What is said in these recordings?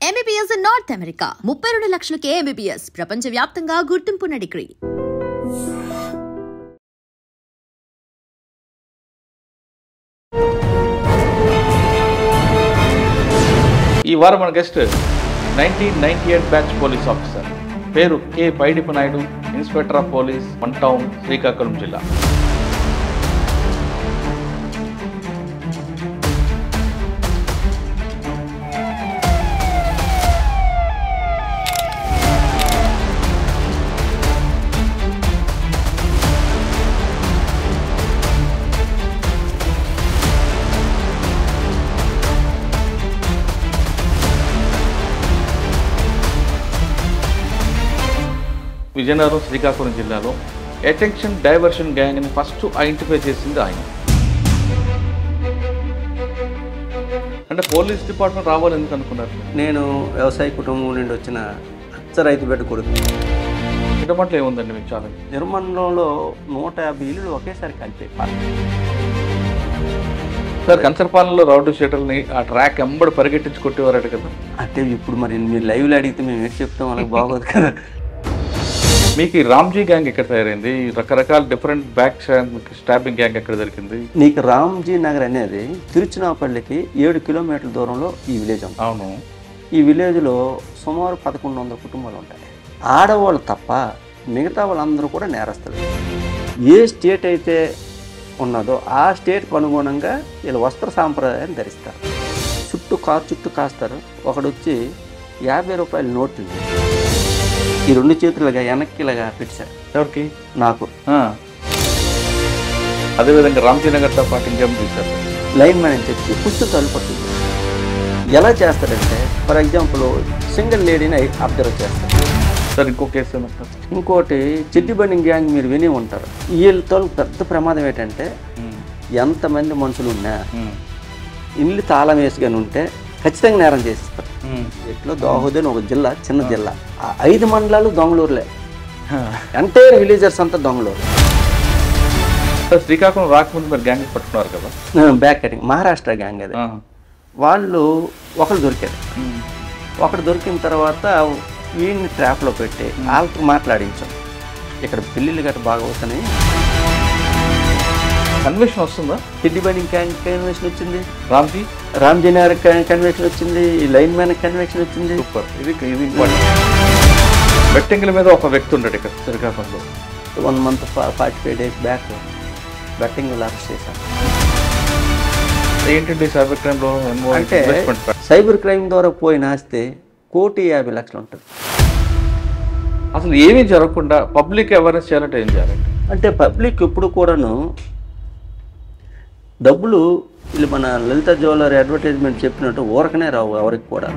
MBBS in North America. 32 లక్షలకే MBBS. ప్రపంచవ్యాప్తంగా గుర్తింపున్న degree. ఈ వారం మన గెస్ట్ 1998 బ్యాచ్ పోలీస్ ఆఫీసర్, పేరు K Paidipa Naidu, inspector of police, one town, Srikakulam జిల్లా. విజయనగరం, శ్రీకాకుళం జిల్లాలో అటెన్షన్ డైవర్షన్ గ్యాంగ్ని ఫస్ట్ ఐడెంటిఫై చేసింది ఆయన. అంటే పోలీస్ డిపార్ట్మెంట్ రావాలని ఎందుకు అనుకున్నారు? నేను వ్యవసాయ కుటుంబం నుండి వచ్చిన అచ్చ రైతు బిడ్డ కొడుకు. నిర్మల్లో ఏముందండి మీకు? చాలా నిర్మల్లో 150 ఇల్లులు ఒకేసారి కలిపే సార్. కంచరపాలెంలో రౌడీ షీటర్ని ఆ ట్రాక్ ఎంబడి పరిగెట్టించి కొట్టేవారట కదా. అంటే ఇప్పుడు మరి మీరు లైవ్లో అడిగితే మేము ఏంటి చెప్తాం, వాళ్ళకి బాగోదు కదా. మీకు ఈ రామ్జీ గ్యాంగ్ ఎక్కడ తయారైంది? రకరకాల డిఫరెంట్ బ్యాక్ స్టాబింగ్ గ్యాంగ్ ఎక్కడ దొరికింది? నీకు రామ్జీ నగర్ అనేది తిరుచినాపల్లికి 7 కిలోమీటర్ల దూరంలో ఈ విలేజ్ ఉంది. అవును. ఈ విలేజ్లో సుమారు 1100 కుటుంబాలు ఉంటాయి. ఆడవాళ్ళు తప్ప మిగతా వాళ్ళందరూ కూడా నేరస్తులు. ఏ స్టేట్ అయితే ఉన్నదో ఆ స్టేట్కి అనుగుణంగా వీళ్ళు వస్త్ర సాంప్రదాయాన్ని ధరిస్తారు. కారు చుట్టూ కాస్తారు. ఒకడు వచ్చి 50 రూపాయల నోట్లు ఈ 2 చేతులుగా వెనక్కిలాగా పెట్టారు. ఎవరికి? నాకు. అదేవిధంగా రామ్జీ నగర్తో పాటు ఇంకేం తీశారు? లైన్ మ్యాన్ అని చెప్పి పుస్తకం తలుపడుతుంది. ఎలా చేస్తాడంటే, ఫర్ ఎగ్జాంపుల్ సింగిల్ లేడీని అబ్జర్వ్ చేస్తారు. సార్ ఇంకో కేసు ఏమంటారు? ఇంకోటి చెడ్డి బండింగ్ గ్యాంగ్ మీరు విని ఉంటారు. వీళ్ళతో పెద్ద ప్రమాదం ఏంటంటే, ఎంతమంది మనుషులు ఉన్నా ఇల్లు తాళం వేసుకొని ఉంటే ఖచ్చితంగా నేరం చేస్తారు. ఇట్లా దోహోద్ అని ఒక జిల్లా, చిన్న జిల్లా. 5 మండలాలు దొంగలూరులే. ఎంటైర్ విలేజర్స్ అంతా దొంగలూరు. శ్రీకాకుళం రాకముందు మీరు గ్యాంగ్ పట్టుకున్నారు కదా? బ్యాక్ కటింగ్ మహారాష్ట్ర గ్యాంగ్ అది. వాళ్ళు ఒకరు దొరికారు. ఒకడు దొరికిన తర్వాత వీడిని ట్రాప్లో పెట్టి వాళ్ళతో మాట్లాడించాం. ఇక్కడ పెళ్ళిళ్ళు గట్రా బాగా అవుతున్నాయి. కన్వెన్షన్ వస్తుందా? చెడ్డి బండింగ్ కన్వెన్షన్ వచ్చింది, రామ్జీ నగర్ కన్వెన్షన్ వచ్చింది, ఈ లైన్ మ్యాన్ కన్వెన్షన్ వచ్చింది. సూపర్. ఇది బెట్టింగ్ల మీద ఒక వ్యక్తి ఉన్నాడు ఇక్కడ శ్రీకాకుళంలో. 1 month 45 days back betting arrest చేశాను. ఏంటంటే సైబర్ క్రైమ్లో అంటే సైబర్ క్రైమ్ ద్వారా పోయిన ఆస్తే 1,50,00,000 ఉంటుంది. అసలు ఏమీ జరగకుండా పబ్లిక్ అవేర్నెస్ చేయాలంటే ఏం చేయాలంటే, అంటే పబ్లిక్ ఎప్పుడు కూడాను డబ్బులు వీళ్ళు మన లలిత జ్యువెలరీ అడ్వర్టైజ్మెంట్ చెప్పినట్టు ఊరకనే రావు ఎవరికి కూడా.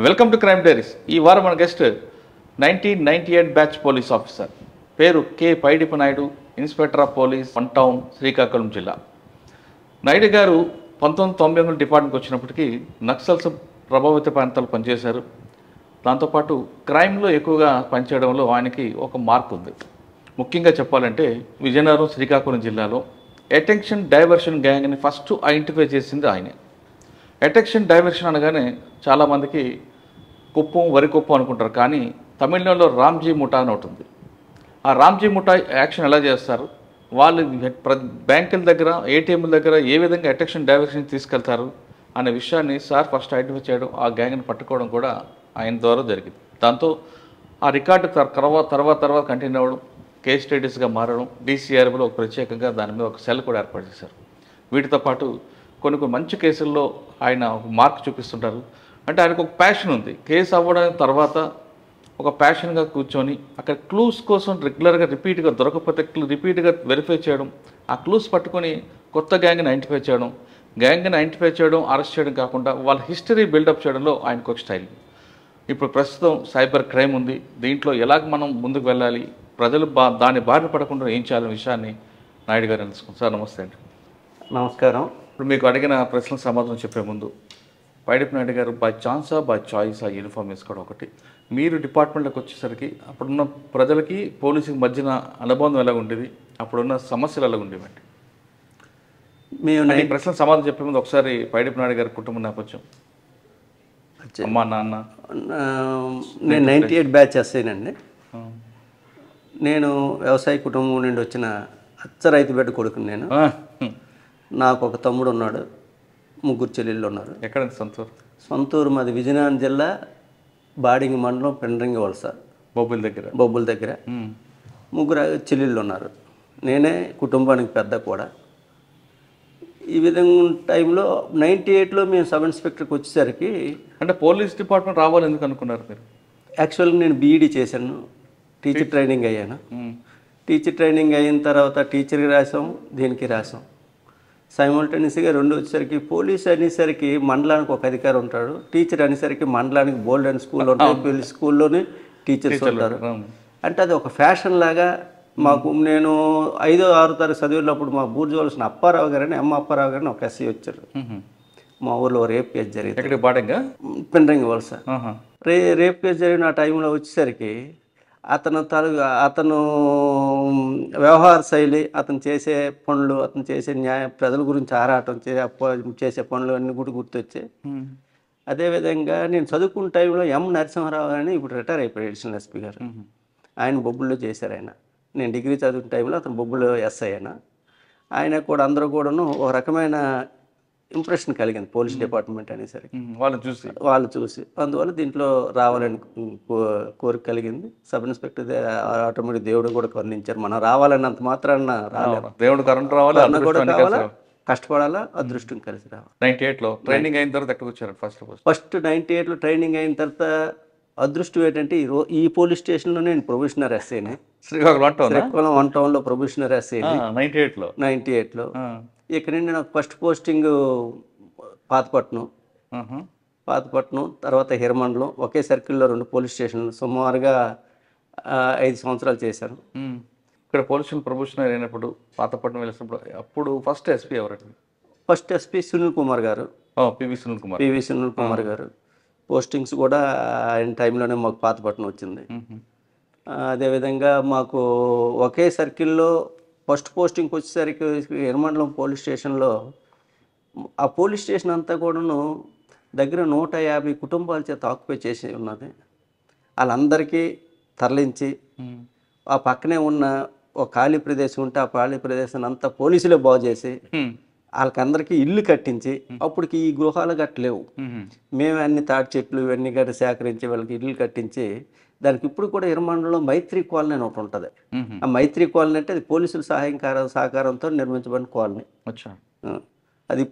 Welcome to crime diaries. ఈ వారం మన గెస్ట్ 1998 బ్యాచ్ పోలీస్ ఆఫీసర్, పేరు K Paidipa Naidu, inspector of police, one town, Srikakulam జిల్లా. నాయుడు గారు 1998 డిపార్ట్మెంట్కి వచ్చినప్పటికీ నక్సల్స్ ప్రభావిత ప్రాంతాలు పనిచేశారు. దాంతోపాటు క్రైమ్లో ఎక్కువగా పనిచేయడంలో ఆయనకి ఒక మార్క్ ఉంది. ముఖ్యంగా చెప్పాలంటే విజయనగరం, శ్రీకాకుళం జిల్లాలో అటెన్షన్ డైవర్షన్ గ్యాంగ్ని ఫస్ట్ ఐడెంటిఫై చేసింది ఆయనే. అటెన్షన్ డైవర్షన్ అనగానే చాలామందికి కుప్పం, వరి కుప్పం అనుకుంటారు. కానీ తమిళనాడులో రామ్జీ ముఠా అని ఉంటుంది. ఆ రామ్జీ ముఠా యాక్షన్ ఎలా చేస్తారు, వాళ్ళు బ్యాంకుల దగ్గర, ఏటీఎంల దగ్గర ఏ విధంగా అటెన్షన్ డైవర్షన్ తీసుకెళ్తారు అనే విషయాన్ని సార్ ఫస్ట్ ఐడెంటిఫై చేయడం, ఆ గ్యాంగ్ని పట్టుకోవడం కూడా ఆయన ద్వారా జరిగింది. దాంతో ఆ రికార్డు తర్వాత కంటిన్యూ అవ్వడం, కేస్ స్టడీస్గా మారడం, డీసీఆర్బీలో ప్రత్యేకంగా దాని మీద ఒక సెల్ కూడా ఏర్పాటు చేశారు. వీటితో పాటు కొన్ని మంచి కేసుల్లో ఆయన ఒక మార్క్ చూపిస్తుంటారు. అంటే ఆయనకు ఒక ప్యాషన్ ఉంది. కేసు అవ్వడం తర్వాత ఒక ప్యాషన్గా కూర్చొని అక్కడ క్లూస్ కోసం రెగ్యులర్గా రిపీట్గా దొరకకపోతే రిపీట్గా వెరిఫై చేయడం, ఆ క్లూస్ పట్టుకొని కొత్త గ్యాంగ్ని ఐడెంటిఫై చేయడం, అరెస్ట్ చేయడం కాకుండా వాళ్ళ హిస్టరీ బిల్డప్ చేయడంలో ఆయనకు ఒక స్టైల్. ఇప్పుడు ప్రస్తుతం సైబర్ క్రైమ్ ఉంది. దీంట్లో ఎలాగ మనం ముందుకు వెళ్ళాలి, ప్రజలు దాని బారిన పడకుండా ఏం చేయాలనే విషయాన్ని నాయుడు గారు తెలుసుకుంటాం. సార్ నమస్తే అండి. నమస్కారం. ఇప్పుడు మీకు అడిగిన ప్రశ్నలకు సమాధానం చెప్పే ముందు, పైడిప నాయుడు గారు బై ఛాన్సా బై చాయిస్ ఆ యూనిఫామ్ వేసుకోవడం ఒకటి, మీరు డిపార్ట్మెంట్లోకి వచ్చేసరికి అప్పుడున్న ప్రజలకి పోలీసుకి మధ్యన అనుబంధం ఎలా ఉండేది, అప్పుడున్న సమస్యలు ఎలా ఉండేవండి? మేము ఈ ప్రశ్న సమాధానం చెప్పే ముందు ఒకసారి పైడిపి నాయుడు గారి కుటుంబం నేపథ్యం, అమ్మా నాన్న. నేను 98 బ్యాచ్ ఎస్ఐనండి. నేను వ్యవసాయ కుటుంబం నుండి వచ్చిన అచ్చ రైతు బిడ్డ కొడుకుని నేను. నాకు ఒక తమ్ముడు ఉన్నాడు, 3 చెల్లెళ్ళు ఉన్నారు. ఎక్కడండి సొంతూరు? సొంతూరు మాది విజయనగరం జిల్లా బాడింగి మండలం పెండ్రింగి వలస, బొబ్బుల దగ్గర. 3 చెల్లెళ్ళు ఉన్నారు. నేనే కుటుంబానికి పెద్ద కూడా. ఈ విధంగా టైంలో 98లో మేము సబ్ ఇన్స్పెక్టర్కి వచ్చేసరికి, అంటే పోలీస్ డిపార్ట్మెంట్ రావాలి ఎందుకు అనుకున్నారు మీరు? యాక్చువల్గా నేను బీఈడీ చేశాను, టీచర్ ట్రైనింగ్ అయ్యాను. టీచర్ ట్రైనింగ్ అయిన తర్వాత టీచర్కి రాసాం, దీనికి రాసాం. సైమల్టేనియస్గా 2 వచ్చేసరికి పోలీస్ అనేసరికి మండలానికి ఒక అధికారి ఉంటాడు, టీచర్ అనేసరికి మండలానికి బోల్డ్ అండ్ స్కూల్ ఉంటాయి, పోలీస్ స్కూల్లోనే టీచర్స్ ఉంటారు. అంటే అది ఒక ఫ్యాషన్ లాగా మాకు. నేను 5వ 6వ తరగతి చదివేటప్పుడు మా బూర్జువలసిన అప్పారావు గారని, అప్పారావు గారిని ఒక ఎస్సీ వచ్చారు. మా ఊర్లో రేప్ కేసు జరిగింది, పెండ్రింగి వలస. రేప్ కేసు జరిగిన ఆ టైంలో వచ్చేసరికి అతను వ్యవహార శైలి, అతను చేసే పనులు, అతను చేసే ప్రజల గురించి ఆరాటం చేసే పనులు అన్నీ కూడా గుర్తొచ్చాయి. అదేవిధంగా నేను చదువుకున్న టైంలో ఎం నరసింహారావు అని, ఇప్పుడు రిటైర్ అయిపోయాడు అడిషనల్ ఎస్పీ గారు, ఆయన బొబ్బుల్లో చేశారు. నేను డిగ్రీ చదువుకున్న టైంలో అతను బొబ్బుల్లో ఎస్ఐ ఆయన కూడా అందరూ కూడాను ఒక రకమైన ఇంప్రెషన్ కలిగింది పోలీస్ డిపార్ట్మెంట్ అనేసరికి, వాళ్ళు చూసి అందువల్ల దీంట్లో రావాలని కోరిక కలిగింది. సబ్ ఇన్స్పెక్టర్ ఆటోమేటిక్ దేవుడు కూడా కరుణించారు. మనం రావాలన్నంత మాత్రాన రాలేదు, దేవుడు కరుణ రావాలి, కూడా కావాలా, కష్టపడాలా, అదృష్టం కలిసి రావాలి. 98లో ట్రైనింగ్ అయిన తర్వాత ఎక్కడికి వచ్చారు? ఫస్ట్ 98లో ట్రైనింగ్ అయిన తర్వాత అదృష్టం ఏంటంటే ఈ పోలీస్ స్టేషన్లో నేను ప్రొబేషనర్ ఎస్ఐని, శ్రీకాకుళం 1 టౌన్లో ప్రొబేషనర్ ఎస్ఐని 98లో. ఇక్కడ నుండి నాకు ఫస్ట్ పోస్టింగ్ పాతపట్నం, తర్వాత హిరమండలం, ఒకే సర్కిల్లో 2 పోలీస్ స్టేషన్లు, సుమారుగా 5 సంవత్సరాలు చేశాను. ఇక్కడ పోలీస్ ప్రొబేషనర్ అయినప్పుడు పాతపట్నం వెళ్ళినప్పుడు అప్పుడు ఫస్ట్ ఎస్పీ ఎవరండి? ఫస్ట్ ఎస్పీ సునీల్ కుమార్ గారు, పివి సునీల్ కుమార్ గారు. పోస్టింగ్స్ కూడా ఆయన టైంలోనే మాకు పాతపట్నం వచ్చింది. అదేవిధంగా మాకు ఒకే సర్కిల్లో ఫస్ట్ పోస్టింగ్కి వచ్చేసరికి ఎర్రమండలం పోలీస్ స్టేషన్లో, ఆ పోలీస్ స్టేషన్ అంతా కూడాను దగ్గర 150 కుటుంబాల చేత ఆక్యుపై చేసి ఉన్నది. వాళ్ళందరికీ తరలించి ఆ పక్కనే ఉన్న ఒక ఖాళీ ప్రదేశం ఉంటే ఆ ఖాళీ ప్రదేశాన్ని అంతా పోలీసులే బాగు చేసి వాళ్ళకందరికీ ఇల్లు కట్టించి, అప్పటికి ఈ గృహాలు కట్టలేవు, మేమే అన్ని తాటి చెట్లు ఇవన్నీ గట్టి సేకరించి వాళ్ళకి ఇల్లు కట్టించి, దానికి ఇప్పుడు కూడా ఎర్రమండలంలో మైత్రి కాలనీ అని ఒకటి ఉంటుంది. ఆ మైత్రి కాలనీ అంటే అది పోలీసుల సహకారంతో నిర్మించబడిన కాలనీ. అది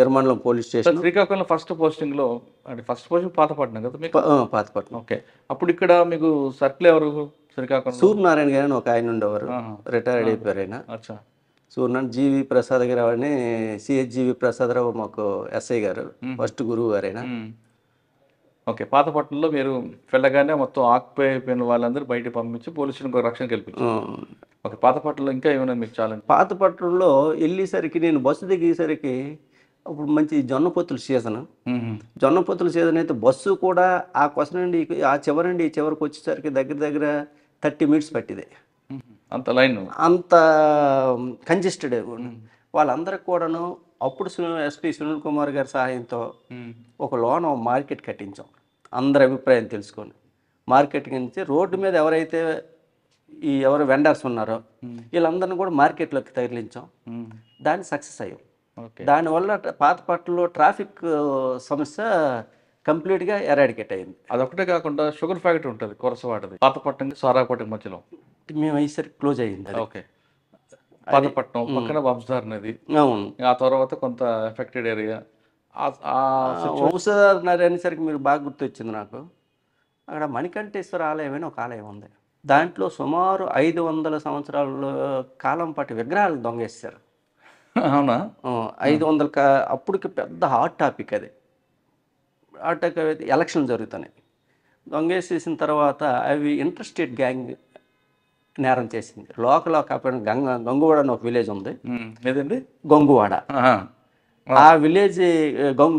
Erramandalam police station. Srikakulam first posting Pathapatnam కదా మీకు? పాతపట్నం. ఓకే. అప్పుడు ఇక్కడ మీకు సర్కిల్ ఎవరు? శ్రీకాకుళం సూర్యనారాయణ గారు అని ఒక ఆయన ఉండేవారు, రిటైర్డ్ అయిపోయారు ఆయన. సూర్యనారాయణ జీవి ప్రసాద్ గారు అని, సిహెచ్జీవి ప్రసాదరావు మాకు ఎస్ఐ గారు, ఫస్ట్ గురువు గారు ఆయన. ఓకే. పాతపట్నంలో మీరు వెళ్ళగానే మొత్తం ఆక్యుపై అయిపోయిన వాళ్ళందరూ బయట పంపించి పోలీసులకు రక్షణ కల్పించారు. ఓకే. పాతపట్నంలో ఇంకా ఏమైనా మీకు ఛాలెంజ్? పాతపట్నంలో వెళ్ళేసరికి నేను బస్సు దిగేసరికి అప్పుడు మంచి జొన్నపొత్తుల సీజన్. జొన్నపొత్తుల సీజన్ అయితే బస్సు కూడా ఆ కొస నుండి ఆ చివరి నుండి ఈ చివరికి వచ్చేసరికి దగ్గర 30 మినిట్స్ పట్టింది. అంత లైన్, అంత కంజెస్టెడ్. వాళ్ళందరికి కూడాను అప్పుడు ఎస్పీ సునీల్ కుమార్ గారి సహాయంతో ఒక మార్కెట్ కట్టించాం. అందరి అభిప్రాయం తెలుసుకొని మార్కెట్ నుంచి రోడ్డు మీద ఎవరైతే ఎవరు వెండర్స్ ఉన్నారో వీళ్ళందరినీ కూడా మార్కెట్లోకి తగిలించాం. దాన్ని సక్సెస్ అయ్యాం. దానివల్ల పాతపట్నంలో ట్రాఫిక్ సమస్య కంప్లీట్గా ఎరాడికేట్ అయింది. అదొకటే కాకుండా షుగర్ ఫ్యాక్టరీ ఉంటుంది కొరసవాటది, పాతపట్నం సారాపట్నం మధ్యలో. మేము అయ్యేసరికి క్లోజ్ అయ్యింది. ఓకే. పాతపట్నం పక్కన వంశధార నది. అవును. ఆ తర్వాత కొంత ఎఫెక్టెడ్ ఏరియా. వంశధార నది అనేసరికి మీరు బాగా గుర్తొచ్చింది నాకు. అక్కడ మణికంఠేశ్వర ఆలయం అని ఒక ఆలయం ఉంది. దాంట్లో సుమారు 500 సంవత్సరాల కాలం పాటు విగ్రహాలు దొంగేస్తారు. అవునా? 500. అప్పటికి పెద్ద హాట్ టాపిక్ అది. హాట్ టాపిక్ ఎలక్షన్ జరుగుతున్నాయి. దొంగేసేసిన తర్వాత అవి ఇంటర్స్టేట్ గ్యాంగ్ నేరం చేసింది. లోకల్ కాకపోయినా గంగువాడ అని ఒక విలేజ్ ఉంది. ఏదండి? గంగువాడ. ఆ విలేజ్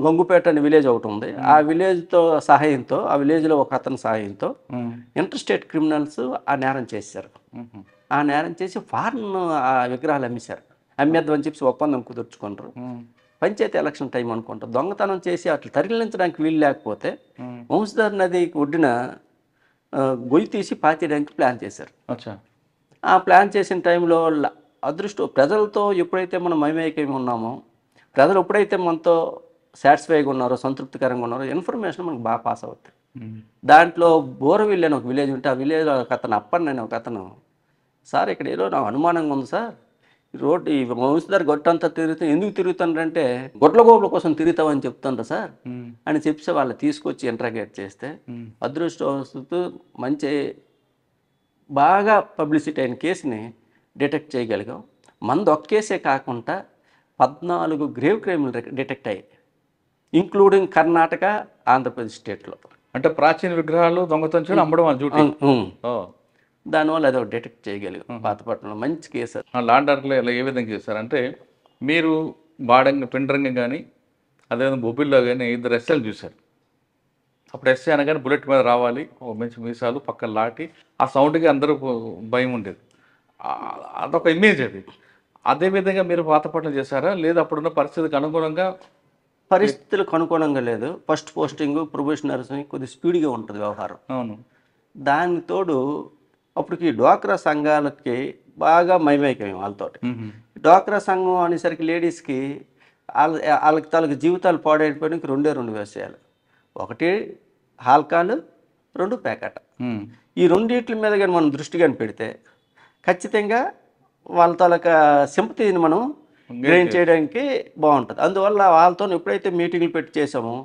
గంగుపేట అనే విలేజ్ ఒకటి ఉంది. ఆ విలేజ్తో సహాయంతో, ఆ విలేజ్లో ఒక అతని సహాయంతో ఇంటర్స్టేట్ క్రిమినల్స్ ఆ నేరం చేశారు. ఆ నేరం చేసి ఫారెన్ ఆ విగ్రహాలు అమ్మేశారు. అమ్మేద్దామని చెప్పి ఒప్పందం కుదుర్చుకుంటారు. పంచాయతీ ఎలక్షన్ టైం అనుకుంటారు. దొంగతనం చేసి అట్లా తరలించడానికి వీలు లేకపోతే వంశధార నది ఒడ్డున గొయ్యి తీసి పాతేయడానికి ప్లాన్ చేశారు. ఆ ప్లాన్ చేసిన టైంలో ప్రజలతో ఎప్పుడైతే మనం మమేకం ఉన్నామో, ప్రజలు ఎప్పుడైతే మనతో సాటిస్ఫైగా ఉన్నారో, సంతృప్తికరంగా ఉన్నారో, ఇన్ఫర్మేషన్ మనకు బాగా పాస్ అవుతుంది. దాంట్లో బోరవిల్ అని ఒక విలేజ్ ఉంటే ఆ విలేజ్ ఒక అతను అప్పన్న ఒక అతను, సార్ ఇక్కడ ఏదో నాకు అనుమానంగా ఉంది సార్, రోడ్డు ఈ వంశధార గొట్టంతా తిరుగుతాం, ఎందుకు తిరుగుతానంటే గొడ్ల గోపుల కోసం తిరుగుతామని చెప్తుండ్రు సార్ అని చెప్పి వాళ్ళు తీసుకొచ్చి ఇంట్రాగేట్ చేస్తే అదృష్టవస్తు మంచి బాగా పబ్లిసిటీ అయిన కేసుని డిటెక్ట్ చేయగలిగాం. మంది ఒక్క కేసే కాకుండా 14 గ్రేవ్ క్రైమ్లు డిటెక్ట్ అయ్యాయి, ఇంక్లూడింగ్ కర్ణాటక, ఆంధ్రప్రదేశ్ స్టేట్లో. అంటే ప్రాచీన విగ్రహాలు దొంగతనం చేయడం, అమ్మడం వాళ్ళ డ్యూటీ. దానివల్ల అదో డిటెక్ట్ చేయగలిగాం పాతపట్నంలో. మంచి కేసు. లాండ్ ఆర్డర్లో ఇలా ఏ విధంగా చేశారంటే, మీరు పిండ్రంగా కానీ అదేవిధంగా బొబ్బిల్లో కానీ 2 ఎస్ఐలు చూశారు. అప్పుడు ఎస్ఐ అనగానే బుల్లెట్ మీద రావాలి, ఓ మంచి మీసాలు, పక్కన లాటి, ఆ సౌండ్కి అందరూ భయం ఉండేది. అదొక ఇమేజ్ అది. అదేవిధంగా మీరు పాతపట్నం చేశారా, లేదా అప్పుడున్న పరిస్థితికి అనుగుణంగా? పరిస్థితులకు అనుగుణంగా లేదు. ఫస్ట్ పోస్టింగ్ ప్రొబేషనర్స్ కొద్దిగా స్పీడ్గా ఉంటుంది వ్యవహారం. అవును. దాని తోడు అప్పటికి డ్వాక్రా సంఘాలకి బాగా మైమైకం వాళ్ళతో. డ్వాక్రా సంఘం అనేసరికి లేడీస్కి వాళ్ళకి తాలూకు జీవితాలు పాడైపోయినాకి 2 విషయాలు. ఒకటి ఆల్కహాల్, 2 పేకాట. ఈ రెండిట్ల మీద కానీ మనం దృష్టి కానీ పెడితే ఖచ్చితంగా వాళ్ళ తాలూకా సింపతిని మనం గెయిన్ చేయడానికి బాగుంటుంది. అందువల్ల వాళ్ళతో ఎప్పుడైతే మీటింగ్లు పెట్టి చేసామో,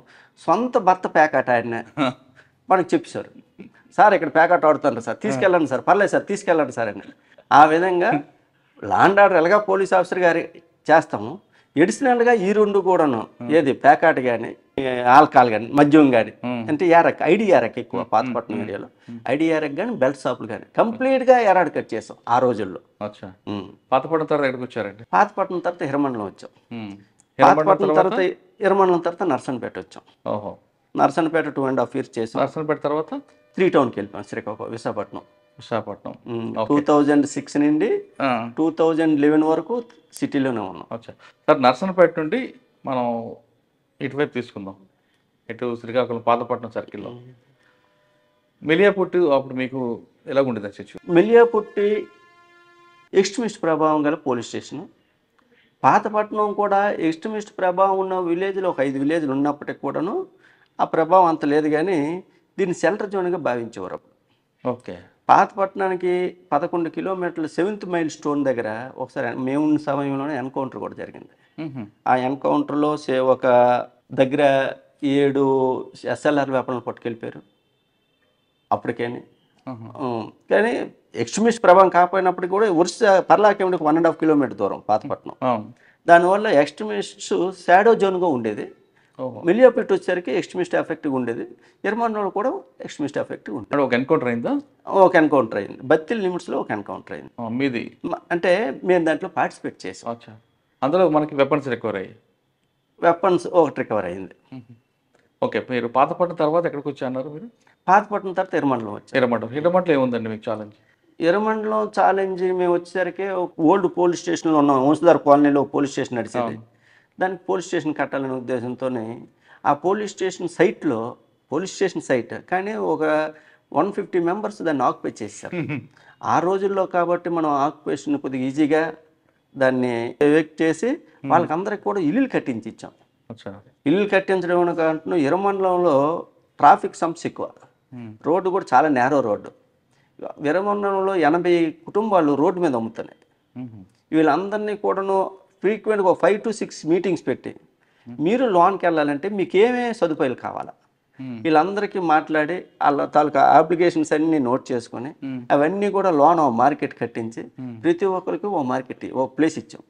సొంత భర్త పేకాట ఆయన మనకు చెప్పారు, సార్ ఇక్కడ పేకాట ఆడుతున్నారు సార్, తీసుకెళ్ళండి సార్, పర్లేదు సార్ తీసుకెళ్ళండి సార్ అని. ఆ విధంగా లాండ్ ఆర్డర్ ఎలాగా పోలీస్ ఆఫీసర్ గారి చేస్తాము, ఎడిషనల్గా ఈ 2 కూడాను, ఏది పేకాట కానీ, ఆల్కహాల్ కానీ, మద్యం కానీ, అంటే యారక్, ఐడి యారక్ ఎక్కువ పాతపట్నం ఏరియాలో, ఐడి యారక్ కానీ, బెల్ట్ షాపులు కానీ కంప్లీట్గా ఎరాడ్ కట్ చేసాం ఆ రోజుల్లో. పాతపట్నం తర్వాత ఎక్కడికి వచ్చారండి? పాతపట్నం తర్వాత హిరమండలం వచ్చాం. పాతపట్నం తర్వాత హిరమండలం తర్వాత నర్సన్పేట వచ్చాం. నర్సన్పేట 2.5 years చేసాం. నర్సన్పేట తర్వాత 3 Townకి వెళ్ళిపోయాం, శ్రీకాకుళం, విశాఖపట్నం. 2006 నుండి 2011 వరకు సిటీలోనే ఉన్నాం. సార్, నర్సన్పేట నుండి మనం ఇటువైపు తీసుకుందాం, ఇటు శ్రీకాకుళం పాతపట్నం సర్కిల్లో. మెలియాపుట్టి అప్పుడు మీకు ఎలాగుండేది సిచ్యువేషన్? మెలియాపుట్టి ఎక్స్ట్రీమిస్ట్ ప్రభావం గల పోలీస్ స్టేషన్. పాతపట్నం కూడా ఎక్స్ట్రీమిస్ట్ ప్రభావం ఉన్న విలేజ్లో ఒక 5 విలేజ్లు ఉన్నప్పటికి కూడాను ఆ ప్రభావం అంత లేదు, కానీ దీన్ని సెంటర్ జోన్గా భావించేవారు అప్పుడు. ఓకే. పాతపట్నానికి 11 kilometers 7th మైల్ స్టోన్ దగ్గర ఒకసారి మేము ఉన్న సమయంలోనే ఎన్కౌంటర్ కూడా జరిగింది. ఆ ఎన్కౌంటర్లో ఒక దగ్గర 7 SLR వెపన్లు పట్టుకెళ్ళిపోయారు అప్పటికేని. కానీ ఎక్స్ట్రీమిస్ట్ ప్రభావం కాకపోయినప్పటికీ కూడా పర్లాకేమిటి 1.5 kilometers దూరం పాతపట్నం. దానివల్ల ఎక్స్ట్రీమిస్ట్స్ షాడో జోన్గా ఉండేది. మెలియాపుట్టి వచ్చేసరికి ఎక్స్ట్రీమిస్ట్ ఎఫెక్ట్గా ఉండేది. హిరమండలంలో కూడా ఎక్స్ట్రీమిస్ట్ ఎఫెక్ట్గా ఉంటుంది. ఒక ఎన్కౌంటర్ అయిందా? ఒక ఎన్కౌంటర్ అయింది. బత్తిల్ లిమిట్స్లో ఒక ఎన్కౌంటర్ అయింది. మీది అంటే మేము దాంట్లో పార్టిసిపేట్ చేసాం. అందులో మనకి వెపన్స్ రికవర్ అయ్యాయి. వెపన్స్ ఒకటి రికవర్ అయింది. ఓకే. మీరు పాతపట్నం తర్వాత ఎక్కడికి వచ్చారు? మీరు పాతపట్నం తర్వాత హిరమండలం వచ్చారు. హిరమండలం ఏముందండి మీకు ఛాలెంజ్? హిరమండలం ఛాలెంజ్ మేము వచ్చేసరికి ఓల్డ్ పోలీస్ స్టేషన్లో ఉన్నాం. వంశధార కాలనీలో పోలీస్ స్టేషన్ నడిచేది. దానికి పోలీస్ స్టేషన్ కట్టాలనే ఉద్దేశంతోనే ఆ పోలీస్ స్టేషన్ సైట్ కానీ ఒక 150 members దాన్ని ఆక్యుపై చేశారు. ఆ రోజుల్లో కాబట్టి మనం ఆక్యుపేషన్ కొద్దిగా ఈజీగా దాన్ని ఎవిక్ట్ చేసి వాళ్ళకందరికి కూడా ఇల్లులు కట్టించి ఇచ్చాం. ఇల్లు కట్టించడం అంటున్నాం. హిరమండలంలో ట్రాఫిక్ సమస్య ఎక్కువ, రోడ్డు కూడా చాలా నేరో రోడ్డు. హిరమండలంలో 80 కుటుంబాలు రోడ్డు మీద అమ్ముతున్నాయి. వీళ్ళందరినీ కూడాను ఫ్రీక్వెంట్గా 5 to 6 మీటింగ్స్ పెట్టి, మీరు లోన్కి వెళ్ళాలంటే మీకు ఏమేమి సదుపాయాలు కావాలా వీళ్ళందరికీ మాట్లాడి వాళ్ళ తాలూకా అప్లికేషన్స్ అన్నీ నోట్ చేసుకొని అవన్నీ కూడా లోన్ మార్కెట్ కట్టించి ప్రతి ఒక్కరికి ఓ ప్లేస్ ఇచ్చాం.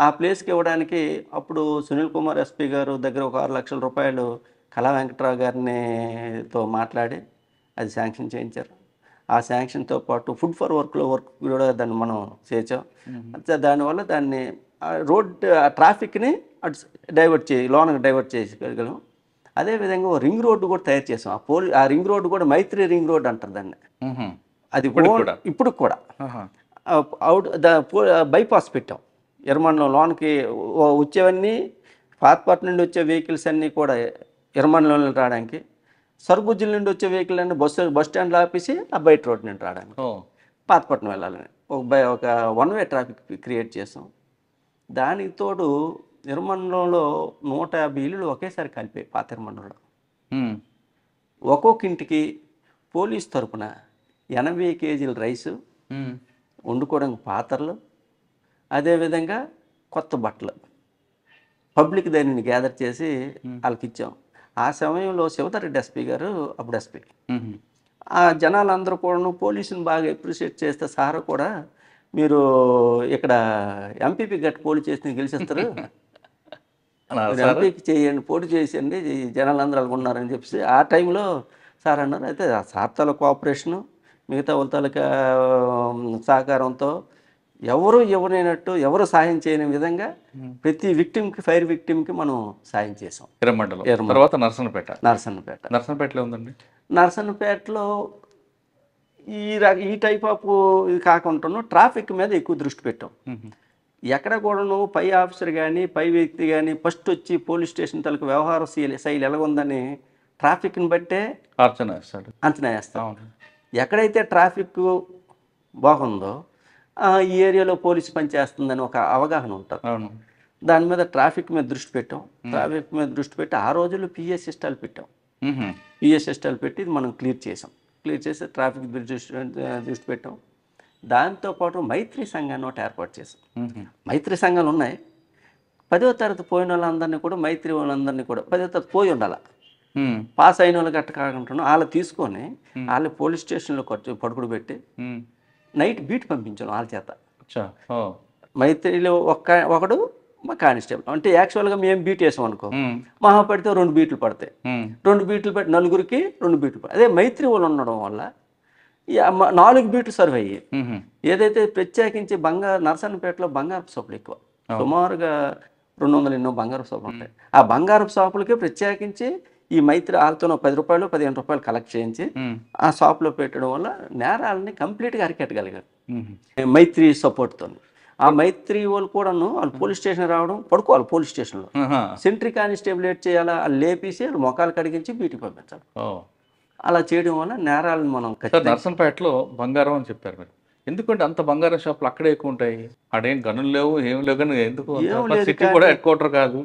ఆ ప్లేస్కి ఇవ్వడానికి అప్పుడు సునీల్ కుమార్ ఎస్పీ గారు దగ్గర ఒక 6 లక్షల రూపాయలు కళా వెంకట్రావు గారితో మాట్లాడి అది శాంక్షన్ చేయించారు. ఆ శాంక్షన్తో పాటు ఫుడ్ ఫర్ వర్క్ కూడా దాన్ని మనం చేసాం. దానివల్ల దాన్ని రోడ్ ట్రాఫిక్ని లోన్కి డైవర్ట్ చేయగలం. అదేవిధంగా ఓ రింగ్ రోడ్డు కూడా తయారు చేసాం. ఆ రింగ్ రోడ్డు కూడా మైత్రి రింగ్ రోడ్ అంటారు దాన్ని. అది ఇప్పుడు కూడా బైపాస్ పెట్టాం. ఎర్రమండలం లోనికి వచ్చేవన్నీ పాతపట్నం నుండి వచ్చే వెహికల్స్ అన్నీ కూడా ఎర్రమండలంలో రావడానికి, సరుబుజ్జుల నుండి వచ్చే వెహికల్ అన్నీ బస్ స్టాండ్లో ఆపేసి ఆ బయట రోడ్ నుండి రావడానికి పాతపట్నం వెళ్ళాలని ఒక వన్ వే ట్రాఫిక్ క్రియేట్ చేసాం. దానికి తోడు ఎర్రమండలంలో 150 ఇల్లులు ఒకేసారి కలిపాయి. పాత ఎర్రమండలంలో ఒక్కొక్క ఇంటికి పోలీస్ తరపున 80 కేజీల రైసు, వండుకోవడానికి పాత్రలు, అదేవిధంగా కొత్త బట్టలు పబ్లిక్ దానిని గ్యాదర్ చేసి వాళ్ళకి ఇచ్చాం. ఆ సమయంలో శివధరెడ్డి ఎస్పీ గారు అప్పుడు ఎస్పీ. ఆ జనాలందరూ కూడా పోలీసుని బాగా అప్రిషియేట్ చేస్తే సార్ కూడా మీరు ఇక్కడ ఎంపీపీ గట్టి పోటీ చేసి గెలిచేస్తారు, ఎంపీకి చేయండి, పోటీ చేసేయండి, జనాలందరూ అనుకున్నారని చెప్పేసి ఆ టైంలో సార్ అన్నారు. అయితే ఆ సార్ తాలూకా కోఆపరేషను, మిగతా వాళ్ళ తాలూకా సహకారంతో ఎవరైనట్టు ఎవరు సాయం చేయని విధంగా ప్రతి విక్టిమ్కి, ఫైర్ విక్టిమ్కి మనం సాయం చేసాం. ఎర్రమండలం తర్వాత నర్సన్నపేటలో ఉందండి. నర్సన్నపేటలో ఈ టైప్ ఆఫ్ ఇది కాకుండా ట్రాఫిక్ మీద ఎక్కువ దృష్టి పెట్టాం. ఎక్కడ కూడాను పై ఆఫీసర్ కానీ పై వ్యక్తి కానీ ఫస్ట్ వచ్చి పోలీస్ స్టేషన్ తలకు వ్యవహార శైలి ఎలాగుందని ట్రాఫిక్ని బట్టే అంచనా వేస్తాం. ఎక్కడైతే ట్రాఫిక్ బాగుందో ఈ ఏరియాలో పోలీసు పనిచేస్తుందని ఒక అవగాహన ఉంటుంది. దాని మీద ట్రాఫిక్ మీద దృష్టి పెట్టాం. ట్రాఫిక్ మీద దృష్టి పెట్టి ఆ రోజుల్లో పిఎస్ సిస్టాలు పెట్టాం. పిఎస్ సిస్టాలు పెట్టి మనం క్లియర్ చేసాం. క్లియర్ చేసి ట్రాఫిక్ దృష్టి పెట్టాం. దాంతోపాటు మైత్రి సంఘాన్ని ఒకటి ఏర్పాటు చేసాం. మైత్రి సంఘాలు ఉన్నాయి. 10వ తరగతి పోయిన వాళ్ళందరినీ కూడా, మైత్రి వాళ్ళందరినీ కూడా 10వ తరగతి పోయి ఉండాలి, పాస్ అయిన వాళ్ళు గట్ట కాకుండా వాళ్ళు తీసుకొని వాళ్ళు పోలీస్ స్టేషన్లో పడుకుడు పెట్టి నైట్ బీట్ పంపించాను వాళ్ళ చేత. మైత్రిలో ఒకడు మా కానిస్టేబుల్. అంటే యాక్చువల్గా మేము బీట్ వేసాం అనుకో, మహా పడితే 2 బీట్లు పడతాయి. 2 బీట్లు పెట్టి నలుగురికి 2 బీట్లు పడతాయి. అదే మైత్రి వాళ్ళు ఉండడం వల్ల 4 బీట్లు సర్వ్ అయ్యి, ఏదైతే ప్రత్యేకించి నర్సన్నపేటలో బంగారపు షాపులు ఎక్కువ, సుమారుగా 200 ఎన్నో బంగారపు షాపులు ఉంటాయి. ఆ బంగారపు షాపులకి ప్రత్యేకించి ఈ మైత్రి వాళ్ళతో 10 రూపాయలు 15 రూపాయలు కలెక్ట్ చేయించి ఆ షాప్లో పెట్టడం వల్ల నేరాలని కంప్లీట్గా అరికెట్టగలిగారు మైత్రి సపోర్ట్తో. ఆ మైత్రి వాళ్ళు కూడాను వాళ్ళు పోలీస్ స్టేషన్ రావడం, పడుకోవాలి పోలీస్ స్టేషన్లో, సెంట్రీ కానిస్టేబుల్ ఏట్ చేయాలా, వాళ్ళు లేపేసి వాళ్ళు మొఖాలు కడిగించి బీటికి పంపించాలి. అలా చేయడం వల్ల నేరాలను మనం. నర్సన్నపేటలో బంగారం అని చెప్పారు మీరు, ఎందుకంటే అంత బంగారం షాపులు అక్కడే ఎక్కువ ఉంటాయి? అడేం గనులు లేవు, ఏం లేవు, కానీ ఎందుకు సిటీ కూడా హెడ్ క్వార్టర్ కాదు,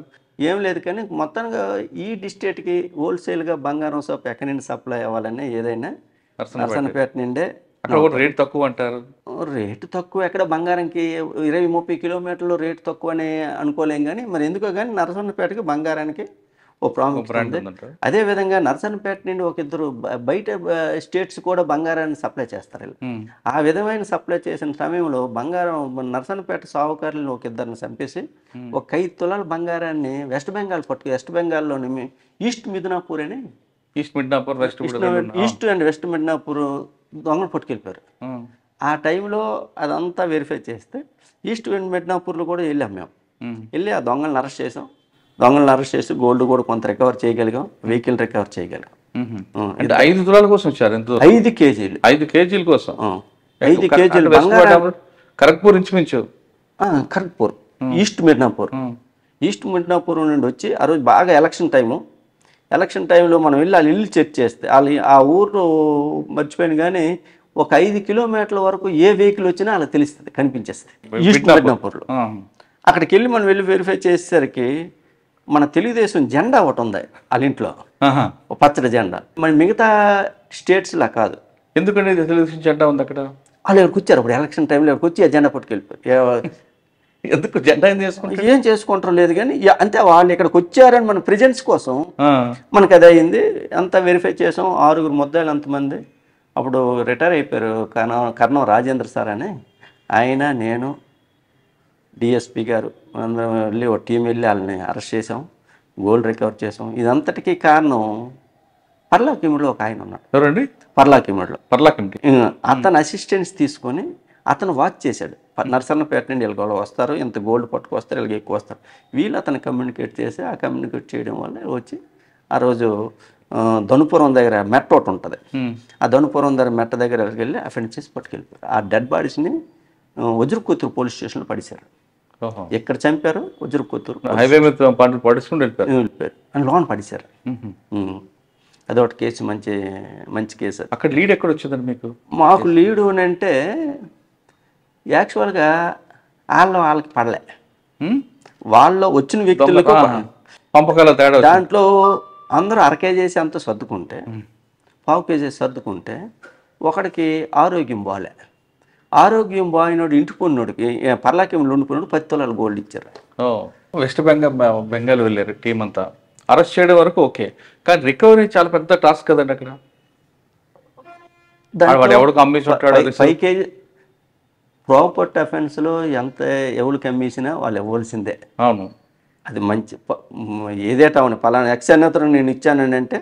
ఏం లేదు. కానీ మొత్తంగా ఈ డిస్ట్రిక్ట్కి హోల్సేల్గా బంగారం షాప్ ఎక్కడి నుండి సప్లై అవ్వాలని ఏదైనా నర్సన్నపేట నుండే. అక్కడ కూడా రేట్ తక్కువ అంటారు. రేటు తక్కువ ఎక్కడ, బంగారంకి 20-30 కిలోమీటర్లు రేటు తక్కువ అని అనుకోలేం. కానీ మరి ఎందుకో కానీ నర్సన్నపేటకి బంగారానికి ఓ ప్రాముఖ్యత ఉంది. అదేవిధంగా నర్సన్నపేట నుండి ఒక ఇద్దరు బయట స్టేట్స్ కూడా బంగారాన్ని సప్లై చేస్తారు. ఆ విధమైన సప్లై చేసిన సమయంలో బంగారం నర్సన్నపేట సాహుకారులను ఒక ఇద్దరిని చంపేసి ఒక 5 తులాల బంగారాన్ని వెస్ట్ బెంగాల్లోని ఈస్ట్ మిడ్నాపూర్ అని, ఈస్ట్ అండ్ వెస్ట్ మిడ్నాపూర్ దొంగలు పట్టుకెళ్ళిపోయారు. ఆ టైంలో అదంతా వెరిఫై చేస్తే ఈస్ట్ మిడ్నాపూర్లో కూడా వెళ్ళాం మేము. వెళ్ళి ఆ దొంగలను అరెస్ట్ చేసాం. దొంగలను అరెస్ట్ చేసి గోల్డ్ కూడా కొంత రికవర్ చేయగలిగాం, వెహికల్ రికవర్ చేయగలిగాం. 5 తులాల కోసం వచ్చారు. 5 కేజీలు 5 కేజీల కోసం 5 కేజీలు ఖరగ్పూర్ ఇంచుమించు, ఖరగ్పూర్ ఈస్ట్ మిడ్నాపూర్ నుండి వచ్చి ఆ రోజు బాగా ఎలక్షన్ టైంలో మనం వెళ్ళి వాళ్ళు ఇల్లు చెక్ చేస్తే వాళ్ళు ఆ ఊరు మర్చిపోయిన కానీ ఒక 5 కిలోమీటర్ల వరకు ఏ వెహికల్ వచ్చినా అలా తెలుస్తుంది, కనిపించేస్తుంది ఈస్ట్ మిడ్నాపూర్లో. అక్కడికి వెళ్ళి మనం వెళ్ళి వెరిఫై చేసేసరికి మన తెలుగుదేశం జెండా ఒకటి ఉంది వాళ్ళ ఇంట్లో, పచ్చడి జెండా. మరి మిగతా స్టేట్స్లా కాదు. ఎందుకంటే తెలుగుదేశం జెండా ఉంది అక్కడ? వాళ్ళు ఇక్కడికి వచ్చారు అప్పుడు ఎలక్షన్ టైంలో, ఇక్కడికి వచ్చి ఆ జెండా పట్టుకెళ్ళిపోయారు. ఎందుకు జెండా ఏం చేసుకుంటారో లేదు కానీ అంతే, వాళ్ళు ఇక్కడికి వచ్చారని మన ప్రెజెన్స్ కోసం మనకు అది అయింది. అంతా వెరిఫై చేసాం. 6 ముద్దాయిలు అంతమంది. అప్పుడు రిటైర్ అయిపోయారు కర్ణం రాజేంద్ర సార్ అని, ఆయన, నేను, డిఎస్పీ గారు అందరం వెళ్ళి ఒక టీం వెళ్ళి వాళ్ళని అరెస్ట్ చేసాం, గోల్డ్ రికవర్ చేసాం. ఇదంతటికీ కారణం పర్లాకిమిడిలో ఒక ఆయన ఉన్నాడు. ఎవరండి? పర్లాకిమిడిలో. అతను Hmm. అసిస్టెన్స్ తీసుకొని అతను వాచ్ చేశాడు. నర్సన్నపేట నుండి వీళ్ళు వస్తారు, ఇంత గోల్డ్ పట్టుకొస్తారు, వీళ్ళకి ఎక్కువ వస్తారు. వీళ్ళు అతను కమ్యూనికేట్ చేసి ఆ కమ్యూనికేట్ చేయడం వల్ల వచ్చి ఆ రోజు ధనుపురం దగ్గర మెట్ట ఒకటి ఉంటుంది. ఆ ధనుపురం దగ్గర మెట్ట దగ్గర వెళ్ళి అఫెండ్ చేసి పట్టుకెళ్ళిపోయారు. ఆ డెడ్ బాడీస్ని వజ్రకూతురు పోలీస్ స్టేషన్లో పడిశారు. ఓహో. ఎక్కడ చంపారు కొత్తూరు హైవే మీద పంటలు పడుచుకుని వెళ్ళిపోయారు. వెళ్ళిపోయారు అని లోన్ పడిశారు. అదొకటి కేసు, మంచి కేసు అది. అక్కడ లీడ్ ఎక్కడ వచ్చిందండి మీకు? మాకు లీడు అని అంటే యాక్చువల్గా వాళ్ళకి పడలే, వాళ్ళు వచ్చిన వ్యక్తులకు పంపకాల తేడా. దాంట్లో అందరూ అర కేజీ అంతా సర్దుకుంటే, పావు కేజీ సర్దుకుంటే ఒకడికి ఆరోగ్యం బాగాలే. ఆరోగ్యం బాగినోడు ఇంటి పొన్నోడికి పర్లాకేములు ఉండిపోయినోడు 10 తులాలు గోల్డ్ ఇచ్చారు. వెస్ట్ బెంగాల్ వెళ్ళారు టీం అంతా. అరెస్ట్ చేయడం వరకు ఓకే, కానీ రికవరీ చాలా పెద్ద టాస్క్ కదండి అక్కడ. వాడు ఎవడు కమ్మేసి ఉంటాడు 5 కేజీ ప్రాపర్టీ అఫెన్స్లో ఎంత ఎవరికి అమ్మేసినా వాళ్ళు ఇవ్వాల్సిందే. అవును, అది మంచి ఏదేటా పలానా ఎక్స్ అన్నతను నేను ఇచ్చానని అంటే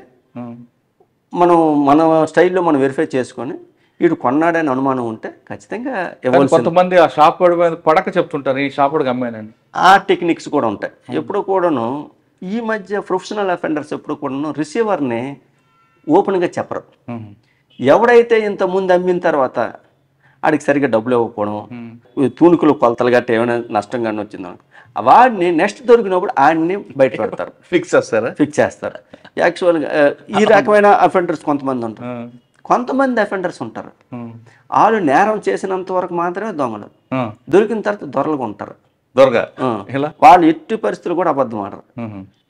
మన స్టైల్లో మనం వెరిఫై చేసుకొని వీడు కొన్నాడని అనుమానం ఉంటే ఖచ్చితంగా ఇవ్వాల్సింది. కొంతమంది ఆ షాప్ వాడి మీద పడక చెప్తుంటారు, ఈ షాప్ వాడికి అమ్మానండి. ఆ టెక్నిక్స్ కూడా ఉంటాయి. ఎప్పుడు కూడాను ఈ మధ్య ప్రొఫెషనల్ అఫెండర్స్ ఎప్పుడు కూడాను రిసీవర్ని ఓపెన్గా చెప్పరు. ఎవడైతే ఇంత ముందు అమ్మిన తర్వాత ఆడికి సరిగ్గా డబ్బులు ఇవ్వకపోవడం, తూనికలు కొలతలు గట్ట ఏమైనా నష్టం కానీ వచ్చిందో వాడిని నెక్స్ట్ దొరికినప్పుడు ఆడిని బయట పెడతారు, ఫిక్స్ చేస్తారు. యాక్చువల్గా ఈ రకమైన అఫెండర్స్ కొంతమంది ఉంటారు. కొంతమంది అఫెండర్స్ ఉంటారు, వాళ్ళు నేరం చేసినంత వరకు మాత్రమే దొంగలు, దొరికిన తర్వాత దొరలుగా ఉంటారు. వాళ్ళు ఎట్టి పరిస్థితులు కూడా అబద్ధం ఆడరు.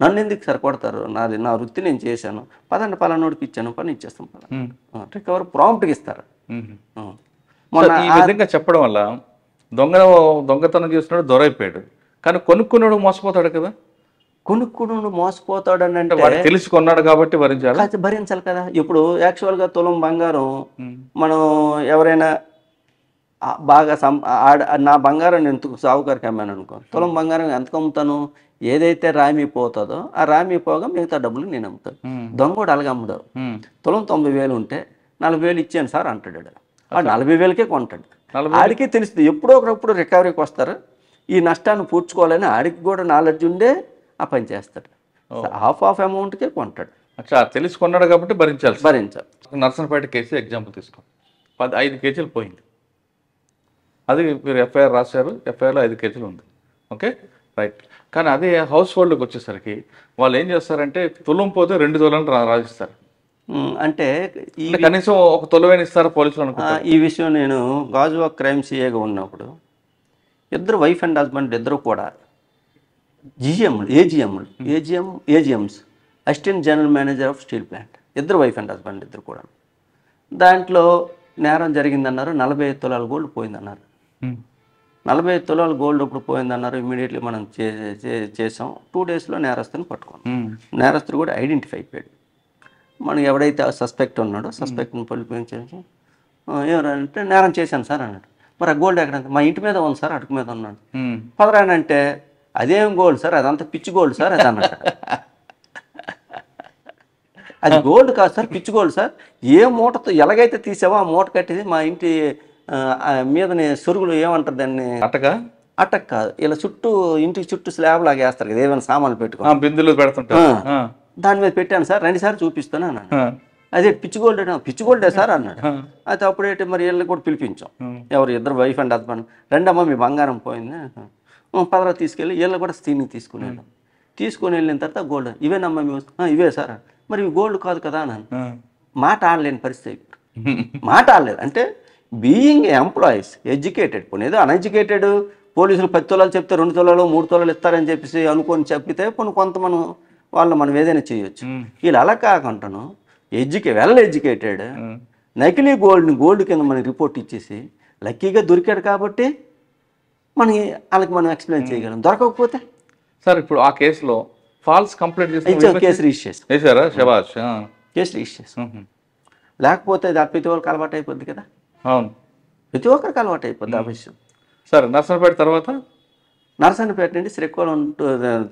నన్ను ఎందుకు సరి కొడతారు, నా వృత్తి నేను చేశాను, పదండి పలానోడికి ఇచ్చాను, పని ఇచ్చేస్తాం, రికవర్ ప్రాంప్ట్గా ఇస్తారు. ఈ విధంగా చెప్పడం వల్ల దొంగతనం చేస్తున్నాడు దొరైపోయాడు, కానీ కొనుక్కున్నాడు మోసపోతాడు కదా. కొనుక్కుడు మోసపోతాడు అని అంటే తెలిసి కొన్నాడు కాబట్టి భరించాలి కదా. ఇప్పుడు యాక్చువల్గా తులం బంగారం మనం ఎవరైనా బాగా నా బంగారం నేను సావుకారికి అమ్మాను అనుకో, తులం బంగారం ఎంతకు అమ్ముతాను, ఏదైతే రామి పోతుందో ఆ రామి పోగా మిగతా డబ్బులు నేను అమ్ముతాను. దొంగ కూడా అలాగే అమ్ముడు. తులం 90,000 ఉంటే 40,000 ఇచ్చాను సార్ అంటాడు, వాడు 40,000కే కొంటాడు. ఆడికి తెలుస్తుంది ఎప్పుడో ఒకప్పుడు రికవరీకి వస్తారు, ఈ నష్టాన్ని పూడ్చుకోవాలని ఆడికి కూడా నాలెడ్జ్ ఉండే ఆ పని చేస్తాడు. హాఫ్ అమౌంట్కే కొంటాడు. తెలిసి కొన్నాడు కాబట్టి భరించాలి. నర్సంపేట కేసు ఎగ్జాంపుల్ తీసుకో, 5 కేజీలు పోయింది, అది మీరు ఎఫ్ఐఆర్ రాశారు, ఎఫ్ఐఆర్లో 5 కేజీలు ఉంది, ఓకే రైట్. కానీ అదే హౌస్ హోల్డ్కి వచ్చేసరికి వాళ్ళు ఏం చేస్తారంటే తులం పోతే 2 తులాలు రాసిస్తారు. అంటే కనీసం 1 తులమైన ఇస్తారు పోలీసులు అనుకుంటారు. ఈ విషయం నేను గాజువాక్ క్రైమ్ సిఏగా ఉన్నప్పుడు ఇద్దరు వైఫ్ అండ్ హస్బెండ్ ఇద్దరు కూడా ఏజిఎంస్ assistant general manager of steel plant, ఇద్దరు వైఫ్ అండ్ హస్బెండ్ ఇద్దరు కూడా. దాంట్లో నేరం జరిగిందన్నారు, 45 తులాల గోల్డ్ పోయిందన్నారు. 45 తులాల గోల్డ్ ఇప్పుడు పోయిందన్నారు. ఇమీడియట్లీ మనం చేసాం. 2 డేస్లో నేరస్తుని పట్టుకున్నాం. నేరస్తుడు కూడా ఐడెంటిఫై అయిపోయాడు. మనం ఎవడైతే సస్పెక్ట్ ఉన్నాడో సస్పెక్ట్ని పిలిపించేసి ఏమంటే నేరం చేశాను సార్ అన్నాడు. మరి ఆ గోల్డ్ ఎక్కడ, మా ఇంటి మీద ఉంది సార్, అటుకు మీద ఉన్నాడు. పదరానంటే అదేం గోల్డ్ సార్, అదంతా పిచ్చి గోల్డ్ సార్ అది అన్నాడు. అది గోల్డ్ కాదు సార్, పిచ్చి గోల్డ్ సార్. ఏ మూటతో ఎలాగైతే తీసావో ఆ మూట కట్టేసి మా ఇంటి మీదని సొరుగులు ఏమంటారు దాన్ని, అటక్ కాదు, ఇలా చుట్టూ ఇంటికి చుట్టూ స్లాబ్ లాగా వేస్తారు కదా, ఏమైనా సామాన్లు పెట్టుకో బిందులు పెడుతుంటా, దాని మీద పెట్టాను సార్, 2 సార్లు చూపిస్తాను అన్నాడు. అదే పిచ్చి గోల్డ్, పిచ్చి గోల్డే సార్ అన్నాడు. అయితే అప్పుడేంటి మరి వీళ్ళని కూడా పిలిపించాం, ఎవరు ఇద్దరు వైఫ్ అండ్ హస్బెండ్. రెండమ్మ మీ బంగారం పోయింది, 10 తీసుకెళ్ళి వీళ్ళు కూడా స్టీనింగ్ తీసుకుని వెళ్ళాం. తీసుకుని వెళ్ళిన తర్వాత గోల్డ్ ఇవేనమ్మా మేము, ఇవే సార్. మరి ఇవి గోల్డ్ కాదు కదా అన్నాను. మాట ఆడలేని పరిస్థితి, మాట ఆడలేదు. అంటే బీయింగ్ ఎంప్లాయీస్ ఎడ్యుకేటెడ్, పోనీ ఏదో అన్ఎడ్యుకేటెడ్ పోలీసులు 10 తులాలు చెప్తే 2 తులాలు 3 తులాలు ఇస్తారని చెప్పేసి అనుకొని చెప్పితే కొంత మనం ఏదైనా చేయొచ్చు. వీళ్ళు అలా కాకుండాను వెల్ ఎడ్యుకేటెడ్ నకిలీ గోల్డ్ కింద మనకి రిపోర్ట్ ఇచ్చేసి లక్కీగా దొరికాడు కాబట్టి వాళ్ళకి మనం ఎక్స్ప్లెయిన్ చేయగలం. దొరకకపోతే సార్ ఇప్పుడు ఆ కేసులో ఫాల్స్ కంప్లైంట్ కేసు రిజిస్టర్ చేస్తాం. లేకపోతే అది ప్రతి ఒక్కరికి అలవాటు అయిపోద్ది కదా. అవును, ప్రతి ఒక్కరికి అలవాటు అయిపోద్ది ఆ విషయం. సార్ నర్సంపేట తర్వాత నర్సంపేట నుండి శ్రీకాకుళం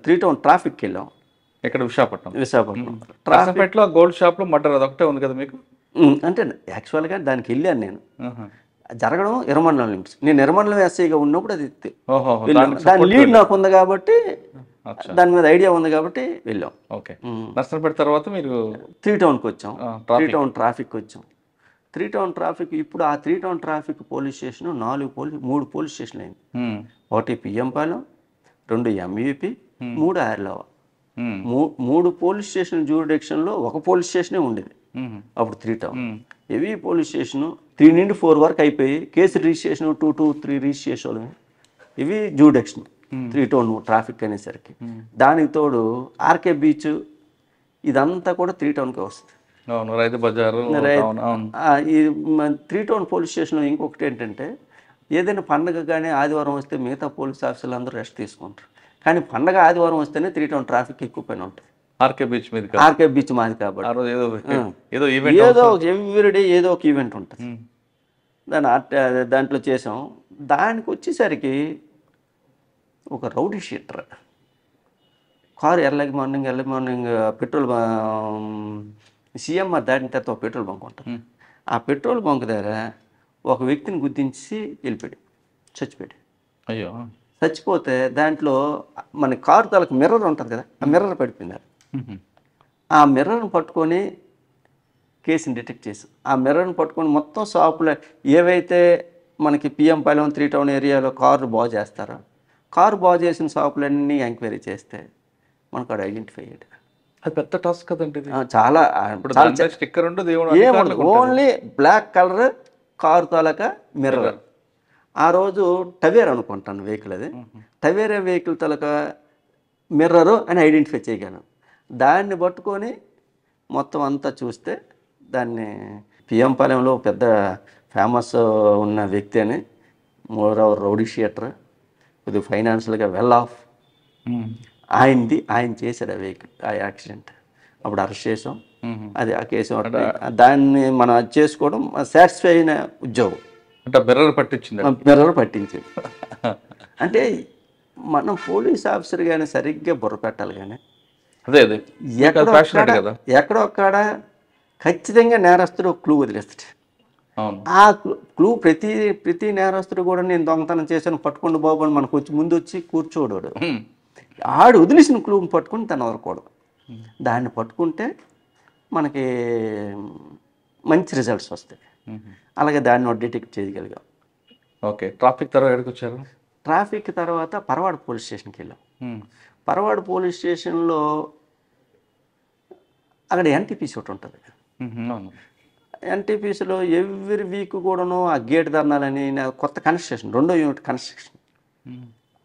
3 టౌన్ ట్రాఫిక్కి వెళ్ళాం. ఇక్కడ విశాఖపట్నం ట్రాఫిక్లో గోల్డ్ షాప్లో మర్డర్ అదొకటే ఉంది కదా మీకు. అంటే యాక్చువల్గా దానికి వెళ్ళాను నేను, జరగడం ఎర్రమండలం లిమిట్స్. నేను ఎర్రమండలం ఎస్ఐగా ఉన్నప్పుడు అది దాని లీడ్ నాకు ఉంది కాబట్టి, దాని మీద ఐడియా ఉంది కాబట్టి వెళ్ళాం. ఓకే, నర్సంపేట తర్వాత మీరు 3 టౌన్కి వచ్చాం. 3 టౌన్ ట్రాఫిక్ వచ్చాం. 3 టౌన్ ట్రాఫిక్ ఇప్పుడు ఆ 3 town traffic police station 3 police స్టేషన్లు అయింది. ఒకటి పిఎంపాలెం, 2 ఎంఈపి, 3 ఆర్లవ. ఉమ్, 3 పోలీస్ స్టేషన్ జ్యూరిడిక్షన్లో ఒక పోలీస్ స్టేషనే ఉండేది అప్పుడు 3 టౌన్. హెవీ పోలీస్ స్టేషను 3 నుండి 4 వరకు అయిపోయి కేసు రిజిస్ట్రేషన్ 2 to 3 రిజిస్ట్రేషన్. ఇవి జ్యూరిడిక్షన్ 3 టౌన్ ట్రాఫిక్ అనేసరికి. దానికి తోడు ఆర్కే బీచ్ ఇదంతా కూడా 3 టౌన్కే వస్తుంది. అవును, రైతు బజారు. అవును. ఈ 3 టౌన్ పోలీస్ స్టేషన్లో ఇంకొకటి ఏంటంటే ఏదైనా పండగ కానీ ఆదివారం వస్తే మిగతా పోలీస్ ఆఫీసర్లు అందరూ రెస్ట్ తీసుకుంటారు. కానీ పండగ ఆదివారం వస్తేనే 3 టౌన్ ట్రాఫిక్ ఎక్కువ పైన ఉంటుంది. ఆర్కే బీచ్ మీద ఆర్కే బీచ్ మాది కాబట్టి ఏదో ఈవెంట్, ఏదో ఎవ్రీడే ఏదో ఒక ఈవెంట్ ఉంటుంది. దాంట్లో చేసాం. దానికి వచ్చేసరికి ఒక rowdy sheeter car early morning petrol CMR దాటిన తర్వాత ఒక పెట్రోల్ బంక్ ఉంటుంది. ఆ పెట్రోల్ బంక్ దగ్గర ఒక వ్యక్తిని గుర్తించి వెళ్ళిపోయాడు, చచ్చిపోయాడు. అయ్యో, చచ్చిపోతే దాంట్లో మన కారు తలకు మిర్రర్ ఉంటుంది కదా, ఆ మిర్రర్ పడిపోయింది. ఆ మిర్రర్ని పట్టుకొని కేసుని డిటెక్ట్ చేసాం. ఆ మిర్రర్ని పట్టుకొని మొత్తం షాపులో ఏవైతే మనకి పిఎంపాలెం 3 టౌన్ ఏరియాలో కారు బాగు చేస్తారో కారు బాగు చేసిన షాపులన్నీ ఎంక్వైరీ చేస్తే మనకు అది ఐడెంటిఫై అయ్యాడు. అది పెద్ద టాస్క్ కదండి. చాలా స్టిక్కర్ ఉండదు, ఓన్లీ బ్లాక్ కలర్ కారు తాలూకా మిర్రర్. ఆ రోజు టవేర్ అనుకుంటాను వెహికల్, అది టవేరే వెహికల్ తాలూకా మిర్రరు అని ఐడెంటిఫై చేయగలను. దాన్ని పట్టుకొని మొత్తం అంతా చూస్తే దాన్ని పిఎంపాలెంలో పెద్ద ఫేమస్ ఉన్న వ్యక్తి అని, మోరవర్ రౌడీ షీటర్, కొద్దిగా ఫైనాన్షియల్గా వెల్ ఆఫ్, ఆయన చేశాడు ఆ వెహికల్, ఆ యాక్సిడెంట్. అప్పుడు అరెస్ట్ చేసాం. అది ఆ కేసు దాన్ని మనం అది చేసుకోవడం సాటిస్ఫై అయిన ఉద్యోగం. అంటే మిర్రర్ పట్టించింది. అంటే మనం పోలీస్ ఆఫీసర్ కానీ సరిగ్గా బుర్ర పెట్టాలి. కానీ ఎక్కడొక్కడ ఖచ్చితంగా నేరస్తుడు క్లూ వదిలేస్తాడు. ఆ క్లూ ప్రతి నేరస్తుడు కూడా నేను దొంగతనం చేశాను పట్టుకోండి బాబు అని మనకు వచ్చి ముందు వచ్చి కూర్చోడు. ఆడు వదిలేసిన క్లూని పట్టుకుని తను వదలకూడదు. దాన్ని పట్టుకుంటే మనకి మంచి రిజల్ట్స్ వస్తాయి. అలాగే దాన్ని డిటెక్ట్ చేయగలిగాం. ఓకే, ట్రాఫిక్ తర్వాత ఎక్కడికి వచ్చారు? ట్రాఫిక్ తర్వాత పరవాడ పోలీస్ స్టేషన్కి వెళ్ళాం. పరవాడ పోలీస్ స్టేషన్లో అక్కడ ఎన్టీపీసీ ఒకటి ఉంటుంది. ఎన్టీపీసీలో ఎవ్రీ వీక్ కూడాను ఆ గేట్ ధర్నాలని కొత్త కన్స్ట్రక్షన్, 2వ యూనిట్ కన్స్ట్రక్షన్,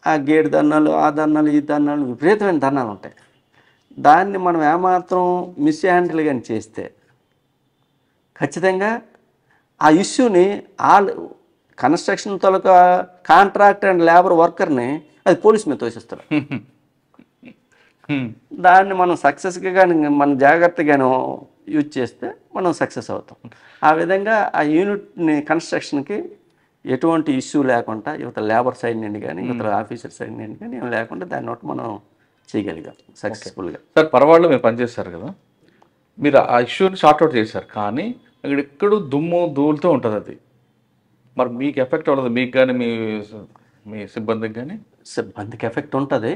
ఆ గేట్ ధర్నాలు, ఆ ధర్నాలు, ఈ ధర్నాలు, విపరీతమైన ధర్నాలు ఉంటాయి. దాన్ని మనం ఏమాత్రం మిస్ హ్యాండిల్ కానీ చేస్తే ఖచ్చితంగా ఆ ఇష్యూని కన్స్ట్రక్షన్ తాలూకా కాంట్రాక్టర్ అండ్ లేబర్ వర్కర్ని అది పోలీస్ మీద తోసిస్తారు. దాన్ని మనం సక్సెస్గా కానీ మనం జాగ్రత్తగాను యూజ్ చేస్తే మనం సక్సెస్ అవుతాం. ఆ విధంగా ఆ యూనిట్ని కన్స్ట్రక్షన్కి ఎటువంటి ఇష్యూ లేకుండా యువత లేబర్ సైడ్ నుండి కానీ యువత ఆఫీసర్ సైడ్ నుండి కానీ ఏం లేకుండా దాన్ని ఒకటి మనం చేయగలిగాం సక్సెస్ఫుల్గా. సార్, పరవాడలో మీరు పనిచేస్తారు కదా, మీరు ఆ ఇష్యూని షార్ట్అవుట్ చేశారు. కానీ అక్కడ ఎక్కడూ దుమ్ము ధూళితో ఉంటుంది. అది మరి మీకు ఎఫెక్ట్ అవ్వదు, మీకు కానీ మీ సిబ్బందికి కానీ? సిబ్బందికి ఎఫెక్ట్ ఉంటుంది.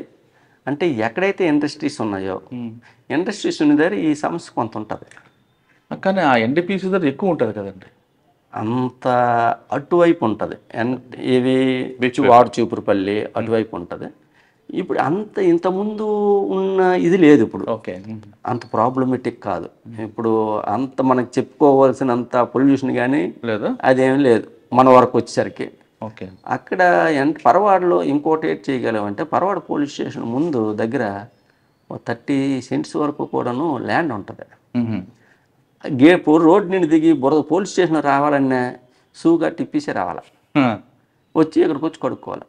అంటే ఎక్కడైతే ఇండస్ట్రీస్ ఉన్నాయో ఇండస్ట్రీస్ ఉన్న దగ్గర ఈ సమస్య కొంత ఉంటుంది. కానీ ఆ ఎన్టీపీసీ దగ్గర ఎక్కువ ఉంటుంది కదండి. అంత అటువైపు ఉంటుంది. ఇవి వాడు చూపురుపల్లి అటువైపు ఉంటుంది. ఇప్పుడు ఇంతకుముందు ఉన్న ఇది లేదు ఇప్పుడు. ఓకే, అంత ప్రాబ్లమేటిక్ కాదు ఇప్పుడు. అంత మనకు చెప్పుకోవాల్సినంత పొల్యూషన్ కానీ లేదు, అదేం లేదు మన వరకు వచ్చేసరికి. ఓకే, అక్కడ పరవాడలో ఇంకోటి ఏం చేయగలమంటే పరవాడ పోలీస్ స్టేషన్ ముందు దగ్గర 30 సెంట్స్ వరకు కూడాను ల్యాండ్ ఉంటుంది. రోడ్ నుండి దిగి పోలీస్ స్టేషన్ రావాలన్నా షూగా టిప్పేసి రావాలి, వచ్చి ఇక్కడికి వచ్చి కడుక్కోవాలి.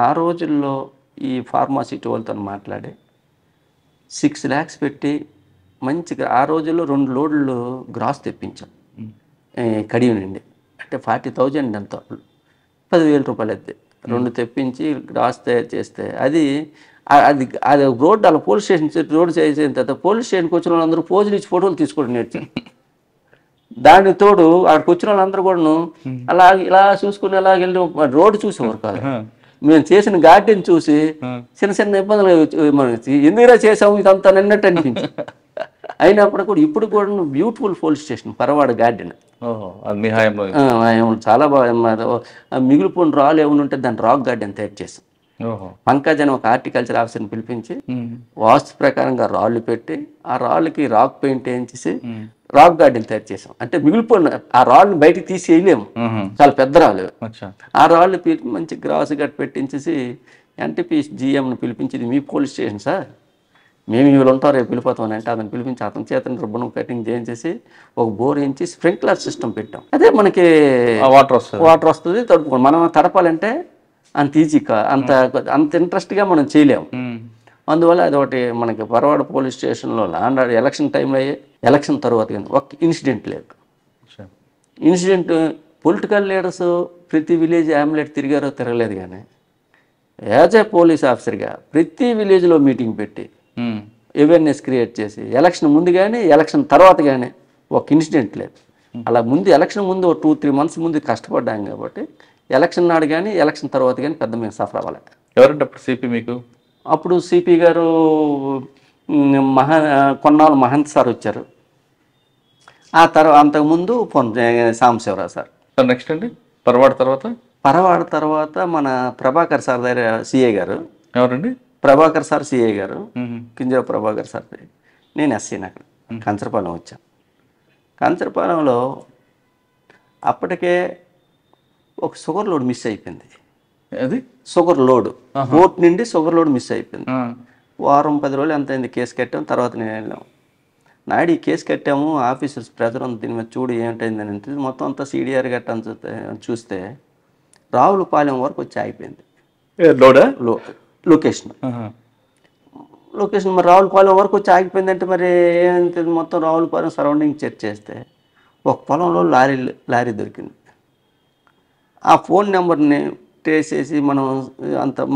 ఆ రోజుల్లో ఈ ఫార్మాసిటీ వాళ్ళతో మాట్లాడి 6 lakhs పెట్టి మంచిగా ఆ రోజుల్లో 2 లోడ్లు గ్రాస్ తెప్పించాం కడియం నుండి. అంటే 40,000 ఎంత 10,000 రూపాయలు అయితే 2 తెప్పించి గ్రాస్ తయారు చేస్తే అది రోడ్డు అలా పోలీస్ స్టేషన్ రోడ్డు చేసిన తర్వాత పోలీస్ స్టేషన్కి వచ్చిన వాళ్ళందరూ పోజులు ఇచ్చి ఫోటోలు తీసుకోవడం నేర్చారు. దానికి తోడు అక్కడికి వచ్చిన వాళ్ళందరూ కూడాను అలా ఇలా చూసుకుని అలా వెళ్ళి రోడ్డు చూసేవారు కాదు. మేము చేసిన గార్డెన్ చూసి చిన్న చిన్న ఇబ్బందులు ఎందుకురా చేసాము ఇదంతా నిన్నట్టు అనిపించి అయినప్పుడు కూడా ఇప్పుడు కూడా beautiful police station Paravada garden. ఓహో, అది మీ హయాంలో. చాలా బాగా మిగిలిపోయిన రాళ్ళు ఏమైనా ఉంటే దాన్ని రాక్ గార్డెన్ తయారు చేసాం. ఓహో. పంకజ్ అని ఒక హార్టికల్చర్ ఆఫీసర్ని పిలిపించి వాస్తు ప్రకారంగా రాళ్ళు పెట్టి ఆ రాళ్ళకి రాక్ పెయింట్ వేయించేసి రాక్ గార్డెన్ తయారు చేసాం. అంటే మిగిలిపోయిన ఆ రాళ్ళని బయటికి తీసి వేయలేము, చాలా పెద్ద రాళ్ళు. ఆ రాళ్ళు మంచి గ్రాస్ గట్ పెట్టించేసి ఎన్టీపీ జీఎంని పిలిపించి, ఇది మీ పోలీస్ స్టేషన్ సార్, మేము ఇవి ఉంటారు రేపు వెళ్ళిపోతామని అంటే అతను పిలిపించి అతని చేతను రిబ్బన్ కటింగ్ చేయించేసి ఒక బోర్ వేయించి స్ప్రింక్లర్ సిస్టమ్ పెట్టాం. అదే మనకి వాటర్ వస్తుంది తడుపుకోండి. మనం తడపాలంటే అంత ఈజీ అంత ఇంట్రెస్ట్గా మనం చేయలేము. అందువల్ల అది ఒకటి మనకి పరవాడ పోలీస్ స్టేషన్లో ల్యాండ్ ఎలక్షన్ టైంలో అయ్యే, ఎలక్షన్ తర్వాత కానీ ఒక ఇన్సిడెంట్ లేదు. ఇన్సిడెంట్ పొలిటికల్ లీడర్స్ ప్రతి విలేజ్ ఆమ్లెట్ తిరిగారో తిరగలేదు, కానీ యాజ్ ఏ పోలీస్ ఆఫీసర్గా ప్రతి విలేజ్లో మీటింగ్ పెట్టి అవేర్నెస్ క్రియేట్ చేసి ఎలక్షన్ ముందు కానీ ఎలక్షన్ తర్వాత కానీ ఒక ఇన్సిడెంట్ లేదు. అలా ముందు ఎలక్షన్ ముందు 2-3 months ముందు కష్టపడ్డాం కాబట్టి ఎలక్షన్ నాడు కానీ ఎలక్షన్ తర్వాత కానీ పెద్ద మేము సఫర్ అవ్వాలి. ఎవరంటే అప్పుడు సిపి మీకు? అప్పుడు సిపి గారు కొన్నాళ్ళు మహంత్ సార్ వచ్చారు. ఆ తర్వాత అంతకుముందు సాంబశివరావు సార్. నెక్స్ట్ అండి పరవాడ తర్వాత మన ప్రభాకర్ సార్ దగ్గర సిఐ గారు. ఎవరండి? ప్రభాకర్ సార్ సిఐ గారు, కింజర ప్రభాకర్ సార్. నేను ఎస్సీని అక్కడ కంచరపాలెం వచ్చాను. కంచరపాలెంలో అప్పటికే ఒక షుగర్ లోడ్ మిస్ అయిపోయింది. అది షుగర్ లోడ్ బోట్ నుండి షుగర్ లోడ్ మిస్ అయిపోయింది. వారం 10 రోజులు ఎంత అయింది కేసు కట్టాము. తర్వాత నేను వెళ్ళాము, నాయుడు ఈ కేసు కట్టాము, ఆఫీసర్స్ ప్రెజర్ ఉంది దీని మీద చూడు ఏంటైందని అంటే మొత్తం అంతా సిడిఆర్ కట్టని చూస్తే రావులపాలెం వరకు వచ్చి ఆగిపోయింది లొకేషన్. మరి రావులపాలెం వరకు వచ్చి ఆగిపోయిందంటే మరి ఏంటి, మొత్తం రావులపాలెం సరౌండింగ్ చెక్ చేస్తే ఒక పొలంలో లారీ దొరికింది. ఆ ఫోన్ నెంబర్ని ట్రేస్ చేసి మనం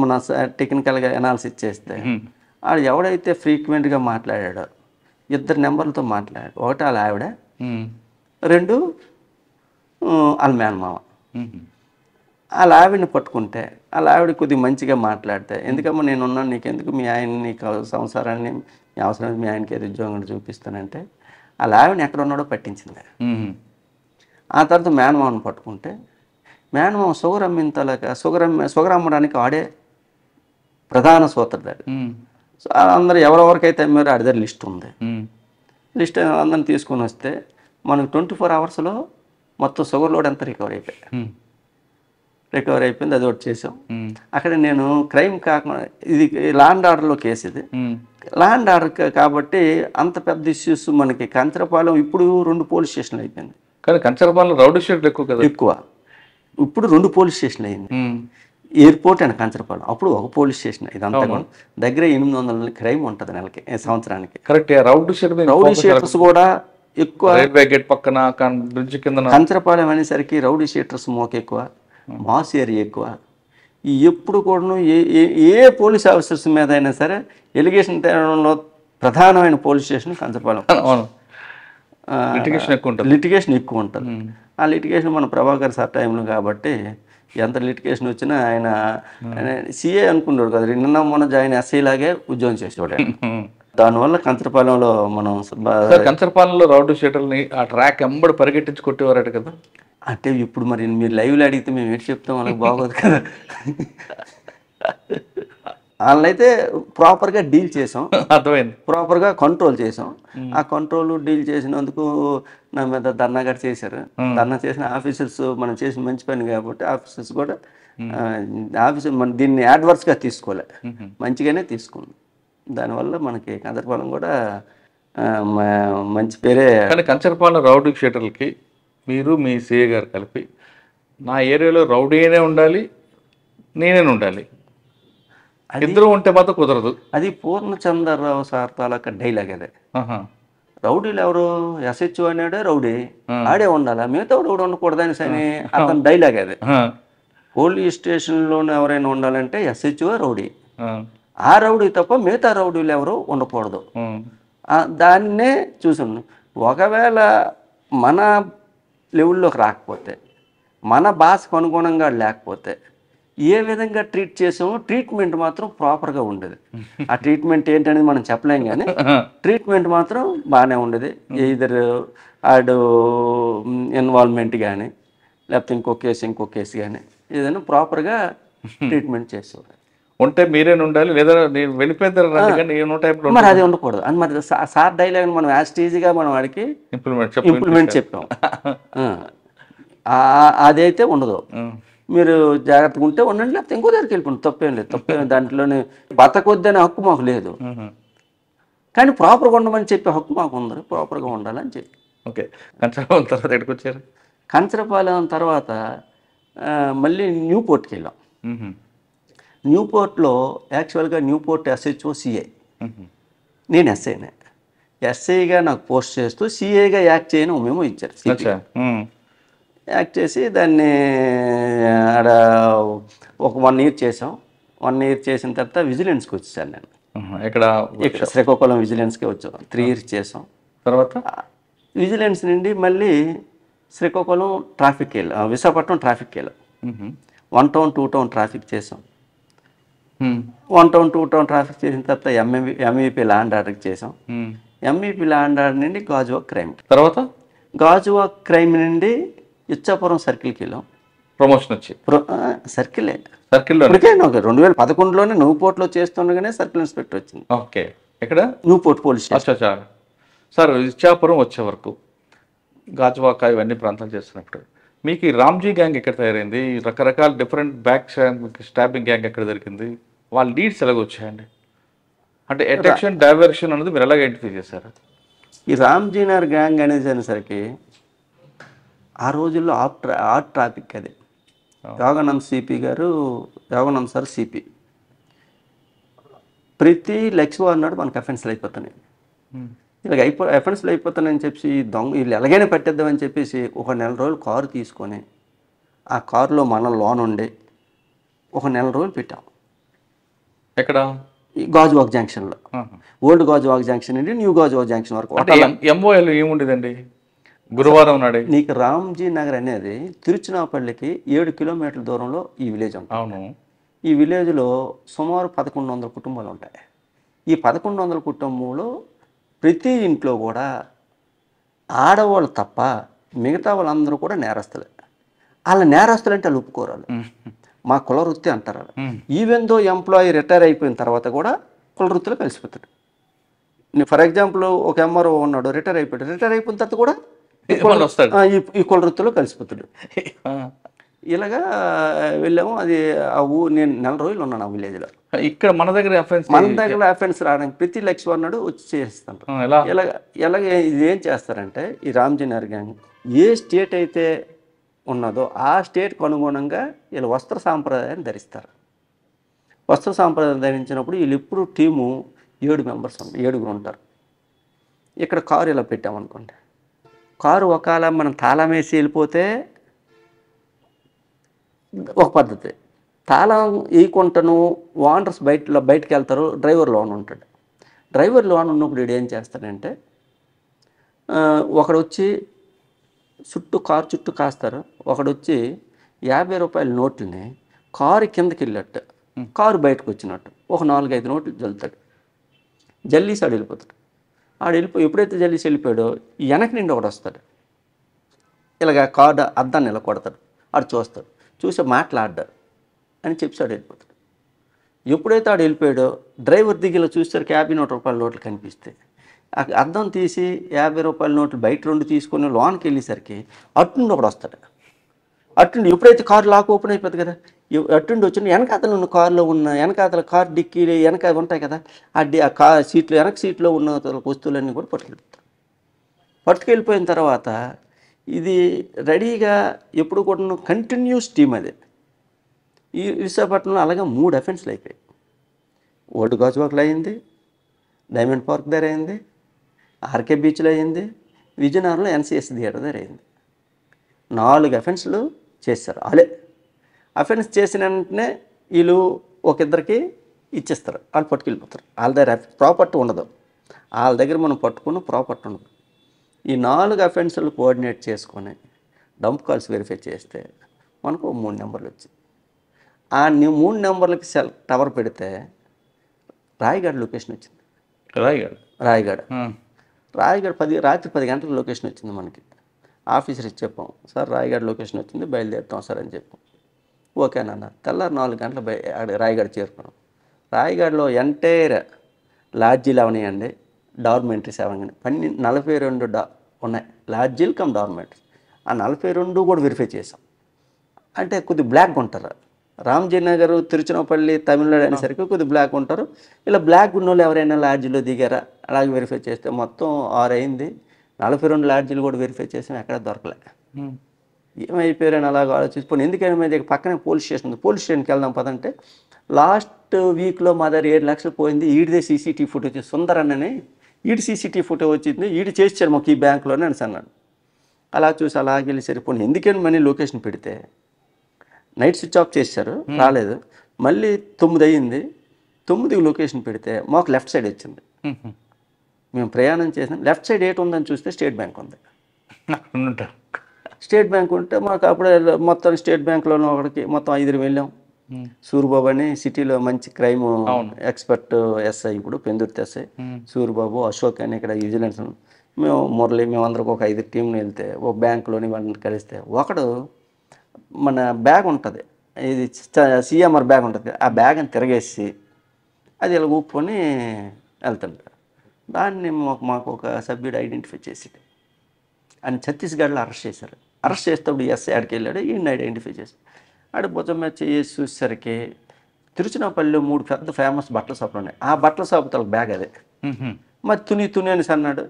మన టెక్నికల్గా అనాలిసిస్ చేస్తే ఆడు ఎవడైతే ఫ్రీక్వెంట్గా మాట్లాడాడో 2 నెంబర్లతో మాట్లాడాడు. ఒకటి వాళ్ళ ఆవిడ, 2 వాళ్ళ మేనమామ. వాళ్ళ ఆవిడని పట్టుకుంటే వాళ్ళ ఆవిడ కొద్దిగా మంచిగా మాట్లాడితే, ఎందుకమ్మా నేను ఉన్నాను నీకెందుకు, మీ ఆయన నీకు సంసారాన్ని మీ అవసరం మీ ఆయనకి ఏదో ఉద్యోగం చూపిస్తానంటే వాళ్ళ ఆవిడని ఎక్కడ ఉన్నాడో పట్టించింది. ఆ తర్వాత మేనమామని పట్టుకుంటే మేనమామ షుగర్ అమ్మిన తలక షుగర్ అమ్మడానికి ఆడే ప్రధాన సూత్రధారి. సో అందరూ ఎవరెవరికైతే అమ్మారో ఆడి దగ్గర లిస్ట్ ఉంది. లిస్ట్ అందరిని తీసుకొని వస్తే మనకు 24 hours మొత్తం షుగర్ లోడ్ అంతా రికవర్ అయిపోయింది. అది ఒకటి చేసాం. అక్కడ నేను క్రైమ్ కాకుండా ఇది ల్యాండ్ ఆర్డర్లో కేసు, ఇది ల్యాండ్ ఆర్డర్ కాబట్టి అంత పెద్ద ఇష్యూస్ మనకి కంచరపాలెం ఇప్పుడు 2 పోలీస్ స్టేషన్లు అయిపోయింది. కానీ కంచరపాలెం రౌడీ షీట్లు ఎక్కువ కదా? ఎక్కువ. ఇప్పుడు 2 పోలీస్ స్టేషన్లు అయింది, ఎయిర్పోర్ట్ అండ్ కంచరపాలెం. అప్పుడు ఒక పోలీస్ స్టేషన్. ఇదంతా దగ్గర 800 క్రైమ్ ఉంటుంది నెలకి, సంవత్సరానికి. కరెక్ట్. రౌడీ షీటర్స్ కూడా ఎక్కువ. పక్కన కంచరపాలెం అనేసరికి రౌడీ షీటర్స్ మోక ఎక్కువ, మాస్ ఏరియా ఎక్కువ. ఎప్పుడు కూడా ఏ పోలీస్ ఆఫీసర్స్ మీద అయినా సరే ఎలిగేషన్ తేవడంలో ప్రధానమైన పోలీస్ స్టేషన్ కంచరపాలెం. లిటిగేషన్ ఎక్కువ ఉంటుంది. ఆ లిటిగేషన్ మన ప్రభాకర్ సార్ టైంలో కాబట్టి ఎంత లిటిగేషన్ వచ్చినా ఆయన సిఏ అనుకున్నాడు కదా, నిన్న మొన్న జాయిన్ ఎస్ఐ లాగే ఉద్యోగం చేసేవాడు. దానివల్ల కంచరపాలెంలో మనం కంచరపాలెంలో రౌడీ షీటర్ని ఆ ట్రాక్ ఎంబడి పరిగెట్టించి కొట్టేవారట కదా. అంటే ఇప్పుడు మరి మీరు లైవ్లో అడిగితే మేము ఏంటి చెప్తాం, వాళ్ళకి బాగోదు కదా. వాళ్ళైతే ప్రాపర్గా డీల్ చేసాం, అర్థమైంది, ప్రాపర్గా కంట్రోల్ చేసాం. ఆ కంట్రోల్ డీల్ చేసినందుకు నా మీద ధర్నా కూడా చేశారు. ధర్నా చేసిన ఆఫీసర్స్ మనం చేసిన మంచి పని కాబట్టి ఆఫీసర్స్ కూడా ఆఫీసర్ మన దీన్ని యాడ్వర్స్గా తీసుకోలే, మంచిగానే తీసుకుంది. దానివల్ల మనకి కంచరపాలెం కూడా మంచి పేరే. కానీ కంచరపాలెం రౌడీ షీటర్లకి మీరు మీ సిఏ గారు కలిపి నా ఏరియాలో రౌడీనే ఉండాలి, నేనే ఉండాలి, ఇద్దరు ఉంటే మాత్రం కుదరదు. అది పూర్ణచంద్రరావు సార్ తాలూకా డైలాగ్. అదే రౌడీలు ఎవరు, ఎస్హెచ్ఓ అనేడే రౌడీ, ఆడే ఉండాలా, మిగతా రౌడీ ఉండకూడదని సని అతని డైలాగ్. అదే పోలీస్ స్టేషన్లోనే ఎవరైనా ఉండాలంటే ఎస్హెచ్ఓ రౌడీ, ఆ రౌడీ తప్ప మిగతా రౌడీలు ఎవరు ఉండకూడదు. దాన్నే చూసాను. ఒకవేళ మన లెవెల్లోకి రాకపోతే, మన భాషకు అనుగుణంగా లేకపోతే ఏ విధంగా ట్రీట్ చేసామో ట్రీట్మెంట్ మాత్రం ప్రాపర్గా ఉండేది. ఆ ట్రీట్మెంట్ ఏంటనేది మనం చెప్పలేం, కానీ ట్రీట్మెంట్ మాత్రం బాగానే ఉండేది. ఇద్దరు ఆడు ఇన్వాల్వ్మెంట్ కానీ లేకపోతే ఇంకో కేసు కానీ ఏదైనా ప్రాపర్గా ట్రీట్మెంట్ చేసేవారు. ఉంటే మీరేనా ఉండాలి, లేదా నేను వెళ్ళిపోతారు టైప్లో మరి అది ఉండకూడదు అని మరి సార్ డైలాగ్ మనం యాస్టీజీగా మనం వాడికి ఇంప్లిమెంట్ చెప్పాం. అదైతే ఉండదు. మీరు జాగ్రత్తగా ఉంటే ఉండండి, లేకపోతే ఇంకో దగ్గరికి వెళ్ళిపోండి, తప్పేం లేదు. దాంట్లోనే బతకొద్దనే హక్కు మాకు లేదు, కానీ ప్రాపర్గా ఉండమని చెప్పే హక్కు మాకు ఉంది, ప్రాపర్గా ఉండాలని చెప్పి. ఓకే. కంచరపాలెం తర్వాత ఎక్కడికి వచ్చారు? కంచరపాలెం తర్వాత మళ్ళీ న్యూపోర్ట్కి వెళ్ళాం. న్యూపోర్ట్లో యాక్చువల్గా న్యూపోర్ట్ SHO CI, నేను ఎస్ఐనే. ఎస్ఐగా నాకు పోస్ట్ చేస్తూ సిఐగా యాక్ట్ చేయని మేము ఇచ్చారు. యాక్ట్ చేసి దాన్ని ఆడ ఒక 1 year చేసాం. 1 year చేసిన తర్వాత విజిలెన్స్కి వచ్చేసాను నేను. ఇక్కడ శ్రీకాకుళం విజిలెన్స్కి వచ్చాం. 3 years చేసాం. తర్వాత విజిలెన్స్ నుండి మళ్ళీ శ్రీకాకుళం ట్రాఫిక్ వెళ్ళాం, విశాఖపట్నం ట్రాఫిక్ వెళ్ళాం. 1 town 2 town ట్రాఫిక్ చేసాం. 1 town 2 town ట్రాఫిక్ చేసిన తర్వాత MEP ల్యాండ్ ఆర్డర్కి చేసాం. MEP ల్యాండ్ ఆర్డర్ నుండి గాజువాక్ క్రైమ్, తర్వాత గాజువాక్ క్రైమ్ నుండి ఇచ్చాపురం సర్కిల్కి వెళ్ళాం. ప్రమోషన్ వచ్చి సర్కిలే ఇప్పటికే నాకు 2011లోనే న్యూపోర్ట్లో చేస్తుండగానే సర్కిల్ ఇన్స్పెక్టర్ వచ్చింది. ఓకే. ఎక్కడ? Newport police station. Sir, Ichchapuram వచ్చే వరకు గాజువాక ఇవన్నీ ప్రాంతాలు చేస్తున్నప్పుడు మీకు ఈ రామ్జీ గ్యాంగ్ ఎక్కడ తయారైంది? రకరకాల డిఫరెంట్ బ్యాక్ స్టాబింగ్ గ్యాంగ్ ఎక్కడ దొరికింది? వాళ్ళ లీడ్స్ ఎలాగ వచ్చాయండి? అంటే అట్రాక్షన్ డైవర్షన్ అనేది మీరు ఎలాగ ఐడెంటిఫై చేశారు? ఈ రామ్జీనగర్ గ్యాంగ్ అనేది అనేసరికి ఆ రోజుల్లో ఆర్ట్ ట్రాఫిక్ అది. యోగానంద్ సిపి గారు, యోగానంద్ సార్ సిపి, ప్రతి లక్ష్మి అన్నాడు మనకు అఫెన్స్లు అయిపోతున్నాయి, ఇలాగ అఫెన్స్లు అయిపోతున్నాయని చెప్పి వీళ్ళు ఎలాగైనా పెట్టేద్దామని చెప్పేసి ఒక 1 నెల రోజులు కారు తీసుకొని ఆ కారులో మనం లోన్ ఉండి ఒక 1 నెల రోజులు పెట్టాం. ఎక్కడ? ఈ గాజువాక్ జంక్షన్లో. ఓల్డ్ గాజువాక్ జంక్షన్ నుండి న్యూ గాజువాక్ జంక్షన్ వరకు. MOL ఏముండేదండి? గురువారం నాడే నీకు రామ్జీ నగర్ అనేది తిరుచినాపల్లికి 7 kilometerల దూరంలో ఈ విలేజ్ ఉంటుంది. అవును. ఈ విలేజ్లో సుమారు 1100 కుటుంబాలు ఉంటాయి. ఈ 1100 కుటుంబంలో ప్రతి ఇంట్లో కూడా ఆడవాళ్ళు తప్ప మిగతా వాళ్ళందరూ కూడా నేరస్తులే. వాళ్ళ నేరస్తులు అంటే వాళ్ళు ఒప్పుకోరాలు, మా కుల వృత్తి అంటారు. ఈవెన్ దో ఎంప్లాయీ రిటైర్ అయిపోయిన తర్వాత కూడా కుల వృత్తిలో కలిసిపోతాడు. ఫర్ ఎగ్జాంపుల్ ఒక MRO ఉన్నాడు, రిటైర్ అయిపోయాడు, రిటైర్ అయిపోయిన తర్వాత కూడా ఈ కుల వృత్తిలో కలిసిపోతాడు. ఇలాగా వెళ్ళాము. అది నేను 1 నెల రోజులు ఉన్నాను ఆ విలేజ్లో. ఇక్కడ మన దగ్గర అఫెన్స్ రావడానికి ప్రతి లక్ష్యం అన్నాడు వచ్చి చేస్తాను. ఎలాగ ఇది ఏం చేస్తారంటే ఈ రామ్జీనగర్ గ్యాంగ్ ఏ స్టేట్ అయితే ఉన్నదో ఆ స్టేట్కి అనుగుణంగా వీళ్ళు వస్త్ర సాంప్రదాయాన్ని ధరిస్తారు. వస్త్ర సాంప్రదాయం ధరించినప్పుడు వీళ్ళు ఎప్పుడు టీము 7 members ఉంటారు, 7 ఉంటారు. ఇక్కడ కారు ఇలా పెట్టామనుకోండి, కారు ఒకవేళ మనం తాళం వేసి వెళ్ళిపోతే ఒక పద్ధతి, తాళం వేయకుంటాను ఓనర్స్ బయటకు వెళ్తారు, డ్రైవర్ లోన్ ఉంటాడు. డ్రైవర్ లోన్ ఉన్నప్పుడు వీడు ఏం చేస్తాడంటే ఒకడు వచ్చి కారు చుట్టూ కాస్తారు, ఒకడు వచ్చి 50 రూపాయల నోట్లని కారు కిందకి వెళ్ళట్టు, కారు బయటకు వచ్చినట్టు ఒక 4-5 నోట్లు జల్లుతాడు, జల్లీసి ఆడు వెళ్ళిపోతాడు. ఎప్పుడైతే జల్లీసి వెళ్ళిపోయాడో వెనక నుండి ఒకడు వస్తాడు, ఇలాగ కార్డు అద్దాన్ని ఇలా కొడతాడు, ఆడు చూస్తాడు, చూసి మాట్లాడ్డాడు అని చెప్పి ఆడు వెళ్ళిపోతాడు. ఎప్పుడైతే ఆడు వెళ్ళిపోయాడో డ్రైవర్ దిగిలో చూస్తారు 50 రూపాయల నోట్లు కనిపిస్తే అద్దం తీసి 50 రూపాయల నోట్లు బయట 2 తీసుకొని లోన్కి వెళ్ళేసరికి అట్టుండి ఒకడు వస్తాడు. అట్టుండి ఎప్పుడైతే కారు లాక్ ఓపెన్ అయిపోతుంది కదా, అట్టుండి వచ్చిన వెనకాతలు ఉన్న కారులో ఉన్న వెనకాతల కారు డిక్కీలు వెనక ఉంటాయి కదా, ఆ కార్ సీట్లు వెనక సీట్లో ఉన్న వస్తువులన్నీ కూడా పట్టుకెళ్ళిపోయిన తర్వాత ఇది రెడీగా ఎప్పుడు కూడా కంటిన్యూస్ టీమ్ అది. ఈ విశాఖపట్నంలో అలాగే 3 అఫెన్స్లు అయిపోయాయి. ఓల్డ్ గాజువాక్లో అయింది, డైమండ్ పార్క్ దగ్గర అయింది, ఆర్కే బీచ్లో అయింది, విజయనగరంలో NCS థియేటర్ దగ్గర అయింది. 4 అఫెన్స్లు చేస్తారు. వాళ్ళే అఫెన్స్ చేసిన వెంటనే వీళ్ళు ఇద్దరికి ఇచ్చేస్తారు, వాళ్ళు పట్టుకెళ్ళిపోతారు. వాళ్ళ దగ్గర ప్రాపర్టీ ఉండదు, వాళ్ళ దగ్గర మనం పట్టుకున్న ప్రాపర్టీ ఉండదు. ఈ 4 అఫెన్స్లు కోఆర్డినేట్ చేసుకొని డంప్ కాల్స్ వెరిఫై చేస్తే మనకు 3 నెంబర్లు వచ్చాయి. ఆ 3 నెంబర్లకి టవర్ పెడితే రాయగఢ లొకేషన్ వచ్చింది. రాయగఢ రాత్రి 10 గంటల లొకేషన్ వచ్చింది మనకి. ఆఫీసర్కి చెప్పాం, సార్ రాయగఢ లొకేషన్ వచ్చింది, బయలుదేరుతాం సార్ అని చెప్పాం. ఓకేనన్నారు. తెల్లారి 4 గంటల రాయగఢ చేరుకున్నాం. రాయగఢలో ఎంటైర్ లాడ్జీలు అవనాయండి, డార్మెంటరీస్ అవన్నీ 42 ఉన్నాయి, లాడ్జీలు కమ్ డార్మెంటరీస్. ఆ 42 కూడా వెరిఫై చేసాం. అంటే కొద్ది బ్లాక్గా ఉంటారు. రామ్జీ నగర్, తిరుచినపల్లి, తమిళనాడు అనేసరికి కొద్ది బ్లాక్ ఉంటారు. ఇలా బ్లాక్ ఉన్న వాళ్ళు ఎవరైనా లాడ్జీలో దిగారా అలాగే వెరిఫై చేస్తే మొత్తం 6 అయింది. 42 లాడ్జీలు కూడా వెరిఫై చేసాం, ఎక్కడ దొరకలే. ఏమైపోయారని అలాగ ఆలోచించుకొని ఎందుకైనా మీద పక్కనే పోలీస్ స్టేషన్ ఉంది, పోలీస్ స్టేషన్కి వెళ్దాం పదంటే లాస్ట్ వీక్లో మా దగ్గర 7 లక్షలు పోయింది, ఈడిదే సీసీటీవీ ఫుటేజ్ సుందరన్నని ఈడి సీసీటీవీ ఫోటో వచ్చింది, ఈడు చేసాడు మాకు ఈ బ్యాంకులోనే అని అన్నాడు. అలా చూసి అలాగే వెళ్ళి సరిపోయి ఎందుకని మనీ లొకేషన్ పెడితే నైట్ స్విచ్ ఆఫ్ చేశారు, రాలేదు. మళ్ళీ 9 అయ్యింది, 9కి లొకేషన్ పెడితే మాకు లెఫ్ట్ సైడ్ వచ్చింది. మేము ప్రయాణం చేసినాం, లెఫ్ట్ సైడ్ ఏటి ఉందని చూస్తే స్టేట్ బ్యాంక్ ఉంది. స్టేట్ బ్యాంక్ ఉంటే మాకు అప్పుడే మొత్తం స్టేట్ బ్యాంక్లోనూ ఒకటికి మొత్తం 5 వెళ్ళాం. సూరిబాబు అని సిటీలో మంచి క్రైమ్ ఎక్స్పర్ట్ ఎస్ఐ, ఇప్పుడు పెందుర్తి ఎస్ఐ సూరిబాబు, అశోక్ అని ఇక్కడ విజిలెన్స్, మేము మురళి, మేమందరికి ఒక 5 టీంలు వెళ్తే ఒక బ్యాంకులోని వాళ్ళని కలిస్తే ఒకడు మన బ్యాగ్ ఉంటుంది, ఇది సిఎంఆర్ బ్యాగ్ ఉంటుంది, ఆ బ్యాగ్ని తిరగేసి అది ఇలా ఊపుకొని వెళ్తుంటారు. దాన్ని మాకు ఒక సభ్యుడు ఐడెంటిఫై చేసి అని ఛత్తీస్గఢ్లో అరెస్ట్ చేశారు. అరెస్ట్ చేసేటప్పుడు ఎస్ఐ ఆడికి వెళ్ళాడు, ఈయన ఐడెంటిఫై చేసి ఆడ భుజం మీద చేసి చూసేసరికి తిరుచినపల్లిలో 3 పెద్ద ఫేమస్ బట్టల షాపులు ఉన్నాయి. ఆ బట్టల షాపు తల బ్యాగ్ అదే. మరి తుని అనేసి అన్నాడు.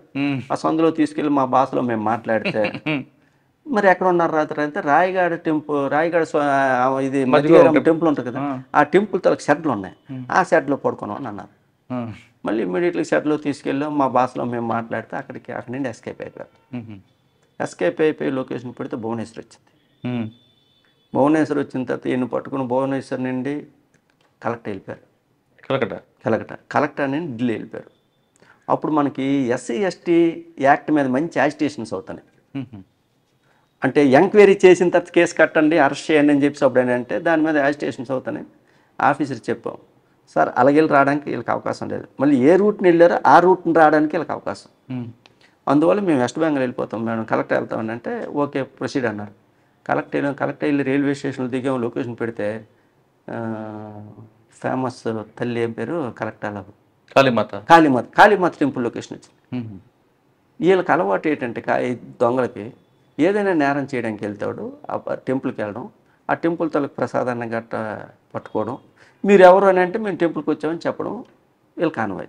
ఆ సందులో తీసుకెళ్ళి మా భాషలో మేము మాట్లాడితే మరి ఎక్కడ ఉన్నారు రాత్రి అంటే రాయగఢ టెంపుల్, రాయగఢ ఇది మధ్యవరం టెంపుల్ ఉంటుంది కదా, ఆ టెంపుల్ తలకు షెడ్లు ఉన్నాయి, ఆ షెడ్లో పడుకున్నాం అని అన్నారు. మళ్ళీ ఇమ్మీడియట్లీ షెడ్లో తీసుకెళ్ళాం, మా భాషలో మేము మాట్లాడితే అక్కడి నుండి ఎస్కేప్ అయిపోయారు. ఎస్కేప్ అయిపోయి లొకేషన్ పెడితే భువనేశ్వర్ వచ్చింది. భువనేశ్వర్ వచ్చిన తర్వాత ఈయన పట్టుకుని భువనేశ్వర్ నుండి కలెక్టర్ వెళ్ళిపోయారు. కలెక్టర్ నుండి ఢిల్లీ వెళ్ళిపోయారు. అప్పుడు మనకి ఎస్సీ ఎస్టీ యాక్ట్ మీద మంచి యాజిటేషన్స్ అవుతున్నాయి. అంటే ఎంక్వైరీ చేసిన తర్వాత కేసు కట్టండి, అరెస్ట్ చేయండి అని చెప్పి అప్పుడు అంటే దాని మీద యాజిటేషన్స్ అవుతున్నాయి. ఆఫీసర్ చెప్పాం, సార్ అలాగెళ్ళి రావడానికి వీళ్ళకి అవకాశం లేదు, మళ్ళీ ఏ రూట్ని వెళ్ళారో ఆ రూట్ని రావడానికి వీళ్ళకి అవకాశం, అందువల్ల మేము వెస్ట్ బెంగాల్ వెళ్ళిపోతాం మేడం, కలెక్టర్ వెళ్తామని అంటే ఓకే ప్రొసీడ్ అన్నారు. కలెక్టర్ వెళ్ళి రైల్వే స్టేషన్లో దిగాం, లొకేషన్ పెడితే ఫేమస్ తల్లి ఏం పేరు కలెక్టర్ కాళీమాత టెంపుల్ లొకేషన్ వచ్చింది. వీళ్ళకి అలవాటు ఏంటంటే దొంగలకి ఏదైనా నేరం చేయడానికి వెళ్తాడు, ఆ టెంపుల్కి వెళ్ళడం, ఆ టెంపుల్ తలకు ప్రసాదాన్ని గట్ట పట్టుకోవడం, మీరు ఎవరు అని అంటే మేము టెంపుల్కి వచ్చామని చెప్పడం వీళ్ళు కాన్వాయ్.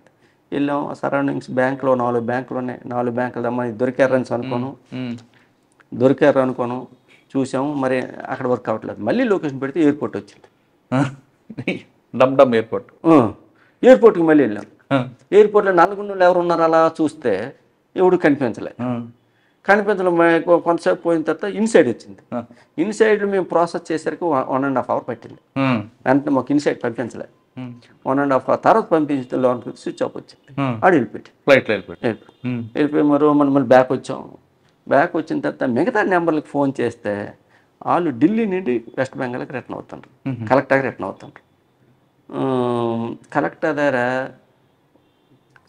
వెళ్ళాం, సరౌండింగ్స్ బ్యాంకులో 4 బ్యాంకులు ఉన్నాయి, 4 బ్యాంకులు దమ్మని దొరికారు అనుకోను చూసాము, మరి అక్కడ వర్క్ అవ్వట్లేదు. మళ్ళీ లొకేషన్ పెడితే ఎయిర్పోర్ట్ వచ్చింది. ఎయిర్పోర్ట్కి మళ్ళీ వెళ్ళాం. ఎయిర్పోర్ట్లో నల్గొండలో ఎవరు ఉన్నారు అలా చూస్తే ఎవడు కనిపించలే. కొంతసేపు పోయిన తర్వాత ఇన్సైడ్ వచ్చింది. ఇన్సైడ్ మేము ప్రాసెస్ చేసరికి 1.5 అవర్ పట్టింది. వెంటనే మాకు ఇన్సైడ్ పంపించలే. 1.5 అవర్ తర్వాత పంపించడంలో స్విచ్ ఆఫ్ వచ్చింది. ఆడు వెళ్ళిపోయి మరో మనం మళ్ళీ బ్యాక్ వచ్చాం. బ్యాక్ వచ్చిన తర్వాత మిగతా నెంబర్లకు ఫోన్ చేస్తే వాళ్ళు ఢిల్లీ నుండి వెస్ట్ బెంగాల్కి రిటర్న్ అవుతుండ్రు, కలెక్టర్కి రిటర్న్ అవుతుండ్రు. కలెక్టర్ దగ్గర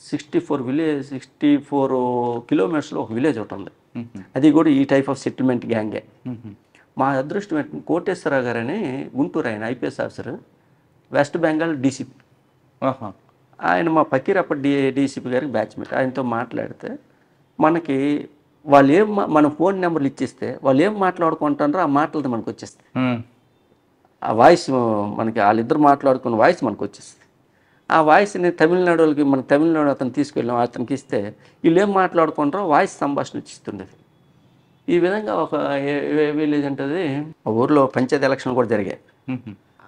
64 కిలోమీటర్స్లో ఒక విలేజ్ ఒకటి ఉంది. అది కూడా ఈ టైప్ ఆఫ్ సెటిల్మెంట్ గ్యాంగే. మా అదృష్టం ఏంటంటే కోటేశ్వరరావు గారు అని గుంటూరు ఆయన IPS officer, west Bengal DCP. ఆయన మా పకీరప్పటి డీసీపీ గారికి బ్యాచ్మేట్. ఆయనతో మాట్లాడితే మనకి వాళ్ళు మన ఫోన్ నెంబర్లు ఇచ్చేస్తే వాళ్ళు ఏం మాట్లాడుకుంటారో ఆ మాటలతో మనకు వచ్చేస్తాయి. ఆ వాయిస్ మనకి వాళ్ళిద్దరు మాట్లాడుకున్న వాయిస్ మనకు వచ్చేస్తుంది. ఆ వాయిస్ని తమిళనాడు వాళ్ళకి, మన తమిళనాడు అతను తీసుకెళ్ళాం, అతనికి ఇస్తే వీళ్ళు ఏం మాట్లాడుకుంటారో వాయిస్ సంభాషణ ఇస్తుండేది. ఈ విధంగా ఒక విలేజ్ ఉంటుంది, ఆ ఊర్లో పంచాయతీ ఎలక్షన్ కూడా జరిగాయి.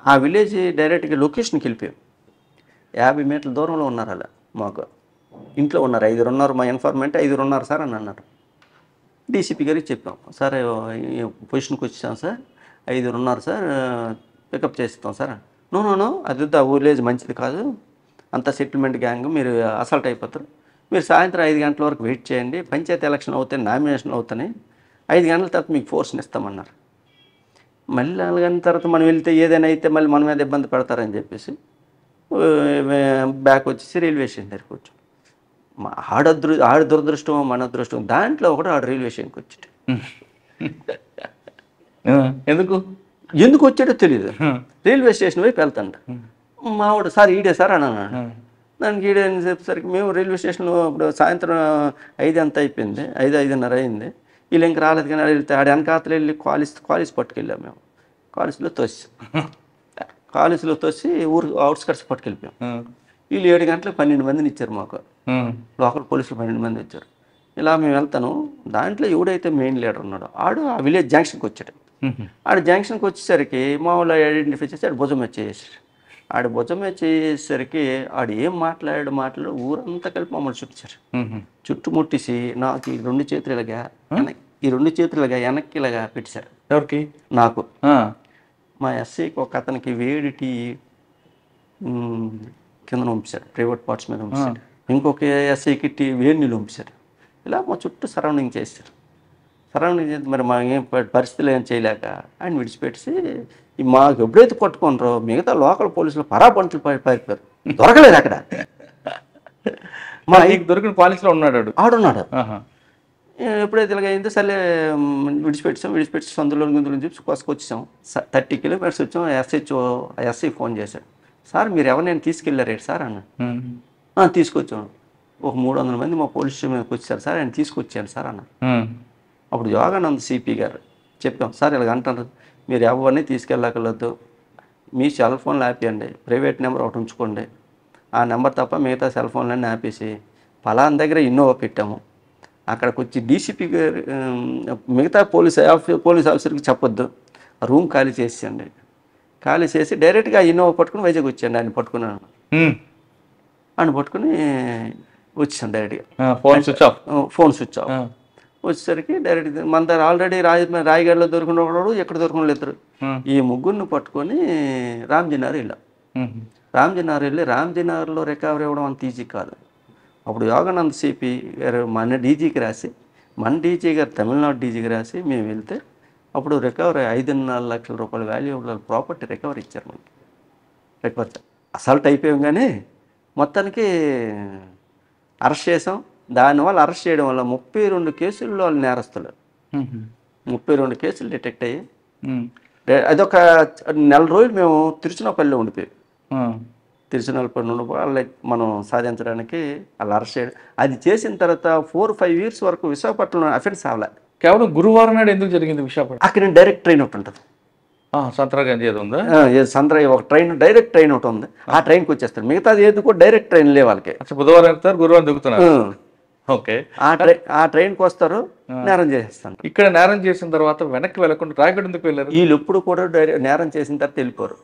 ఆ విలేజ్ డైరెక్ట్గా లొకేషన్కి వెళ్ళిపోయాం. 50 మీటర్ల దూరంలో ఉన్నారు అలా, మాకు ఇంట్లో ఉన్నారు, 5 ఉన్నారు. మా ఇన్ఫార్మెంట్ 5 ఉన్నారు సార్ అని అన్నారు. డీసీపీ గారికి చెప్పాం, సార్ పొజిషన్కి వచ్చాం సార్, 5 ఉన్నారు సార్, పికప్ చేస్తాం సార్. నో అది ఆ విలేజ్ మంచిది కాదు, అంత సెటిల్మెంట్ గ్యాంగ్, మీరు అసల్ట్ అయిపోతారు, మీరు సాయంత్రం 5 గంటల వరకు వెయిట్ చేయండి, పంచాయతీ ఎలక్షన్ అవుతాయి, నామినేషన్ అవుతాయి, 5 గంటల తర్వాత మీకు ఫోర్స్ని ఇస్తామన్నారు. మళ్ళీ అలాగని తర్వాత మనం వెళ్తే ఏదైనా అయితే మళ్ళీ మన మీద ఇబ్బంది పెడతారని చెప్పేసి బ్యాక్ వచ్చేసి రైల్వే స్టేషన్ దగ్గరికి వచ్చాం. ఆడ దురదృష్టం మన అదృష్టం దాంట్లో ఒకటి ఆడ రైల్వే స్టేషన్కి వచ్చాడు. ఎందుకు వచ్చాడో తెలియదు. రైల్వే స్టేషన్ వైపు వెళ్తాండ. మావాడు సార్ ఈడే సార్ అని అన్నాడు. దానికి ఈడే అని చెప్పేసరికి మేము రైల్వే స్టేషన్లో ఇప్పుడు సాయంత్రం 5 అంత అయిపోయింది, 5:30 అయింది. వీళ్ళు ఇంక రాలేదు కానీ వెళ్తే ఆడ వెనకాతలు వెళ్ళి కాలేజ్ పట్టుకెళ్ళాం. మేము కాలేజీలో తోసి ఊరు అవుట్స్కట్స్ పట్టుకెళ్ళిపోయాం. వీళ్ళు 7 గంటలకు 12 మందిని ఇచ్చారు మాకు. లోకల్ పోలీసులు 12 మంది ఇచ్చారు. ఇలా మేము వెళ్తాను. దాంట్లో ఎవడైతే మెయిన్ లీడర్ ఉన్నాడో ఆడు ఆ విలేజ్ జంక్షన్కి వచ్చాడు. ఆడ జంక్షన్కి వచ్చేసరికి మా వాళ్ళు ఐడెంటిఫై చేసి ఆడు భుజం వచ్చేసాడు. ఆడు భుజం వచ్చేసరికి ఆడు ఏం మాట్లాడు ఊరంతా కలిపి మమ్మల్ని చుట్టుముట్టేసి నాకు ఈ 2 చేతులు ఇలాగా వెనక్కి ఇలాగా పెట్టేశారు. ఎవరికి? నాకు. మా ఎస్ఐకి ఒక అతనికి వేడి టీ కింద పంపించారు, ప్రైవేట్ పార్ట్స్ మీద పంపించారు. ఇంకొక ఎస్ఐకి టీ వేడి నీళ్ళు పంపించారు. ఇలా మా చుట్టూ సరౌండింగ్ చేశారు. సరౌండింగ్ చేసి మరి మా ఏం పరిస్థితులు ఏం చేయలేక ఆయన విడిచిపెట్టేసి మాకు ఎప్పుడైతే పట్టుకున్నారో మిగతా లోకల్ పోలీసులు పరాపంతులు పారిపోయారు. దొరకలేదు అక్కడ. మా దొరికిన పాలసీలో ఉన్నాడు. ఆడున్నాడు. ఎప్పుడైతే ఇలాగ అయిందో సరే విడిచిపెట్టి సందులో గుందులో చూసి కోసుకొచ్చాం. 30 కిలోమీటర్స్ వచ్చాం. ఎస్ఐ ఫోన్ చేశాడు. సార్ మీరు ఎవరినైనా తీసుకెళ్ళారేంటి సార్ అన్న. తీసుకొచ్చాను. ఒక 300 మంది మా పోలీస్ స్టేషన్ మీదకి వచ్చారు సార్, ఆయన తీసుకొచ్చాను సార్ అన్న. అప్పుడు యోగానంద్ సిపి గారు చెప్పాం, సార్ ఇలాగ అంటారు, మీరు ఎవరిని తీసుకెళ్ళగలదు, మీ సెల్ ఫోన్లు ఆపేయండి, ప్రైవేట్ నెంబర్ ఒకటి ఉంచుకోండి, ఆ నెంబర్ తప్ప మిగతా సెల్ ఫోన్లన్నీ ఆపేసి పలానా దగ్గర ఇన్నోవా పెట్టాము, అక్కడికి వచ్చి డీసీపీ గారు మిగతా పోలీస్ ఆఫీసర్కి చెప్పొద్దు, రూమ్ ఖాళీ చేసేయండి, ఖాళీ చేసి డైరెక్ట్గా ఇన్నోవా పట్టుకుని వైజాగ్ వచ్చేయండి. ఆయన పట్టుకున్నాను. ఆయన పట్టుకుని వచ్చాను డైరెక్ట్గా. ఫోన్ స్విచ్ ఆఫ్ వచ్చేసరికి డైరెక్ట్ మన దగ్గర ఆల్రెడీ రాయగఢలో దొరికినవాడు, ఎక్కడ దొరకలేదు ఇద్దరు. ఈ ముగ్గురిని పట్టుకొని రామ్జీనగర్ వెళ్ళాం. రామ్జీనగర్ వెళ్ళి రామ్జీనగర్లో రికవరీ అవ్వడం అంత ఈజీ కాదు. అప్పుడు యోగానంద్ సిపి గారు మన డీజీకి రాసి, మన డీజీ గారు తమిళనాడు డీజీకి రాసి మేము వెళ్తే అప్పుడు రికవరీ 5.5 లక్షల రూపాయల వాల్యూబుల్ ప్రాపర్టీ రికవరీ ఇచ్చారు మనకి. రికవరీ అసల్ట్ అయిపోయాం కానీ మొత్తానికి అరెస్ట్ చేసాం. దానివల్ల అరెస్ట్ చేయడం వల్ల 32 కేసుల్లో వాళ్ళు నేరస్తులు. 32 కేసులు డిటెక్ట్ అయ్యి అదొక 4 రోజులు మేము తిరుచినాపల్లిలో ఉండిపోయాం. తిరుచినాపల్లి నుండి వాళ్ళ మనం సాధించడానికి వాళ్ళు అరెస్ట్ చేయడం. అది చేసిన తర్వాత 4-5 years వరకు విశాఖపట్నంలో అఫెన్స్ అవ్వలే. కేవలం గురువారం నాడు ఎందుకు జరిగింది విశాఖపట్నం? అక్కడ డైరెక్ట్ ట్రైన్ ఒకటి ఉంటుంది. సంతరాగంజ్ ఏది ఉందా? సంతరాగ ఒక ట్రైన్, డైరెక్ట్ ట్రైన్ ఒకటి ఉంది. ఆ ట్రైన్కి వచ్చేస్తారు. మిగతాది ఏది కూడా డైరెక్ట్ ట్రైన్ లే వాళ్ళకి. బుధవారం వెళ్తారు, గురువారం దిగుతున్నారు. ఓకే, ఆ ట్రైన్కి వస్తారు, నేరం చేసేస్తాను. ఇక్కడ నేరం చేసిన తర్వాత వెనక్కి వెళ్ళకుండా రాయగఢ ఎందుకు వెళ్ళారు? వీళ్ళు ఎప్పుడు కూడా నేరం చేసిన తర్వాత వెళ్ళిపోరు.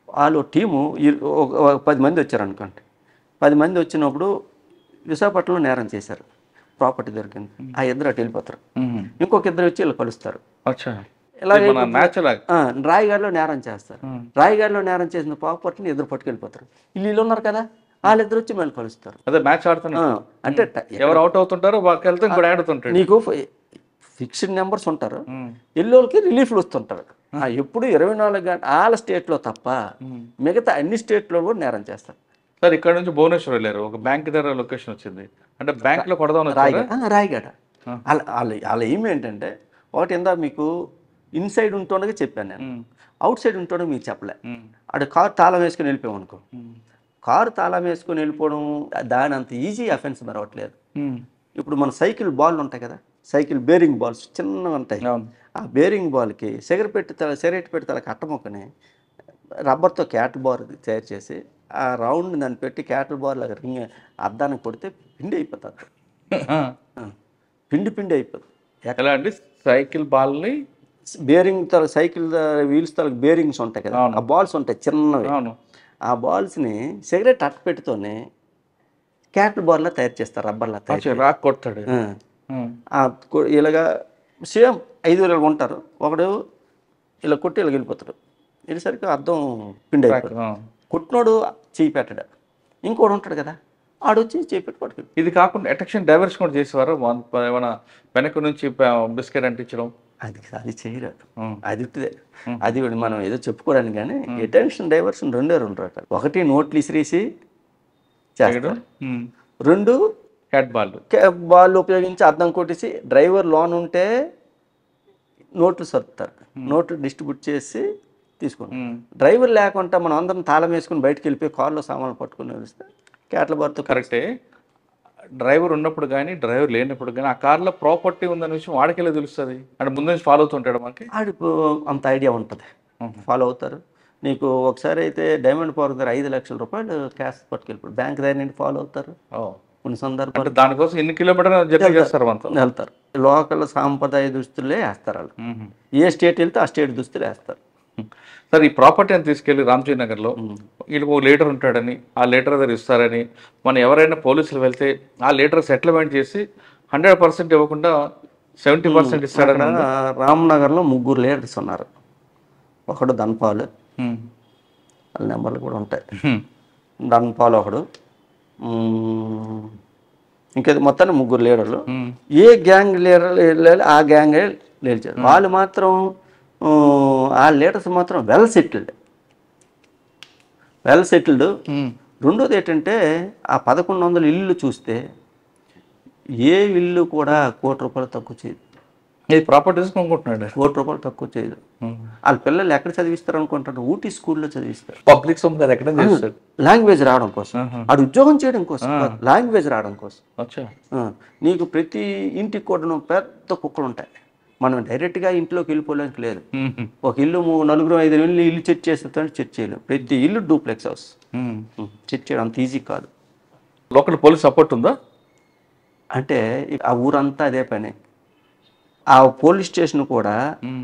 వాళ్ళు టీము 10 మంది వచ్చారు అనుకోండి. 10 మంది వచ్చినప్పుడు విశాఖపట్నంలో నేరం చేశారు, ప్రాపర్టీ దొరికింది. ఆ ఇద్దరు అటు వెళ్ళిపోతారు. ఇంకొక ఇద్దరు వచ్చి వీళ్ళు కలుస్తారు. రాయగఢలో నేరం చేస్తారు. రాయగఢలో నేరం చేసిన ప్రాపర్టీని ఇద్దరు పట్టుకెళ్ళిపోతారు. వీళ్ళు ఉన్నారు కదా, వాళ్ళిద్దరు వచ్చి మళ్ళీ కలుస్తారు. అదే మ్యాచ్ ఆడుతున్నారు. అంటే ఎవరు అవుట్ అవుతుంటారో ఆడుతుంటారు. నీకు ఫిక్స్డ్ నెంబర్స్ ఉంటారు. ఎల్లోళ్ళకి రిలీఫ్లు వస్తుంటారు. ఎప్పుడు 24 గంటలు వాళ్ళ స్టేట్లో తప్ప మిగతా అన్ని స్టేట్లో కూడా నేరం చేస్తారు. సార్ ఇక్కడ నుంచి భువనేశ్వర్ వెళ్ళారు, ఒక బ్యాంక్ దగ్గర లొకేషన్ వచ్చింది, అంటే బ్యాంక్ లో కొడదాం. రాయగఢ వాళ్ళ ఏమి ఏంటంటే, ఒకటి ఇందా మీకు ఇన్సైడ్ ఉంటుండగా చెప్పాను నేను, అవుట్ సైడ్ ఉంటుండగా మీకు చెప్పలే. అక్కడ కారు తాళం వేసుకుని వెళ్ళిపోయాం అనుకో, కారు తాళం వేసుకుని వెళ్ళిపోవడం దాని అంత ఈజీ అఫెన్స్ మరవట్లేదు. ఇప్పుడు మన సైకిల్ బాల్ ఉంటాయి కదా, సైకిల్ బేరింగ్ బాల్స్ చిన్నగా ఉంటాయి. ఆ బేరింగ్ బాల్కి సిగరెట్ పెట్టి తల కట్టమొక్కని రబ్బర్తో క్యాటిల్ బార్ తయారు చేసి ఆ రౌండ్ దాన్ని పెట్టి క్యాటిల్ బార్ లాగా రింగ్ అద్దానికి కొడితే పిండి అయిపోతుంది. పిండి అయిపోతుంది. ఎలా అంటే సైకిల్ బాల్ని బేరింగ్ తల సైకిల్ వీల్స్ తల బేరింగ్స్ ఉంటాయి కదా, ఆ బాల్స్ ఉంటాయి చిన్నవి. ఆ బాల్స్ని సిగరెట్ అట్టపెట్టుతోనే క్యాటిల్ బార్లా తయారు చేస్తారు, రబ్బర్లా తయారు కొడతాడు. ఇలాగా సేమ్ 5 ఉంటారు. ఒకడు ఇలా కొట్టి ఇలా వెళ్ళిపోతాడు. వెళ్ళేసరికి అర్థం పిండి అయిపోతుంది. కొట్టినోడు చేయి పెట్టాడు, ఇంకోడు ఉంటాడు కదా, ఆడొచ్చి చేయి పెట్టి పట్టుకుని. ఇది కాకుండా అటెన్షన్ డైవర్షన్ కూడా చేసేవారు. ఏమైనా వెనక నుంచి బిస్కెట్ అంటించడం అది చేయరాదు. అది ఉట్టిదే. అది మనం ఏదో చెప్పుకోవడానికి కానీ అటెన్షన్ డైవర్షన్ రెండే రెండు రకాలు. ఒకటి నోట్లు ఇసిరేసి చేస్తారు, రెండు క్యాట్ బాల్ ఉపయోగించి అద్దం కొట్టేసి డ్రైవర్ లోన్ ఉంటే నోట్లు సర్దుతారు, నోట్లు డిస్ట్రిబ్యూట్ చేసి తీసుకుంటాం. డ్రైవర్ లేకుండా మనం అందరం తాళం వేసుకుని బయటకు వెళ్ళిపోయి కార్లో సామాన్లు పట్టుకుని వస్తే క్యాట్ల బార్తో. కరెక్టే. డ్రైవర్ ఉన్నప్పుడు కానీ డ్రైవర్ లేనప్పుడు కానీ ఆ కార్లో ప్రాపర్టీ ఉందనే విషయం వాడికెళ్ళి తెలుస్తుంది అంటే ముందు నుంచి ఫాలో అవుతుంటాడు. మనకి ఆడికి అంత ఐడియా ఉంటుంది, ఫాలో అవుతారు. నీకు ఒకసారి అయితే డైమండ్ పవర్ దగ్గర 5 లక్షల రూపాయలు క్యాష్ పట్టుకెళ్ళిపోయి బ్యాంక్ దగ్గర నుండి ఫాలో అవుతారు. కొన్ని సందర్భాలు దానికోసం ఎన్ని కిలోమీటర్లు జర్నీ చేస్తారు, వెళ్తారు. లోకల్ సాంప్రదాయ దుస్తులే వేస్తారు వాళ్ళు. ఏ స్టేట్ వెళ్తే ఆ స్టేట్ దుస్తులు వేస్తారు. సార్, ఈ ప్రాపర్టీ అని తీసుకెళ్ళి రామ్జీ నగర్లో వీళ్ళకి ఒక లీటర్ ఉంటాడని ఆ లీటర్ దగ్గర ఇస్తారని మనం ఎవరైనా పోలీసులు వెళ్తే ఆ లీటర్ సెటిల్మెంట్ చేసి 100% ఇవ్వకుండా 70% ఇస్తాడని. రామ్నగర్లో 3 లీడర్స్ ఉన్నారు. ఒకడు ధన్పాల్, వాళ్ళ నెంబర్లు కూడా ఉంటాయి. ధన్పాల్ ఒకడు, ఇంకా మొత్తాన్ని 3 లీడర్లు. ఏ గ్యాంగ్ లీడర్ వెళ్ళాలి ఆ గ్యాంగే లేచారు. వాళ్ళు మాత్రం ఆ లీడర్స్ మాత్రం వెల్ సెటిల్డ్. రెండోది ఏంటంటే ఆ 1100 ఇల్లు చూస్తే ఏ ఇల్లు కూడా ₹1,00,00,000 తక్కువ చేయదు. ఇది ప్రాపర్టీస్ కొనుక్కుంటున్నాడు, ₹1,00,00,000 తక్కువ చేయదు. వాళ్ళ పిల్లలు ఎక్కడ చదివిస్తారు అనుకుంటారు? ఊటీ స్కూల్లో చదివిస్తారు. పబ్లిక్ సొమ్ము కదా, ఎక్కడ చేస్తారు? లాంగ్వేజ్ రావడం కోసం, ఆడు ఉద్యోగం చేయడం కోసం, లాంగ్వేజ్ రావడం కోసం. నీకు ప్రతి ఇంటికి కూడా పెద్ద కుక్కలు ఉంటాయి. మనం డైరెక్ట్గా ఇంట్లోకి వెళ్ళిపోలేనికి లేదు. ఒక ఇల్లు 4-5 ఇల్లు చెక్ చేస్తే చెక్ చేయలేము. ప్రతి ఇల్లు డూప్లెక్స్ హౌస్ చెక్ చేయడం అంత ఈజీ కాదు. లోకల్ పోలీస్ సపోర్ట్ ఉందా అంటే ఆ ఊరంతా అదే పని. ఆ పోలీస్ స్టేషన్ కూడా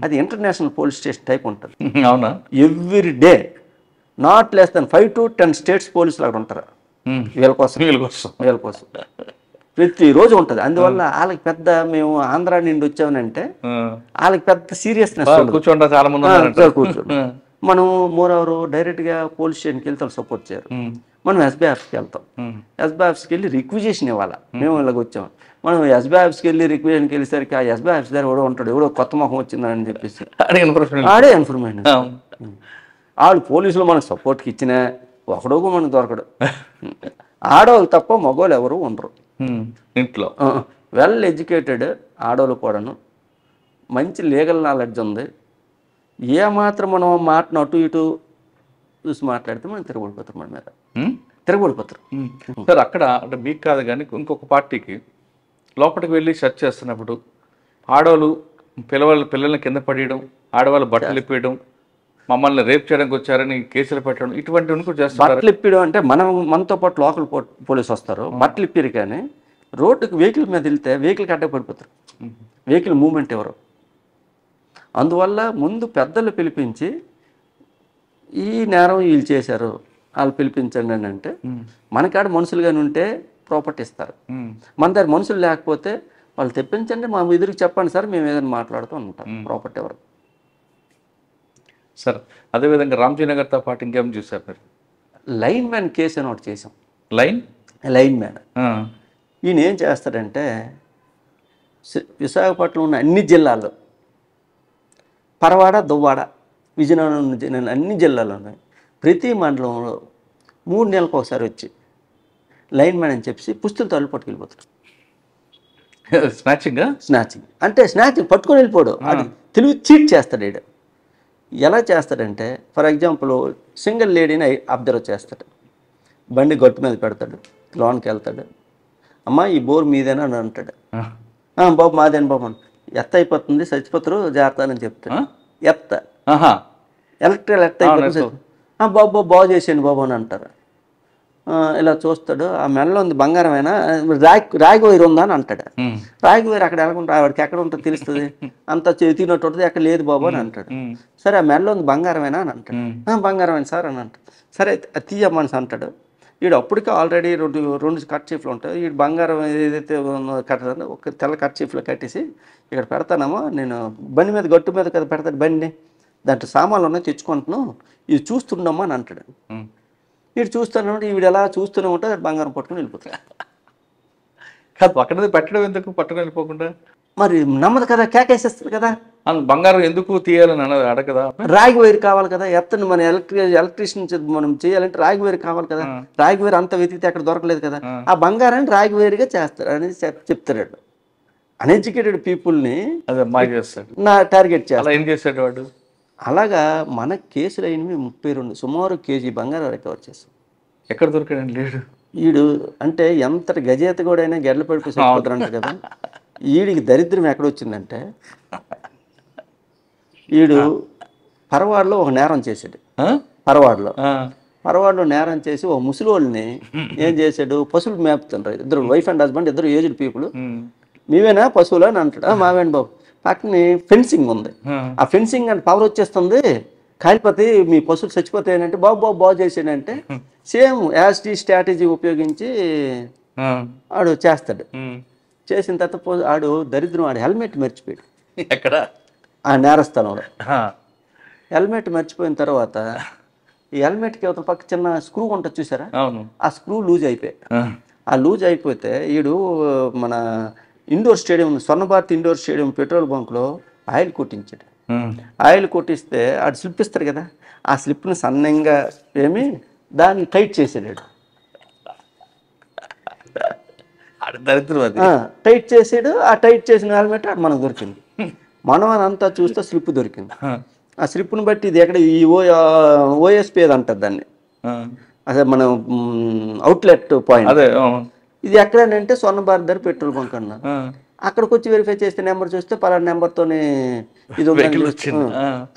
అది ఇంటర్నేషనల్ పోలీస్ స్టేషన్ టైప్ ఉంటుంది. అవునా? Every day not less than 5 to 10 states పోలీసులు అక్కడ ఉంటారు. వీళ్ళ కోసం ప్రతిరోజు ఉంటుంది. అందువల్ల వాళ్ళకి పెద్ద మేము ఆంధ్ర నుండి వచ్చామనంటే వాళ్ళకి పెద్ద సీరియస్నెస్ కూర్చోండి, చాలా మంది కూర్చోండి. మనం మోరవరు డైరెక్ట్గా పోలీస్ స్టేషన్కి వెళ్తే సపోర్ట్ చేయరు. మనం ఎస్బీ ఆఫీస్కి వెళ్తాం. ఎస్బీ ఆఫీస్కి వెళ్ళి రిక్విజేషన్ ఇవ్వాలి. మేము ఇలాగ వచ్చాము. మనం ఎస్బీ ఆఫీస్కి వెళ్ళి రిక్విజేషన్కి వెళ్ళేసరికి ఆ ఎస్బీ ఆఫీస్ దగ్గర ఎవడో ఉంటాడు, ఎవడో కొత్త ముఖం వచ్చిందని చెప్పేసి ఆడే ఇన్ఫర్మేషన్. వాళ్ళు పోలీసులు మనకు సపోర్ట్కి ఇచ్చినా ఒకడో మనకు దొరకడు. ఆడవాళ్ళు తప్ప మగవాళ్ళు ఎవరు ఉండరు ఇంట్లో. వెల్ ఎడ్యుకేటెడ్ ఆడవాళ్ళు కూడాను, మంచి లీగల్ నాలెడ్జ్ ఉంది. ఏమాత్రం మనం మాటను అటు ఇటు చూసి మాట్లాడితే మనం తిరగబడిపోతారు, మన మీద తిరగబడిపోతారు. సార్, అక్కడ అంటే మీకు కాదు కానీ ఇంకొక పార్టీకి లోపలికి వెళ్ళి సెర్చ్ చేస్తున్నప్పుడు ఆడవాళ్ళు పిల్లల్ని కింద పడేయడం, ఆడవాళ్ళు బట్టలు ఇప్పేయడం, మమ్మల్ని రేప్ చేయడానికి వచ్చారని కేసులు పెట్టడం, ఇటువంటివన్నీ కూడా చేస్తారు. బట్టలు ఇప్పడం అంటే మనతో పాటు లోకల్ పోలీసు వస్తారు, బట్టలు ఇప్పారు. కానీ రోడ్డుకి వెహికల్ మీద వెళ్తే వెహికల్కి అడ్డ పడిపోతారు, వెహికల్ మూవ్మెంట్ ఎవరు. అందువల్ల ముందు పెద్దలు పిలిపించి ఈ నేరం వీళ్ళు చేశారు, వాళ్ళు పిలిపించండి అని అంటే మనకాడ మనుషులుగానే ఉంటే ప్రాపర్టీ ఇస్తారు. మన దగ్గర మనుషులు లేకపోతే వాళ్ళు తెప్పించండి, మా ఎదురుకి చెప్పండి సార్, మేము ఏదైనా మాట్లాడుతూ ఉంటాం. ప్రాపర్టీ ఎవరు. సార్, అదేవిధంగా రామ్జీ నగర్తో పాటు ఇంకేం చూసారు మీరు? లైన్ మ్యాన్ కేసు అని ఒకటి చేసాం. లైన్ మ్యాన్ ఈయన ఏం చేస్తాడంటే విశాఖపట్నం ఉన్న అన్ని జిల్లాల్లో, పరవాడ, దువ్వాడ, విజయనగరం అన్ని జిల్లాల్లో ఉన్నాయి. ప్రతి మండలంలో 3 నెలలకు ఒకసారి వచ్చి లైన్ మ్యాన్ అని చెప్పి పుస్తులు తల్లు పట్టుకెళ్ళిపోతాడు. స్నాచింగ్ అంటే స్నాచింగ్ పట్టుకొని వెళ్ళిపోడు, అది తెలివి చీట్ చేస్తాడు. ఈడ ఎలా చేస్తాడంటే ఫర్ ఎగ్జాంపుల్ సింగిల్ లేడీని అబ్జర్వ్ చేస్తాడు. బండి గట్టు మీద పెడతాడు, లోన్కి వెళ్తాడు. అమ్మ ఈ బోర్ మీదేనా అని అంటాడు. బాబు మాదేని బాబు, ఎత్త అయిపోతుంది చచ్చిపోతారు జాగ్రత్త అని చెప్తాడు. ఎలక్ట్రికల్ ఎత్త అయిపోతుంది, బాబు బాగు చేసేయండి బాబు అని అంటారు. ఇలా చూస్తాడు, ఆ మెడలో ఉంది బంగారమైనా రాగి వైర్ ఉందా అని అంటాడు. రాగి వైర్ అక్కడ ఎలాగుంటుంది, వాడికి ఎక్కడ ఉంటుందో తెలుస్తుంది, అంత తినట్టు ఉంటుంది, ఎక్కడ లేదు బాబు అని అంటాడు. సరే ఆ మెడలో ఉంది బంగారమైనా అని అంటాడు. బంగారమైన సార్ అని అంటాడు. సరే అది తీయమనిసి అంటాడు. వీడు అప్పటికే ఆల్రెడీ రెండు కట్ చీఫ్లు ఉంటాయి. వీడు బంగారం ఏదైతే కట్టదో ఒక తెల్ల కట్ చీఫ్లో కట్టేసి ఇక్కడ పెడతానమ్మా, నేను బండి మీద గట్టు మీద కదా పెడతాడు బండి, దాంట్లో సామాన్లు ఉన్నాయి తెచ్చుకుంటున్నాను, ఇది చూస్తుండమ్మా అని అంటాడు. వీడు చూస్తాను, వీడు ఎలా చూస్తూనే ఉంటే బంగారం పట్టుకుని వెళ్ళిపోతాడు. కాదు, పక్కన పెట్టడం ఎందుకు, పట్టుకుని వెళ్ళిపోకుండా? మరి నమ్మదు కదా, కేకేసేస్తుంది కదా. బంగారం ఎందుకు తీయాలని అన్నది అడగదా? రాగి వైర్ కావాలి కదా, ఎత్తని మన ఎలక్ట్రీషియన్ మనం చేయాలంటే రాగి వైర్ కావాలి కదా, రాగి వైర్ అంత వెతికితే అక్కడ దొరకలేదు కదా, ఆ బంగారాన్ని రాగి వైర్గా చేస్తారు అనేది చెప్తాడు. అన్ఎడ్యుకేటెడ్ పీపుల్ని అదే మాయ చేస్తాడు, టార్గెట్ చేస్తాడు. అలా ఏం చేస్తాడు వాడు? అలాగా మన కేసులు అయినవి 32 సుమారు కేజీ బంగారం రికవర్ చేస్తాం. ఎక్కడ దొరికాడండి లేడు? ఈడు అంటే ఎంతటి గజేత కూడా అయినా గెడ్ల పడిపోయి సరిపోతారంట కదా. ఈడికి దరిద్రం ఎక్కడొచ్చిందంటే, ఈడు పరవాడలో ఒక నేరం చేశాడు. పరవాడలో నేరం చేసి ఓ ముసలోళ్ళని ఏం చేశాడు, పశువులు మేపుతుండ్రు. ఇద్దరు వైఫ్ అండ్ హస్బెండ్, ఇద్దరు ఏజ్డ్ పీపుల్. మేమేనా పశువులు అని అంటాడు. మావేండి బాబు, పక్కనే ఫెన్సింగ్ ఉంది, ఆ ఫెన్సింగ్ అంటే పవర్ వచ్చేస్తుంది, కాలిపోతే మీ పశువులు చచ్చిపోతాయనంటే, బాగు చేసాడంటే సేమ్ యాజ్ టీ స్ట్రాటజీ ఉపయోగించి ఆడు చేస్తాడు. చేసిన తర్వాత ఆడు దరిద్రం, ఆడు హెల్మెట్ మర్చిపోయాడు. ఎక్కడ? ఆ నేరస్థలంలో హెల్మెట్ మర్చిపోయిన తర్వాత ఈ హెల్మెట్కి అవతల పక్క చిన్న స్క్రూ ఉంటుంది చూసారా, ఆ స్క్రూ లూజ్ అయిపోయాయి. ఆ లూజ్ అయిపోతే ఈడు మన indoor stadium, Swarnabharathi indoor stadium petrol బంక్లో ఆయిల్ కొట్టించాడు. ఆయిల్ కొట్టిస్తే ఆడు స్లిప్ ఇస్తారు కదా, ఆ స్లిప్ని సన్నంగా దాన్ని టైట్ చేసాడు. టైట్ చేసాడు. ఆ టైట్ చేసిన హెల్మెట్ ఆడు మనకు దొరికింది. మనం అంతా చూస్తే స్లిప్ దొరికింది. ఆ స్లిప్ను బట్టి ఇది ఎక్కడ ఈ ఓఎస్పీ ఏది అంటారు దాన్ని, అదే మన అవుట్లెట్ పాయింట్, ఇది ఎక్కడనంటే స్వర్ణభారతి దగ్గర పెట్రోల్ బంక్ అన్నారు. అక్కడికి వచ్చి వెరిఫై చేస్తే నెంబర్ చూస్తే పలానా నెంబర్తోనే ఇది ఉంది.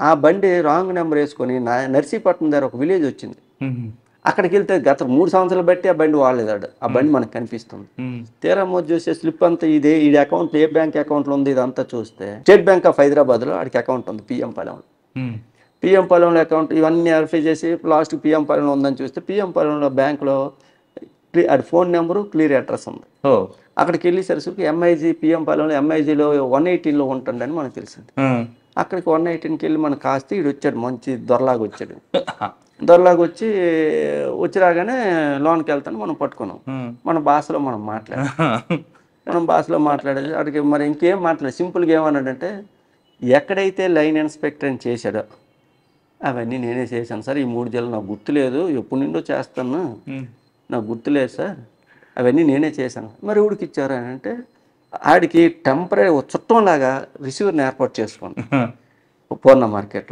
ఆ బండి రాంగ్ నెంబర్ వేసుకొని నర్సీపట్నం దగ్గర ఒక విలేజ్ వచ్చింది. అక్కడికి వెళ్తే గత 3 సంవత్సరాలు బట్టి ఆ బండి వాడలేదాడు. ఆ బండి మనకు కనిపిస్తుంది. తీరా మోజు చూస్తే స్లిప్ అంతా ఇదే, ఈ అకౌంట్ ఏ బ్యాంక్ అకౌంట్లో ఉంది ఇదంతా చూస్తే స్టేట్ బ్యాంక్ ఆఫ్ హైదరాబాద్లో ఆడికి అకౌంట్ ఉంది, పిఎం పాలెంలో. పిఎం పాలెంలో అకౌంట్ ఇవన్నీ వెరిఫై చేసి లాస్ట్ పిఎం పాలెంలో ఉందని చూస్తే పిఎం పాలెంలో బ్యాంక్లో అది ఫోన్ నెంబరు, క్లియర్ అడ్రస్ ఉంది. అక్కడికి వెళ్ళేసరికి ఎంఐజీ పిఎం పాలెంలో ఎంఐజీలో 118లో ఉంటుందని మనకు తెలిసింది. అక్కడికి 118కి వెళ్ళి మనకు కాస్తే ఈడు వచ్చాడు, మంచి దొరలాగా వచ్చాడు. దొరలాగా వచ్చి రాగానే లోన్కి వెళ్తాను మనం పట్టుకున్నాం. మన భాషలో మనం మాట్లాడేది అక్కడికి మరి ఇంకేం మాట్లాడదు. సింపుల్గా ఏమన్నాడంటే, ఎక్కడైతే లైన్ ఇన్స్పెక్టర్ అని చేశాడో అవన్నీ నేనే చేశాను సార్, ఈ 3 జిల్లాలు నాకు గుర్తులేదు, ఎప్పుడు నిండో చేస్తాను, నాకు గుర్తులేదు సార్, అవన్నీ నేనే చేశాను. మరి ఊడికి ఇచ్చారు అని అంటే, ఆడికి టెంపరీ చుట్టంలాగా రిసీవర్ని ఏర్పాటు చేసుకోండి పూర్ణ మార్కెట్.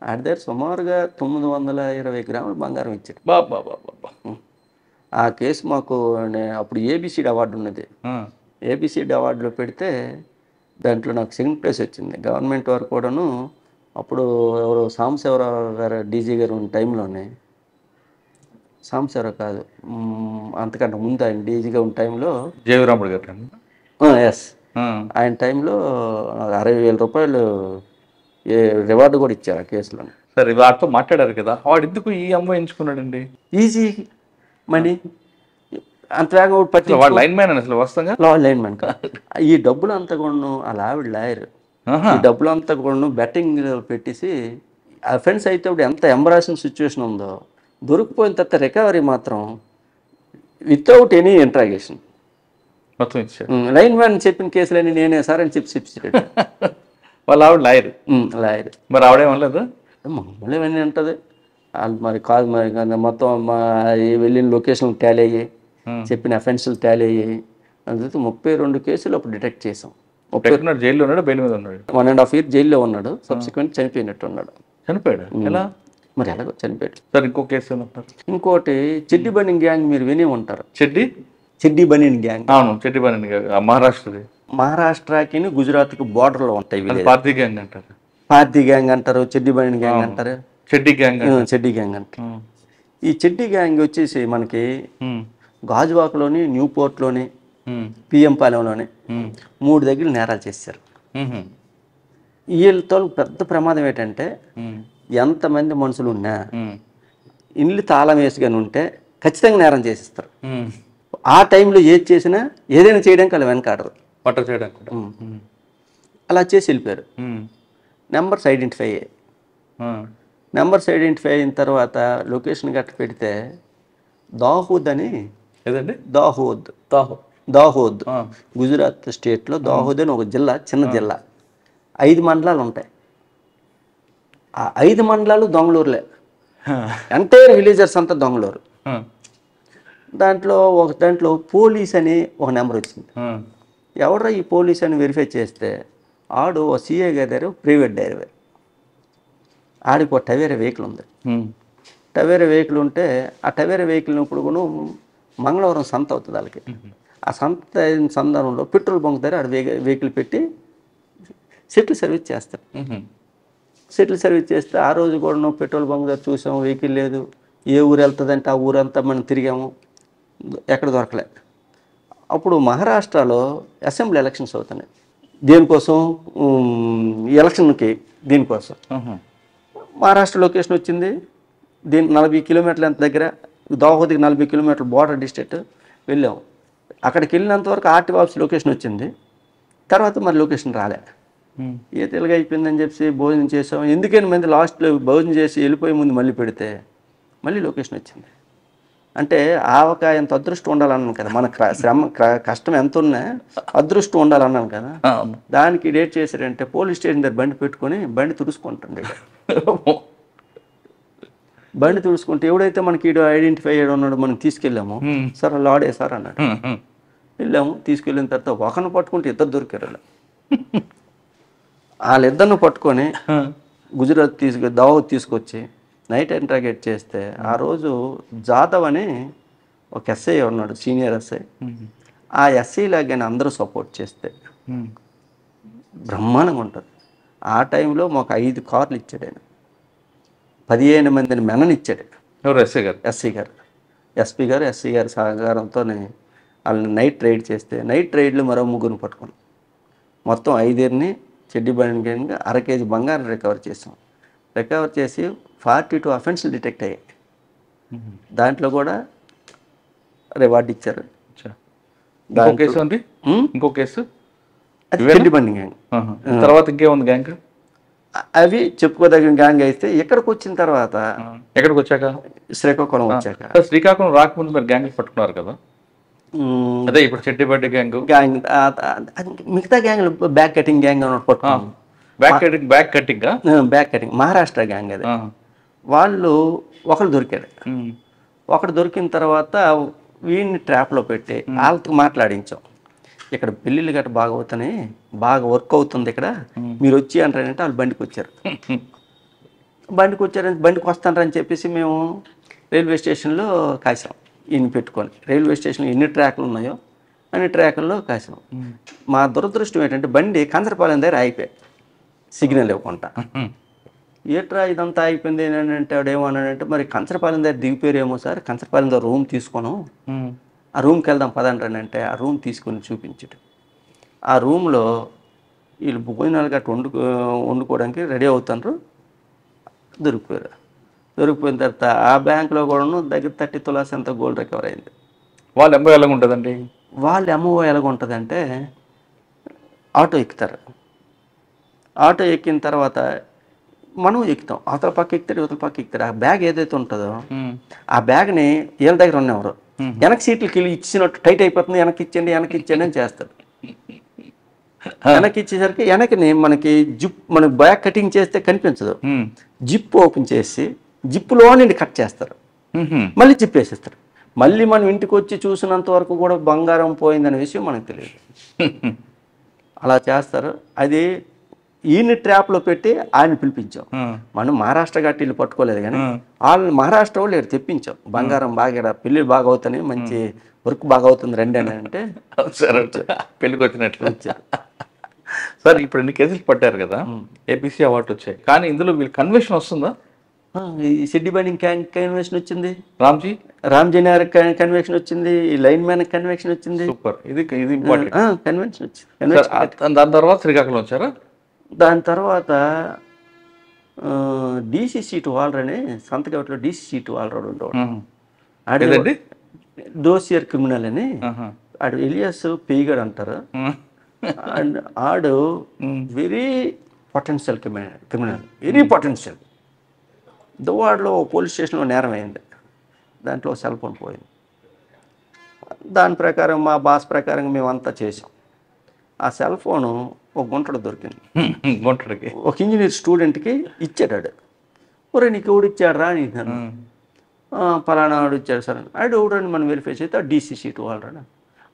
ఆడి దగ్గర సుమారుగా 920 గ్రాముల బంగారం ఇచ్చాడు. ఆ కేసు మాకు అప్పుడు ఏబిసిడి అవార్డు ఉన్నది. ఏబిసిడి అవార్డులో పెడితే దాంట్లో నాకు సెకండ్ ప్లేస్ వచ్చింది. గవర్నమెంట్ వారు కూడాను అప్పుడు ఎవరో సాంబశివరావు గారు డీజీ గారు ఉన్న టైంలోనే, సాంబశివరావు కాదు అంతకంటే ముందు ఆయన డీజీగా ఉన్న టైంలో జయరాముడు గారు, ఎస్, ఆయన టైంలో 60,000 రూపాయలు రివార్డు కూడా ఇచ్చారు ఆ కేసులో. సరే, వాడితో మాట్లాడారు కదా, వాడు ఎందుకు ఈ అమ్మాయి ఎంచుకున్నాడండి? ఈజీ మనీ అంత వేగం పట్టి లైన్ మ్యాన్ అని అసలు వస్తాగా లైన్ మ్యాన్ కాదు. ఈ డబ్బులు అంతా కూడా అలా ఆవిడ లాయర్, ఈ డబ్బులు అంతా కూడా బెట్టింగ్ పెట్టేసి అఫెన్స్ అయితే ఎంత ఎంబరాసింగ్ సిచ్యువేషన్ ఉందో, దొరికిపోయిన తర్వాత రికవరీ మాత్రం వితౌట్ ఎనీ ఇంట్రాగేషన్ మొత్తం ఇచ్చాడు. లైన్ మ్యాన్ చెప్పిన కేసులని నేనే సార్ అని చెప్పి వాళ్ళు ఆవిడ లాయర్. మరి ఆవిడేమనలేదు? మమ్మల్ని ఇవన్నీ ఉంటుంది మరి కాదు, మరి మొత్తం వెళ్ళిన లొకేషన్ టాలీ అయ్యాయి, చెప్పిన అఫెన్సులు టాలీ అయ్యాయి. అందుకే 32 కేసులు అప్పుడు డిటెక్ట్ చేసాం. జైల్లో ఉన్నాడు, బెయిల్ మీద ఉన్నాడు, 1.5 year జైల్లో ఉన్నాడు. సబ్సిక్వెంట్ చనిపోయినట్టు ఉన్నాడు. చనిపోయాడు? ఎలా? మరి ఎలాగో చనిపోయాడు. సార్ ఇంకో కేసు ఏమంటారు? ఇంకోటి చెడ్డి బనియన్ గ్యాంగ్, మీరు వినే ఉంటారు. చెడ్డి బనియన్ గ్యాంగ్. అవును, చెడ్డి బనియన్ గ్యాంగ్ మహారాష్ట్రది. మహారాష్ట్రకి గుజరాత్కి బార్డర్లో ఉంటాయి. పార్టీ గ్యాంగ్ అంటారు, చెడ్డి బనియన్ గ్యాంగ్ అంటారు, చెడ్డి గ్యాంగ్ అంటారు. ఈ చెడ్డి గ్యాంగ్ వచ్చేసి మనకి గాజువాకలోని, న్యూపోర్ట్లోని, పిఎం పాలెంలోని 3 దగ్గర నేరాలు చేశారు. వీళ్ళతో పెద్ద ప్రమాదం ఏంటంటే, ఎంతమంది మనుషులు ఉన్నా ఇల్లు తాళం వేసుకొని ఉంటే ఖచ్చితంగా నేరం చేసిస్తారు. ఆ టైంలో ఏది చేసినా ఏదైనా చేయడానికి వాళ్ళు వెనకాడరు, అలా చేసి వెళ్ళిపోయారు. నెంబర్స్ ఐడెంటిఫై అయ్యాయి. నెంబర్స్ ఐడెంటిఫై అయిన తర్వాత లొకేషన్ గట్ట పెడితే దాహూద్ అని, ఏదండి దాహూద్ గుజరాత్ స్టేట్లో దాహూద్ అని ఒక జిల్లా, చిన్న జిల్లా. 5 మండలాలు ఉంటాయి. ఆ 5 మండలాలు దొంగలూరులే. ఎంటైర్ విలేజర్స్ అంతా దొంగలూరు. దాంట్లో పోలీస్ అని ఒక నెంబర్ వచ్చింది. ఎవడ్రా ఈ పోలీస్ అని వెరిఫై చేస్తే ఆడు ఓ సిఏ గారి దగ్గర ప్రైవేట్ డ్రైవర్. ఆడికి ఒక టవేరా వెహికల్ ఉంది. టవేరా వెహికల్ ఉంటే ఆ టవేరా వెహికల్ ఇప్పుడు కూడా మంగళవారం సంత అవుతుంది వాళ్ళకి. ఆ సంత అయిన సందర్భంలో పెట్రోల్ బంక్ దగ్గర ఆడ వెహికల్ పెట్టి సెటిల్ సర్వీస్ చేస్తారు. సెటిల్ సర్వీస్ చేస్తే ఆ రోజు కూడా పెట్రోల్ బంక్ దగ్గర చూసాము, వెహికల్ లేదు. ఏ ఊరు వెళ్తుందంటే ఆ ఊరంతా మనం తిరిగాము, ఎక్కడ దొరకలే. అప్పుడు మహారాష్ట్రలో అసెంబ్లీ ఎలక్షన్స్ అవుతున్నాయి. దేనికోసం? ఎలక్షన్కి. దీనికోసం మహారాష్ట్ర లొకేషన్ వచ్చింది. దీని 40 కిలోమీటర్ల ఎంత దగ్గర, దావోదికి 40 కిలోమీటర్ల బోర్డర్ డిస్ట్రిక్ట్ వెళ్ళాము. అక్కడికి వెళ్ళినంత వరకు ఆర్టీఓ ఆఫీస్ లొకేషన్ వచ్చింది. తర్వాత మరి లొకేషన్ రాలే. ఏ తెలుగు అయిపోయిందని చెప్పి భోజనం చేసాం. ఎందుకని మంది లాస్ట్లో భోజనం చేసి వెళ్ళిపోయే ముందు మళ్ళీ పెడితే మళ్ళీ లొకేషన్ వచ్చింది. అంటే ఆవకాయ ఎంత అదృష్టం ఉండాలన్నాను కదా, మన కష్టం ఎంత ఉన్నా అదృష్టం ఉండాలన్నాను కదా. దానికి డేట్ చేశారంటే పోలీస్ స్టేషన్ దగ్గర బండి పెట్టుకొని బండి తుడుచుకుంటుండే. బండి తుడుచుకుంటే ఎవడైతే మనకి ఐడెంటిఫై అయ్యాడు ఉన్నాడు మనం తీసుకెళ్ళాము. సార్ అలా ఆడే సార్ అన్నాడు. వెళ్ళాము, తీసుకెళ్ళిన తర్వాత ఒకరిని పట్టుకుంటే ఇద్దరు దొరికారు. వాళ్ళిద్దరిని పట్టుకొని గుజరాత్ దావోద్ తీసుకొచ్చి నైట్ ఇంట్రాగేట్ చేస్తే ఆ రోజు జాదవ్ అని ఒక ఎస్ఐ ఉన్నాడు, సీనియర్ ఎస్ఐ. ఆ ఎస్ఐ లాగానే అందరూ సపోర్ట్ చేస్తే బ్రహ్మాండంగా ఉంటుంది. ఆ టైంలో మాకు 5 కార్లు ఇచ్చాడు ఆయన. 15 మందిని మెననిచ్చాడు. ఎవరు? ఎస్ఐ గారు. ఎస్పీ గారు ఎస్సీ గారి సహకారంతో వాళ్ళని నైట్ రైడ్ చేస్తే నైట్ రైడ్లో మరో 3 పట్టుకున్నాం. మొత్తం 5 చెడ్డి బండి 1/2 కేజీ బంగారం రికవర్ చేసాం. రికవర్ చేసి 42 అఫెన్స్లు డిటెక్ట్ అయ్యాయి. దాంట్లో కూడా రివార్డ్ ఇచ్చారు. ఇంకో కేసు చెడ్డి బండి గ్యాంగ్. తర్వాత ఇంకేముంది గ్యాంగ్? అవి చెప్పుకోదగిన గ్యాంగ్ అయితే ఇక్కడికి వచ్చిన తర్వాత, ఎక్కడికి వచ్చాక? శ్రీకాకుళం వచ్చాక. శ్రీకాకుళం రాకముందు మీరు గ్యాంగ్ పట్టుకున్నారు కదా, అదే ఇప్పుడు చెట్టిబడ్డి గ్యాంగ్. మిగతా గ్యాంగ్ బ్యాక్ కటింగ్ గ్యాంగ్ పట్టుకున్నాం. బ్యాక్ కటింగ్ మహారాష్ట్ర గ్యాంగ్ అది. వాళ్ళు ఒకరు దొరికాడు. ఒకడు దొరికిన తర్వాత వీడిని ట్రాప్లో పెట్టి వాళ్ళతో మాట్లాడించాం. ఇక్కడ పెళ్ళిళ్ళు గట్రా బాగా అవుతున్నాయి, బాగా వర్క్ అవుతుంది ఇక్కడ, మీరు వచ్చి అంటారంటే వాళ్ళు బండికి వచ్చారు. బండికి వస్తానని చెప్పేసి మేము రైల్వే స్టేషన్లో కాసాం. ఈయన పెట్టుకొని రైల్వే స్టేషన్లో ఎన్ని ట్రాక్లు ఉన్నాయో అన్ని ట్రాకుల్లో కాసాం. మా దురదృష్టం ఏంటంటే బండి కంచరపాలెం దగ్గర ఆగిపోయాయి, సిగ్నల్ ఇవ్వకుండా. ఏట్రా ఇదంతా అయిపోయింది ఏంటంటే వాడేమన్నాడంటే, మరి కంచరపాలెం దగ్గర దిగిపోయారేమో సార్, కంచరపాలెం దగ్గర రూమ్ తీసుకోను, ఆ రూమ్కి వెళ్దాం పదండి అంటే ఆ రూమ్ తీసుకొని చూపించాడు. ఆ రూమ్లో వీళ్ళు భోజనాలు గట్రా వండుకోవడానికి రెడీ అవుతారు. దొరికిపోయిన తర్వాత ఆ బ్యాంకులో కూడా దగ్గర 30 తులాస్ ఎంత గోల్డ్ రికవర్ అయింది. వాళ్ళ ఎంఓ ఎలాగుంటుందండి? వాళ్ళ ఎంఓ ఎలాగుంటుందంటే ఆటో ఎక్కుతారు. ఆటో ఎక్కిన తర్వాత మనం ఎక్కుతాం, అవతల పక్క ఎక్కుతారు, యువతల పక్క ఎక్కుతారు. ఆ బ్యాగ్ ఏదైతే ఉంటుందో ఆ బ్యాగ్ని వీళ్ళ దగ్గర ఉన్నవారు వెనక్కి సీట్లకి వెళ్ళి ఇచ్చినట్టు టైట్ అయిపోతుంది, వెనక్కి ఇచ్చేయండి అని చేస్తారు. వెనక్కి ఇచ్చేసరికి వెనక్కి మనకి మన బ్యాగ్ కటింగ్ చేస్తే కనిపించదు. జిప్ ఓపెన్ చేసి జిప్పులో నుండి కట్ చేస్తారు, మళ్ళీ జిప్ వేసేస్తారు. మళ్ళీ మనం ఇంటికి వచ్చి చూసినంత వరకు కూడా బంగారం పోయిందనే విషయం మనకు తెలియదు. అలా చేస్తారు. అది ఈయన ట్రాప్లో పెట్టి ఆయన పిలిపించాం. మనం మహారాష్ట్ర గట్టి వీళ్ళు పట్టుకోలేదు కానీ వాళ్ళు మహారాష్ట్ర వాళ్ళు ఇక్కడ తెప్పించాం. బంగారం బాగా పెళ్ళి బాగా అవుతాయి, మంచి వర్క్ బాగా అవుతుంది రండి అని అంటే పెళ్ళికి వచ్చినట్లు వచ్చారు. సార్ ఇప్పుడు ఎన్ని కేసులు పట్టారు కదా, ఏపీసీ అవార్డు వచ్చాయి, కానీ ఇందులో వీళ్ళు కన్వెన్షన్ వస్తుందా? ఈ సిడ్డి బైండింగ్ కన్వెన్షన్ వచ్చింది, రామ్జీ నగర్ కన్వెన్షన్ వచ్చింది, ఈ లైన్ మ్యాన్ కన్వెన్షన్ వచ్చింది. సూపర్, ఇది ఇంపార్టెంట్ కన్వెన్షన్ వచ్చింది. దాని తర్వాత శ్రీకాకుళం వచ్చారా? దాని తర్వాత డీసీ సీటు వాలర్ అని సంతకట్లో డీసీ సీటు వాలర్ ఉండేవాడు. డోసియర్ క్రిమినల్ అని ఆడు ఎలియాస్ పేయిగాడు అంటారు. అండ్ ఆడు very potential criminal, very potential. దువ్వాడలో పోలీస్ స్టేషన్లో నేరం అయింది, దాంట్లో సెల్ ఫోన్ పోయింది. దాని ప్రకారం మా బాస్ ప్రకారం మేమంతా చేసాం. ఆ సెల్ ఫోను ఒక గుంటడు దొరికింది. గుంటడికి ఒక ఇంజనీర్ స్టూడెంట్కి ఇచ్చాడు. ఒరే నీకు ఎవడు ఇచ్చాడు రా అని నన్ను. పలానా వాడు ఇచ్చాడు సార్. ఆడు ఎవడని మనం వెరిఫై చేస్తే డీసీ షీట్ వాళ్ళరా.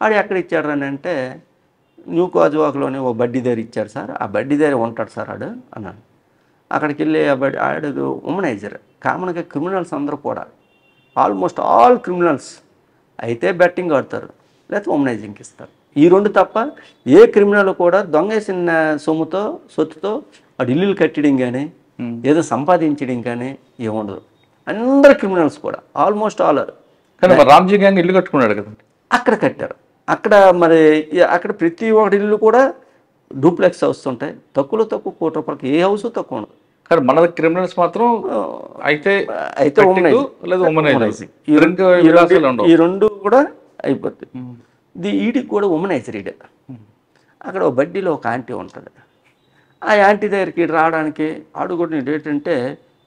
ఆడు ఎక్కడ ఇచ్చాడు అని అంటే న్యూ కాజువాక్లోనే ఓ బడ్డీ దగ్గర ఇచ్చాడు సార్, ఆ బడ్డీ దగ్గర ఉంటాడు సార్ ఆడు అన్నాడు. అక్కడికి వెళ్ళి ఆడు ఉమనైజర్. కామన్గా క్రిమినల్స్ అందరూ కూడా ఆల్మోస్ట్ ఆల్ క్రిమినల్స్ అయితే బెట్టింగ్ ఆడతారు, లేకపోతే ఉమనైజింగ్కి ఇస్తారు. ఈ రెండు తప్ప ఏ క్రిమినల్ కూడా దొంగేసిన సొత్తుతో వాడు ఇల్లులు కట్టడం కానీ ఏదో సంపాదించడం కానీ ఏముండదు. అందరు క్రిమినల్స్ కూడా ఆల్మోస్ట్ ఆల్. కానీ రామ్జీ గ్యాంగ్ ఇల్లు కట్టుకున్నాడు కదా, అక్కడ కట్టారు. అక్కడ మరి అక్కడ ప్రతి ఒక్కటి ఇల్లు కూడా డూప్లెక్స్ హౌస్ ఉంటాయి. తక్కువ కోటి రూపాయలకి ఏ హౌస్ తక్కువ ఉండదు. కానీ మన క్రిమినల్స్ మాత్రం అయితే ఈ రెండు కూడా అయిపోతుంది. ఈడికి కూడా ఉమనైజర్ ఈడ. అక్కడ ఒక బడ్డీలో ఒక ఆంటీ ఉంటుంది. ఆ యాంటీ దగ్గరికి రావడానికి ఆడు కూడా ఏంటంటే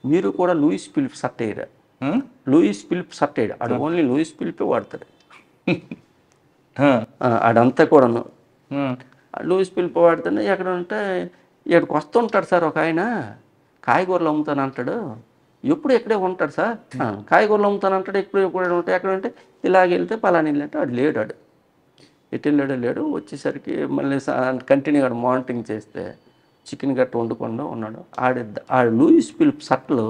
మీరు కూడా లూయిస్ ఫిలిప్ షర్ట్ వేయరా, లూయిస్ ఫిలిప్ షర్ట్ వేయడు ఆడు, ఓన్లీ లూయిస్ ఫిలిపే వాడతాడు ఆడంతా కూడాను. లూయిస్ ఫిలిప్ వాడుతాడు. ఎక్కడ ఉంటే ఇక్కడికి వస్తుంటాడు సార్ ఒక ఆయన, కాయగూరలు అమ్ముతాను అంటాడు. ఎప్పుడు ఎక్కడే ఉంటాడు సార్, కాయగూరలు అమ్ముతాను అంటాడు. ఎప్పుడు ఉంటాయి ఎక్కడ ఉంటే ఇలాగ వెళ్తే పలానా వెళ్ళంటే ఆడు లేడు. ఆడు ఎటు వెళ్ళాడు. వచ్చేసరికి మళ్ళీ కంటిన్యూగా మానిటరింగ్ చేస్తే చికెన్ గట్ట వండుకుండా ఉన్నాడు. ఆ లూయిస్ ఫిలిప్ షర్ట్లు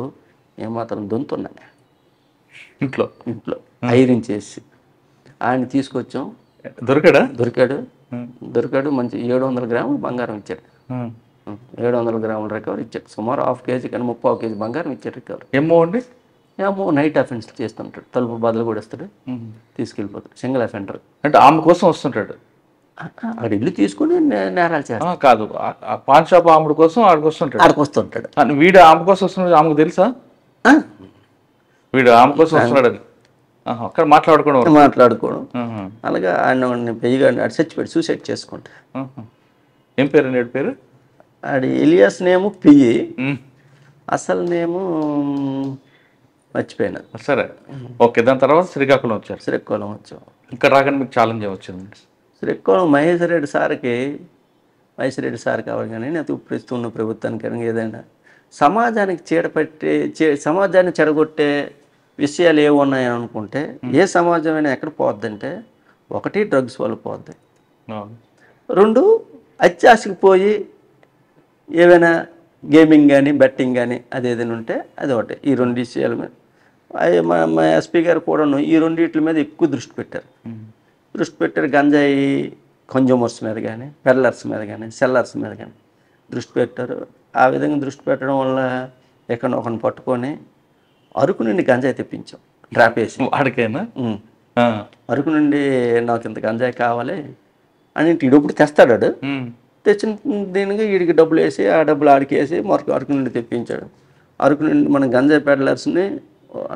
ఏమాత్రం దొంతున్నాయి ఇంట్లో ఐరన్ చేసి ఆయన తీసుకొచ్చాం. దొరికాడు. మంచి 700 గ్రాములు బంగారం ఇచ్చాడు. 700 గ్రాముల రికవరీ ఇచ్చాడు. సుమారు 1/2 కేజీ కానీ 3/4 కేజీ బంగారం ఇచ్చాడు రికవరీ. ఏమో నైట్ అఫెన్స్ చేస్తుంటాడు, తలుపు బదులు కూడా వస్తాడు, తీసుకెళ్ళిపోతాడు. సింగిల్ అఫెండర్ అంటే ఆమె కోసం వస్తుంటాడు. అక్కడ ఇల్లు తీసుకుని నేరాలు చేస్తాడు. కాదు, పాన్ షాప్ ఆమెడు కోసం ఆడికి వస్తుంటాడు. వీడు ఆమె కోసం వస్తున్నాడు. ఆమెకు తెలుసా వీడు ఆమె కోసం వస్తున్నాడు? అక్కడ మాట్లాడుకోవడం అలాగా ఆయన పెయ్యగా చచ్చిపోయాడు, సూసైడ్ చేసుకుంటా. ఏం పేరు నేడు పేరు? ఆడి ఎలియాస్ నేము పియ్యి, అసలు నేము మర్చిపోయినా. సరే, ఓకే. దాని తర్వాత శ్రీకాకుళం వచ్చాం. ఇక్కడ రాగానే మీకు ఛాలెంజ్ వచ్చింది. శ్రీకాకుళం మహేశ్వర రెడ్డి సార్ కావాలి కానీ నేను ఇప్పుడు ఇస్తున్న ప్రభుత్వానికి ఏదైనా సమాజానికి సమాజాన్ని చెడగొట్టే విషయాలు ఏమి ఉన్నాయని అనుకుంటే ఏ సమాజమైనా ఎక్కడ పోద్దంటే, ఒకటి డ్రగ్స్ వల్ల పోద్ది, 2 అత్యాశకి పోయి ఏవైనా గేమింగ్ కానీ బెట్టింగ్ కానీ అది ఏదైనా ఉంటే అది ఒకటి. ఈ 2 విషయాల మీద మా ఎస్పీ గారు కూడాను ఈ 2 వీటి మీద ఎక్కువ దృష్టి పెట్టారు. గంజాయి కన్జ్యూమర్స్ మీద కానీ, పెర్లర్స్ మీద కానీ, సెల్లర్స్ మీద కానీ దృష్టి పెట్టారు. ఆ విధంగా దృష్టి పెట్టడం వల్ల ఎక్కడో ఒకరిని పట్టుకొని అరకు నుండి గంజాయి తెప్పించాం, ట్రాప్ వేసి. వాడికైనా అరకు నుండి నాకు ఇంత గంజాయి కావాలి అని ఈడప్పుడు తెస్తాడు. తెచ్చిన దీనికి వీడికి డబ్బులు వేసి ఆ డబ్బులు ఆడికి వేసి అరకు నుండి తెప్పించాడు. అరకు నుండి మనం గంజాయి పెడలర్స్ని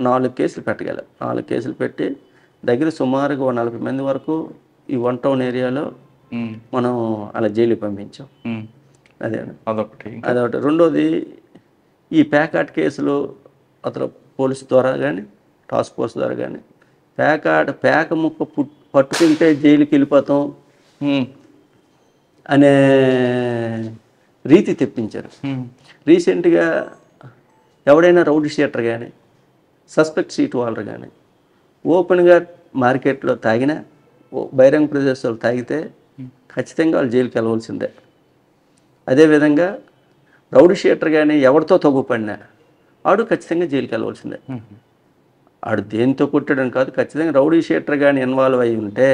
4 కేసులు పెట్టగలం. 4 కేసులు పెట్టి దగ్గర సుమారుగా 40 మంది వరకు ఈ 1 టౌన్ ఏరియాలో మనం అలా జైలుకి పంపించాం. అదొకటి. రెండోది ఈ ప్యాకాట్ కేసులు అతను పోలీసు ద్వారా కానీ టాస్క్ ఫోర్స్ ద్వారా కానీ పేక ముక్క పట్టుకుంటే జైలుకి వెళ్ళిపోతాం అనే రీతి తెప్పించారు. రీసెంట్గా ఎవడైనా రౌడీ షీటర్ కానీ సస్పెక్ట్ సీట్ వాళ్ళు కానీ ఓపెన్గా మార్కెట్లో తాగినా బహిరంగ ప్రదేశాలు తాగితే ఖచ్చితంగా వాళ్ళు జైలుకి వెళ్ళవలసిందే. అదేవిధంగా రౌడీ షీటర్ కానీ ఎవరితో తగ్గుపడినా ఆడు ఖచ్చితంగా జైలుకి వెళ్ళవలసిందే. ఆడు దేంతో కొట్టడం కాదు, ఖచ్చితంగా రౌడీ షీటర్ కానీ ఇన్వాల్వ్ అయ్యి ఉంటే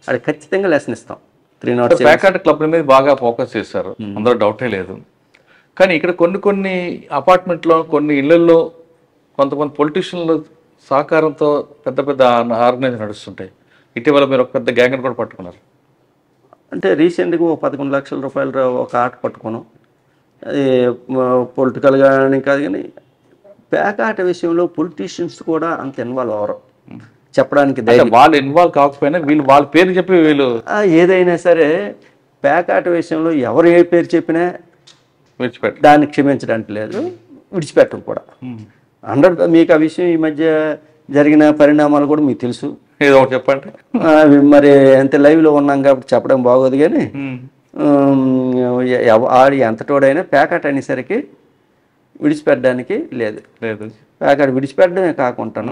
ఆడు ఖచ్చితంగా లెసన్ ఇస్తాం. 307 ప్యాకాట్ క్లబ్ల మీద బాగా ఫోకస్ చేశారు, అందులో డౌటే లేదు. కానీ ఇక్కడ కొన్ని అపార్ట్మెంట్లో కొన్ని ఇళ్లలో కొంతమంది పొలిటీషియన్లు సహకారంతో పెద్ద ఆర్గనైజేషన్ నడుస్తుంటాయి. ఇటీవల మీరు ఒక పెద్ద గ్యాంగ్ని కూడా పట్టుకున్నారు. అంటే రీసెంట్గా 11 లక్షల రూపాయలు ఒక ఆట పట్టుకున్నాం. అది పొలిటికల్ కానీ కాదు, కానీ ప్యాకాట విషయంలో పొలిటీషియన్స్ కూడా అంత ఇన్వాల్వ్ అవ్వరు చెప్పడానికి. వాళ్ళు ఇన్వాల్వ్ కాకపోయినా వీళ్ళు వాళ్ళ పేరు చెప్పి వీళ్ళు ఏదైనా సరే ప్యాకాట విషయంలో ఎవరు ఏ పేరు చెప్పినా దాన్ని క్షమించడానికి లేదు, విడిచిపెట్టడం కూడా. మీకు ఆ విషయం ఈ మధ్య జరిగిన పరిణామాలు కూడా మీకు తెలుసు. ఏదో చెప్పండి. మరి అంతే లైవ్లో ఉన్నాం కాబట్టి చెప్పడం బాగోదు. కానీ ఆడు ఎంతటోడైనా ప్యాకెట్ అనేసరికి విడిచిపెట్టడానికి లేదు. ప్యాకెట్ విడిచిపెట్టడమే కాకుండా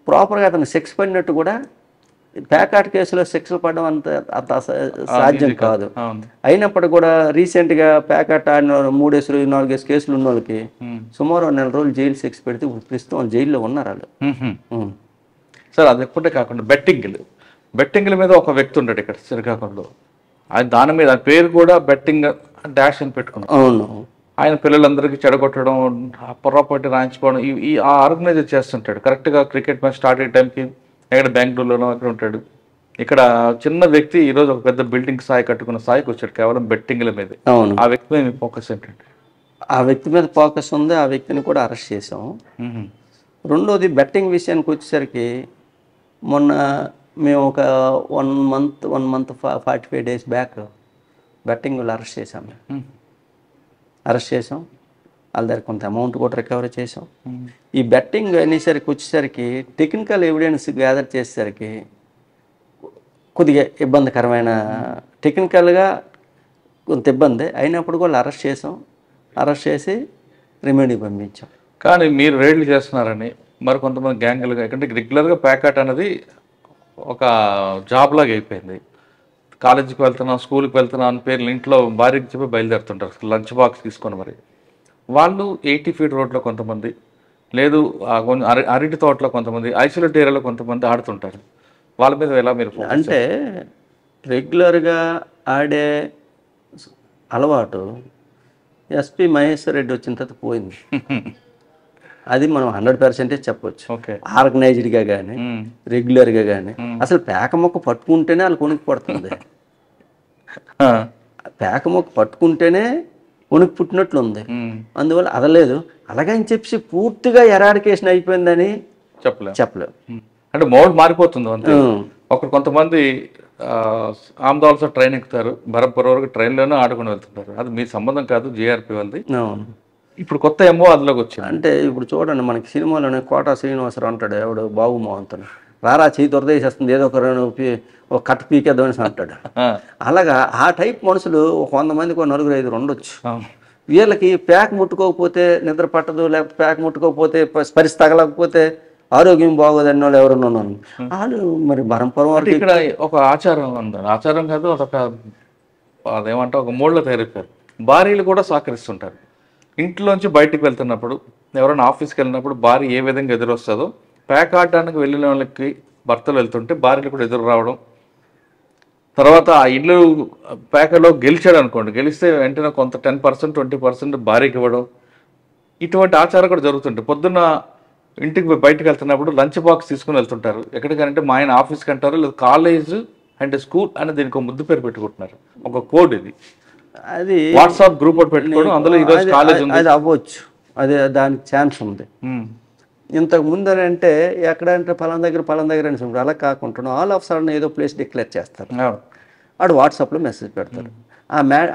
ప్రాపర్గా అతను సెక్స్ పడినట్టు కూడా ప్యాకెట్ కేసులో సెక్స్ పడడం అంత సాధ్యం కాదు. అయినప్పటికీ కూడా రీసెంట్గా ప్యాకెట్ ఆడిన 3 4 కేసులు ఉన్న వాళ్ళకి సుమారు 1 నెల రోజులు జైలు సెక్స్ పెడితే ప్రస్తుతం వాళ్ళు జైల్లో ఉన్నారు వాళ్ళు. సార్ అది ఎప్పుడే కాకుండా బెట్టింగ్ల మీద ఒక వ్యక్తి ఉన్నాడు ఇక్కడ శ్రీకాకుళంలో. ఆయన దాని మీద పేరు కూడా బెట్టింగ్ డాష్ అని పెట్టుకున్నాం. అవును. ఆయన పిల్లలందరికీ చెడగొట్టడం, పొరపాటు రాయించుకోవడం ఈ ఆర్గనైజర్ చేస్తుంటాడు. కరెక్ట్గా క్రికెట్ మ్యాచ్ స్టార్ట్ అయ్యే టైంకి ఎక్కడ బెంగళూరులోనో అక్కడ ఉంటాడు. ఇక్కడ చిన్న వ్యక్తి ఈరోజు ఒక పెద్ద బిల్డింగ్ స్థాయి కట్టుకున్న స్థాయికి వచ్చాడు కేవలం బెట్టింగ్ల మీద. అవును. ఆ వ్యక్తి మీద మీ ఫోకస్ ఏంటంటే? ఆ వ్యక్తి మీద ఫోకస్ ఉంది. ఆ వ్యక్తిని కూడా అరెస్ట్ చేసాం. రెండోది బెట్టింగ్ విషయానికి వచ్చేసరికి మొన్న మేము ఒక 1 మంత్ 45 days బ్యాక్ బెట్టింగ్ వాళ్ళు అరెస్ట్ చేసాం. వాళ్ళ దగ్గర కొంత అమౌంట్ కూడా రికవరీ చేసాం. ఈ బెట్టింగ్ అనేసరికి వచ్చేసరికి టెక్నికల్ ఎవిడెన్స్ గ్యాదర్ చేసేసరికి కొద్దిగా ఇబ్బందికరమైన, టెక్నికల్గా కొంత ఇబ్బంది అయినప్పుడు కూడా అరెస్ట్ చేసి రిమాండ్కి పంపించాం. కానీ మీరు రైడ్లు చేస్తున్నారని మరి కొంతమంది గ్యాంగులుగా, ఎందుకంటే రెగ్యులర్గా ప్యాకెట్ అనేది ఒక జాబ్ లాగా అయిపోయింది. కాలేజీకి వెళ్తున్నాం, స్కూల్కి వెళ్తున్నాం అని పేర్లు ఇంట్లో భార్యకి చెప్పి బయలుదేరుతుంటారు లంచ్ బాక్స్ తీసుకొని. మరి వాళ్ళు 80 feet రోడ్లో కొంతమంది, లేదు అరటి తోటలో కొంతమంది, ఐసోలేట్ ఏరియాలో కొంతమంది ఆడుతుంటారు. వాళ్ళ మీద ఎలా మీరు అంటే రెగ్యులర్గా ఆడే అలవాటు ఎస్పీ మహేశ్వర్ రెడ్డి వచ్చిన తర్వాత పోయింది. అది మనం 100% చెప్పొచ్చు. ఆర్గనైజ్డ్గా కానీ రెగ్యులర్గా కానీ అసలు పేక మొక్క పట్టుకుంటేనే వాళ్ళు కొనుక్కు పడుతుంది. పేక మొక్క పట్టుకుంటేనే కొనుక్కు పుట్టినట్లుంది. అందువల్ల అదలేదు. అలాగని చెప్పి పూర్తిగా ఎరాడికేషన్ అయిపోయిందని చెప్పలేము. అంటే మోడ్ మారిపోతుంది అంతే. ఒకరు కొంతమంది ఆమ్దాల్సో ట్రైన్ ఎక్కుతారు, బరబ్బర్ వరకు ట్రైన్లోనే ఆడుకుని వెళ్తుంటారు. అది మీ సంబంధం కాదు, జీఆర్పీ వాళ్ళది. ఇప్పుడు కొత్త ఎంఓ అందులోకి వచ్చింది. అంటే ఇప్పుడు చూడండి, మనకి సినిమాలోనే కోటా శ్రీనివాసరావు అంటాడు, ఎవడు బాబు మోహన్తో, రారా చేయి దొరదేసేస్తుంది, ఏదో ఒక కట్ పీకేద్దామని అంటాడు. అలాగా ఆ టైప్ మనుషులు 100 మందికి 4 5 ఉండొచ్చు. వీళ్ళకి ప్యాక్ ముట్టుకోకపోతే నిద్ర పట్టదు, లేకపోతే ప్యాక్ ముట్టుకోకపోతే స్పరిశ తగలకపోతే ఆరోగ్యం బాగోదని వాళ్ళు ఎవరన్నా వాళ్ళు మరి బరంపురం వరకు. ఇక్కడ ఒక ఆచారం ఉంది, ఆచారం కాదు, అదొక అదేమంటే ఒక మూడ్లో తయారైపోయారు. భార్యలు కూడా సహకరిస్తుంటారు. ఇంట్లోంచి బయటికి వెళ్తున్నప్పుడు, ఎవరైనా ఆఫీస్కి వెళ్ళినప్పుడు భార్య ఏ విధంగా ఎదురొస్తుందో, ప్యాక్ ఆడడానికి వెళ్ళిన వాళ్ళకి భర్తలు వెళ్తుంటే భార్యలు కూడా ఎదురు రావడం. తర్వాత ఆ ఇల్లు ప్యాకలో గెలిచాడు అనుకోండి, గెలిస్తే వెంటనే కొంత 10% 20% భార్యకి ఇవ్వడం. ఇటువంటి ఆచారం కూడా జరుగుతుంటాయి. పొద్దున్న ఇంటికి బయటకు వెళ్తున్నప్పుడు లంచ్ బాక్స్ తీసుకుని వెళ్తుంటారు. ఎక్కడికంటే మా ఆయన ఆఫీస్కి అంటారు, లేదు కాలేజ్ అండ్ స్కూల్ అని దీనికి ఒక ముద్దు పేరు పెట్టుకుంటున్నారు. ఒక కోడ్ ఇది. అది వాట్సాప్ గ్రూప్ ఒకటి పెట్టుకోవడం, అందులో ఈరోజు కాలేజ్ ఉంది, అది అవ్వచ్చు. అదే దానికి ఛాన్స్ ఉంది. ఇంతకు ముందు అంటే ఎక్కడంటే పలానా దగ్గర అని சொல்றாరు. అలా కాకుండా ఆల్ ఆఫ్ సడన్ ఏదో ప్లేస్ డిక్లేర్ చేస్తారు. వాడు వాట్సాప్లో మెసేజ్ పెడతారు.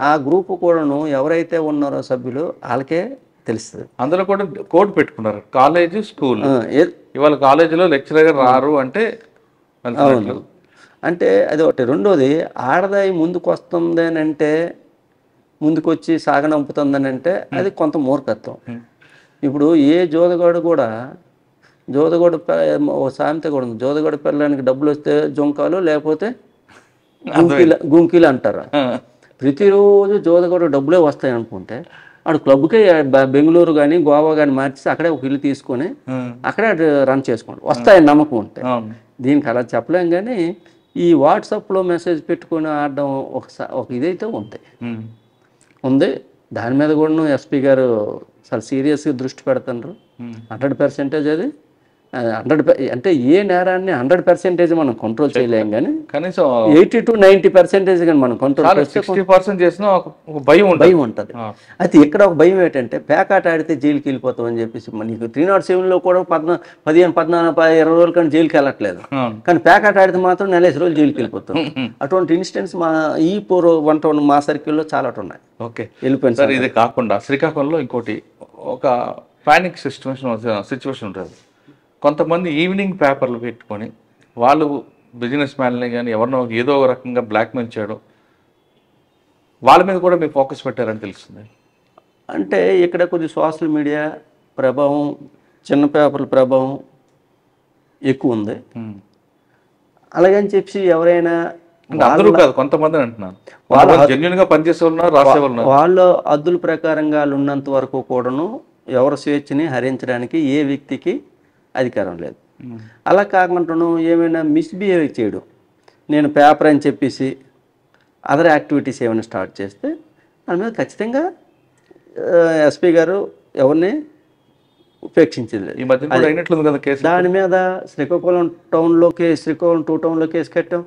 ఆ గ్రూప్ కూడాను ఎవరైతే ఉన్నారో సభ్యులు వాళ్ళకే తెలుస్తుంది. అందులో కూడా కోడ్ పెట్టుకున్నారు, కాలేజ్ స్కూల్. ఇవాళ కాలేజీలో లెక్చరర్ రారు అంటే అంటే అది ఒకటి. రెండోది, ఆడదాయి ముందుకు వస్తుంది అని అంటే, ముందుకు వచ్చి సాగనంపుతుందని అంటే అది కొంత మూర్ఖత్వం. ఇప్పుడు ఏ జోదగాడు కూడా ఓ సామెత కూడా ఉంది, జోదగాడు పిల్లడానికి డబ్బులు వస్తే జొంకాలు, లేకపోతే గుంకీలు అంటారు. ప్రతిరోజు జోదగాడు డబ్బులే వస్తాయి అనుకుంటే వాడు క్లబ్కే బెంగళూరు కానీ గోవా కానీ మార్చి అక్కడే ఒక ఇల్లు తీసుకొని అక్కడే రన్ చేసుకోండి, వస్తాయని నమ్మకం ఉంటే. దీనికి అలా చెప్పలేం. కానీ ఈ వాట్సాప్లో మెసేజ్ పెట్టుకొని ఆడడం ఒక ఇదైతే ఉంది. దాని మీద కూడా ఎస్పీ గారు చాలా సీరియస్గా దృష్టి పెడుతున్నారు. 100% అది 100 అంటే ఏ నేరాన్ని 100% మనం కంట్రోల్ చేయలేం, కానీ కనీసం 80 to 90% కానీ మనం కంట్రోల్ చేస్తే 60% చేసినా ఒక భయం ఉంటుంది. అయితే ఇక్కడ ఒక భయం ఏంటంటే, పేకాట ఆడితే జైలుకి వెళ్ళిపోతాం అని చెప్పేసి. నీకు 307లో కూడా 15, 14, 20 రోజుల కానీ జైలుకి వెళ్ళట్లేదు. కానీ పేకాట ఆడితే మాత్రం 40 రోజులు జైలుకి వెళ్ళిపోతాం. అటువంటి ఇన్సిడెంట్స్ మా ఈ 1 మా సర్కిల్లో చాలా ఉన్నాయి. వెళ్ళిపోయింది సార్. ఇది కాకుండా శ్రీకాకుళంలో ఇంకోటి ఒక పానిక్ సిచ్యువేషన్ ఉంటుంది. కొంతమంది ఈవినింగ్ పేపర్లు పెట్టుకొని వాళ్ళు బిజినెస్ మ్యాన్ని కానీ ఎవరినో ఏదో ఒక రకంగా బ్లాక్మెయిల్ చేయడం, వాళ్ళ మీద కూడా మీరు ఫోకస్ పెట్టారని తెలుస్తుంది. అంటే ఇక్కడ కొద్ది సోషల్ మీడియా ప్రభావం, చిన్న పేపర్ల ప్రభావం ఎక్కువ ఉంది. అలాగని చెప్పి ఎవరైనా అందరూ కాదు, కొంతమంది అంటున్నాను, జెన్యున్ గా పనిచేసే వాళ్ళు, రాసే వాళ్ళు, వాళ్ళ అద్దుల ప్రకారంగా ఉన్నంత వరకు కూడాను ఎవరి స్వేచ్ఛని హరించడానికి ఏ వ్యక్తికి అధికారం లేదు. అలా కాకుండా ఏమైనా మిస్బిహేవ్ చేయడం, నేను పేపర్ అని చెప్పేసి అదర్ యాక్టివిటీస్ ఏమైనా స్టార్ట్ చేస్తే దాని మీద ఖచ్చితంగా ఎస్పీ గారు ఎవరిని ఉపేక్షించింది. ఈ మధ్య కూడా అయినట్లుంది కదా కేసు. దాని మీద శ్రీకాకుళం టౌన్లో కేసు, శ్రీకాకుళం 2 టౌన్లో కేసు కట్టాం,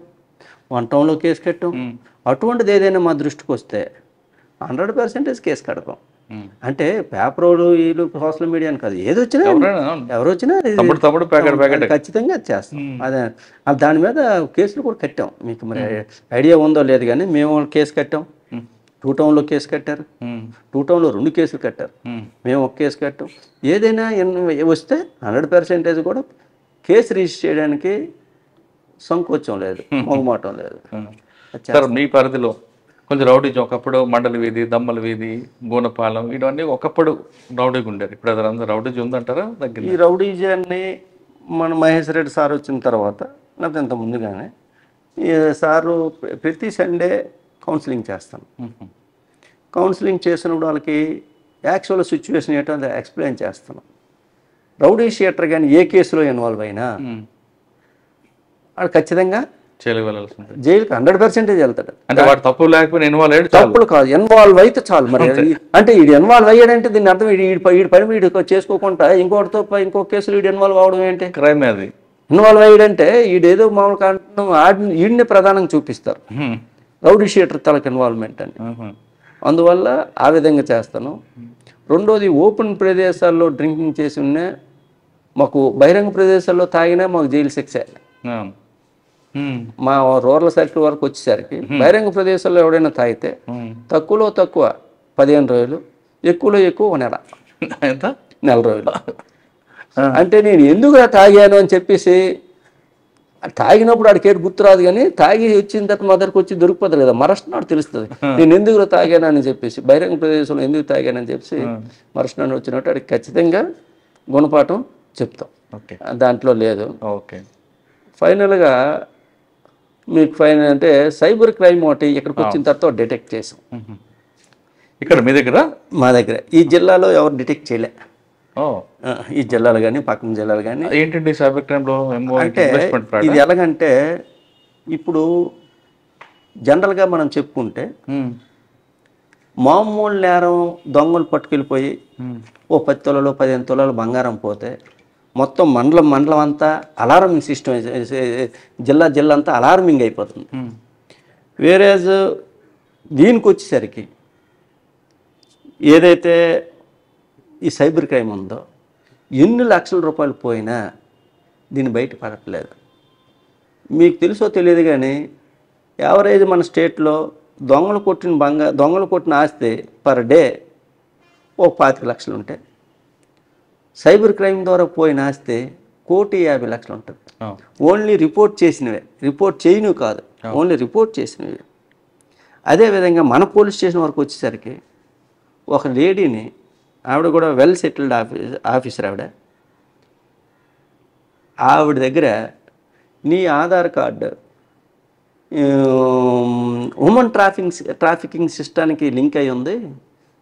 1 టౌన్లో కేసు కట్టాం. అటువంటిది ఏదైనా మా దృష్టికి వస్తే 100% కేసు కడతాం. అంటే పేపర్ వీళ్ళు సోషల్ మీడియా అని కాదు, ఏది వచ్చినా ఎవరు వచ్చినా ఖచ్చితంగా చేస్తాం. అదే దాని మీద కేసులు కూడా కట్టాం. మీకు మరి ఐడియా ఉందో లేదు కానీ మేము కేసు కట్టాం. 2 టౌన్లో కేసు కట్టారు, 2 టౌన్లో 2 కేసులు కట్టారు, మేము ఒక కేసు కట్టాం. ఏదైనా వస్తే 100% కూడా కేసు రిజిస్టర్ చేయడానికి సంకోచం లేదు, మొగమాటం లేదు. సార్, మీ పరిధిలో కొంచెం రౌడీజం ఒకప్పుడు మండల వీధి, దమ్మల వీధి, గూనపాలెం ఇవన్నీ ఒకప్పుడు రౌడీగా ఉండేది. ఇప్పుడు అదంతా రౌడీజం ఉందంటారా? దగ్గర ఈ రౌడీజాన్ని మన మహేష్ రెడ్డి సార్ వచ్చిన తర్వాత, లేకపోతే ఇంత ముందుగానే ఈ సారు ప్రతి సండే కౌన్సిలింగ్ చేస్తాను. కౌన్సిలింగ్ చేసినప్పుడు వాళ్ళకి యాక్చువల్ సిచ్యువేషన్ ఏంటో అది ఎక్స్ప్లెయిన్ చేస్తాను. రౌడీ షీటర్ కానీ ఏ కేసులో ఇన్వాల్వ్ అయినా వాడు ఖచ్చితంగా జైలుకి 100% వెళ్తాడు. అంటే వాడు తప్పు లేకపోయినా ఇన్వాల్వ్ అయ్యాడు, తప్పులు కాదు, ఇన్వాల్వ్ అయితే చాలు. మరి అంటే వీడు ఇన్వాల్వ్ అయ్యాడంటే దీన్ని అర్థం వీడి పని వీడు చేసుకోకుండా ఇంకోటితో ఇంకో కేసులు వీడు ఇన్వాల్వ్ అవడం ఏంటి? క్రైమ్ అది. ఇన్వాల్వ్ అయ్యాడంటే వీడేదో మామూలు కారణం వీడిని ప్రధానంగా చూపిస్తారు రౌడీ షీటర్ తలకు ఇన్వాల్వ్మెంట్ అని. అందువల్ల ఆ విధంగా చేస్తాను. రెండోది, ఓపెన్ ప్రదేశాల్లో డ్రింకింగ్ చేసి ఉన్నా, మాకు బహిరంగ ప్రదేశాల్లో తాగినా మాకు జైలు శిక్ష. మా రూరల్ సర్కిల్ వరకు వచ్చేసరికి బహిరంగ ప్రదేశాల్లో ఎవడైనా తాగితే తక్కువలో తక్కువ 15 రోజులు, ఎక్కువలో ఎక్కువ 1 నెల, నెల రోజులు. అంటే నేను ఎందుకు తాగాను అని చెప్పేసి, తాగినప్పుడు ఆడికేటు గుర్తురాదు కానీ తాగి వచ్చిన తర్వాత మా దగ్గరకు వచ్చి దొరికిపోతుంది కదా, మరస్నాడు తెలుస్తుంది నేను ఎందుకు తాగానని చెప్పేసి, బహిరంగ ప్రదేశంలో ఎందుకు తాగానని చెప్పేసి మరస్నాడు వచ్చినట్టు ఆడికి ఖచ్చితంగా గుణపాఠం చెప్తాం. దాంట్లో లేదు. ఓకే. ఫైనల్గా మీకు ఫైనల్ అంటే సైబర్ క్రైమ్ ఒకటి ఇక్కడికి వచ్చిన తర్వాత డిటెక్ట్ చేసాం. ఇక్కడ మీ దగ్గర? మా దగ్గర ఈ జిల్లాలో ఎవరు డిటెక్ట్ చేయలే. ఈ జిల్లాలు కానీ పక్కన జిల్లాలు కానీ. ఏంటండి సైబర్ క్రైమ్లో? అంటే ఇది ఎలాగంటే, ఇప్పుడు జనరల్గా మనం చెప్పుకుంటే మామూలు నేరం దొంగలు పట్టుకెళ్ళిపోయి ఓ 10 తులాలు 15 తులాలు బంగారం పోతే మొత్తం మండలం అంతా అలారమింగ్ సిస్టమ్, జిల్లా అంతా అలారమింగ్ అయిపోతుంది. వేరేజ్ దీనికి వచ్చేసరికి ఏదైతే ఈ సైబర్ క్రైమ్ ఉందో, ఎన్ని లక్షల రూపాయలు పోయినా దీన్ని బయట పడట్లేదు. మీకు తెలుసో తెలియదు కానీ యావరేజ్ మన స్టేట్లో దొంగలు కొట్టిన ఆస్తి పర్ డే ఒక 25 లక్షలు ఉంటాయి. సైబర్ క్రైమ్ ద్వారా పోయిన ఆస్తి 1,50,00,000 ఉంటుంది. ఓన్లీ రిపోర్ట్ చేసినవే, రిపోర్ట్ చేయనివి కాదు, ఓన్లీ రిపోర్ట్ చేసినవి. అదేవిధంగా మన పోలీస్ స్టేషన్ వరకు వచ్చేసరికి ఒక లేడీని, ఆవిడ కూడా వెల్ సెటిల్డ్ ఆఫీసర్, ఆవిడ దగ్గర నీ ఆధార్ కార్డు ఉమెన్ ట్రాఫికింగ్ సిస్టానికి లింక్ అయి ఉంది,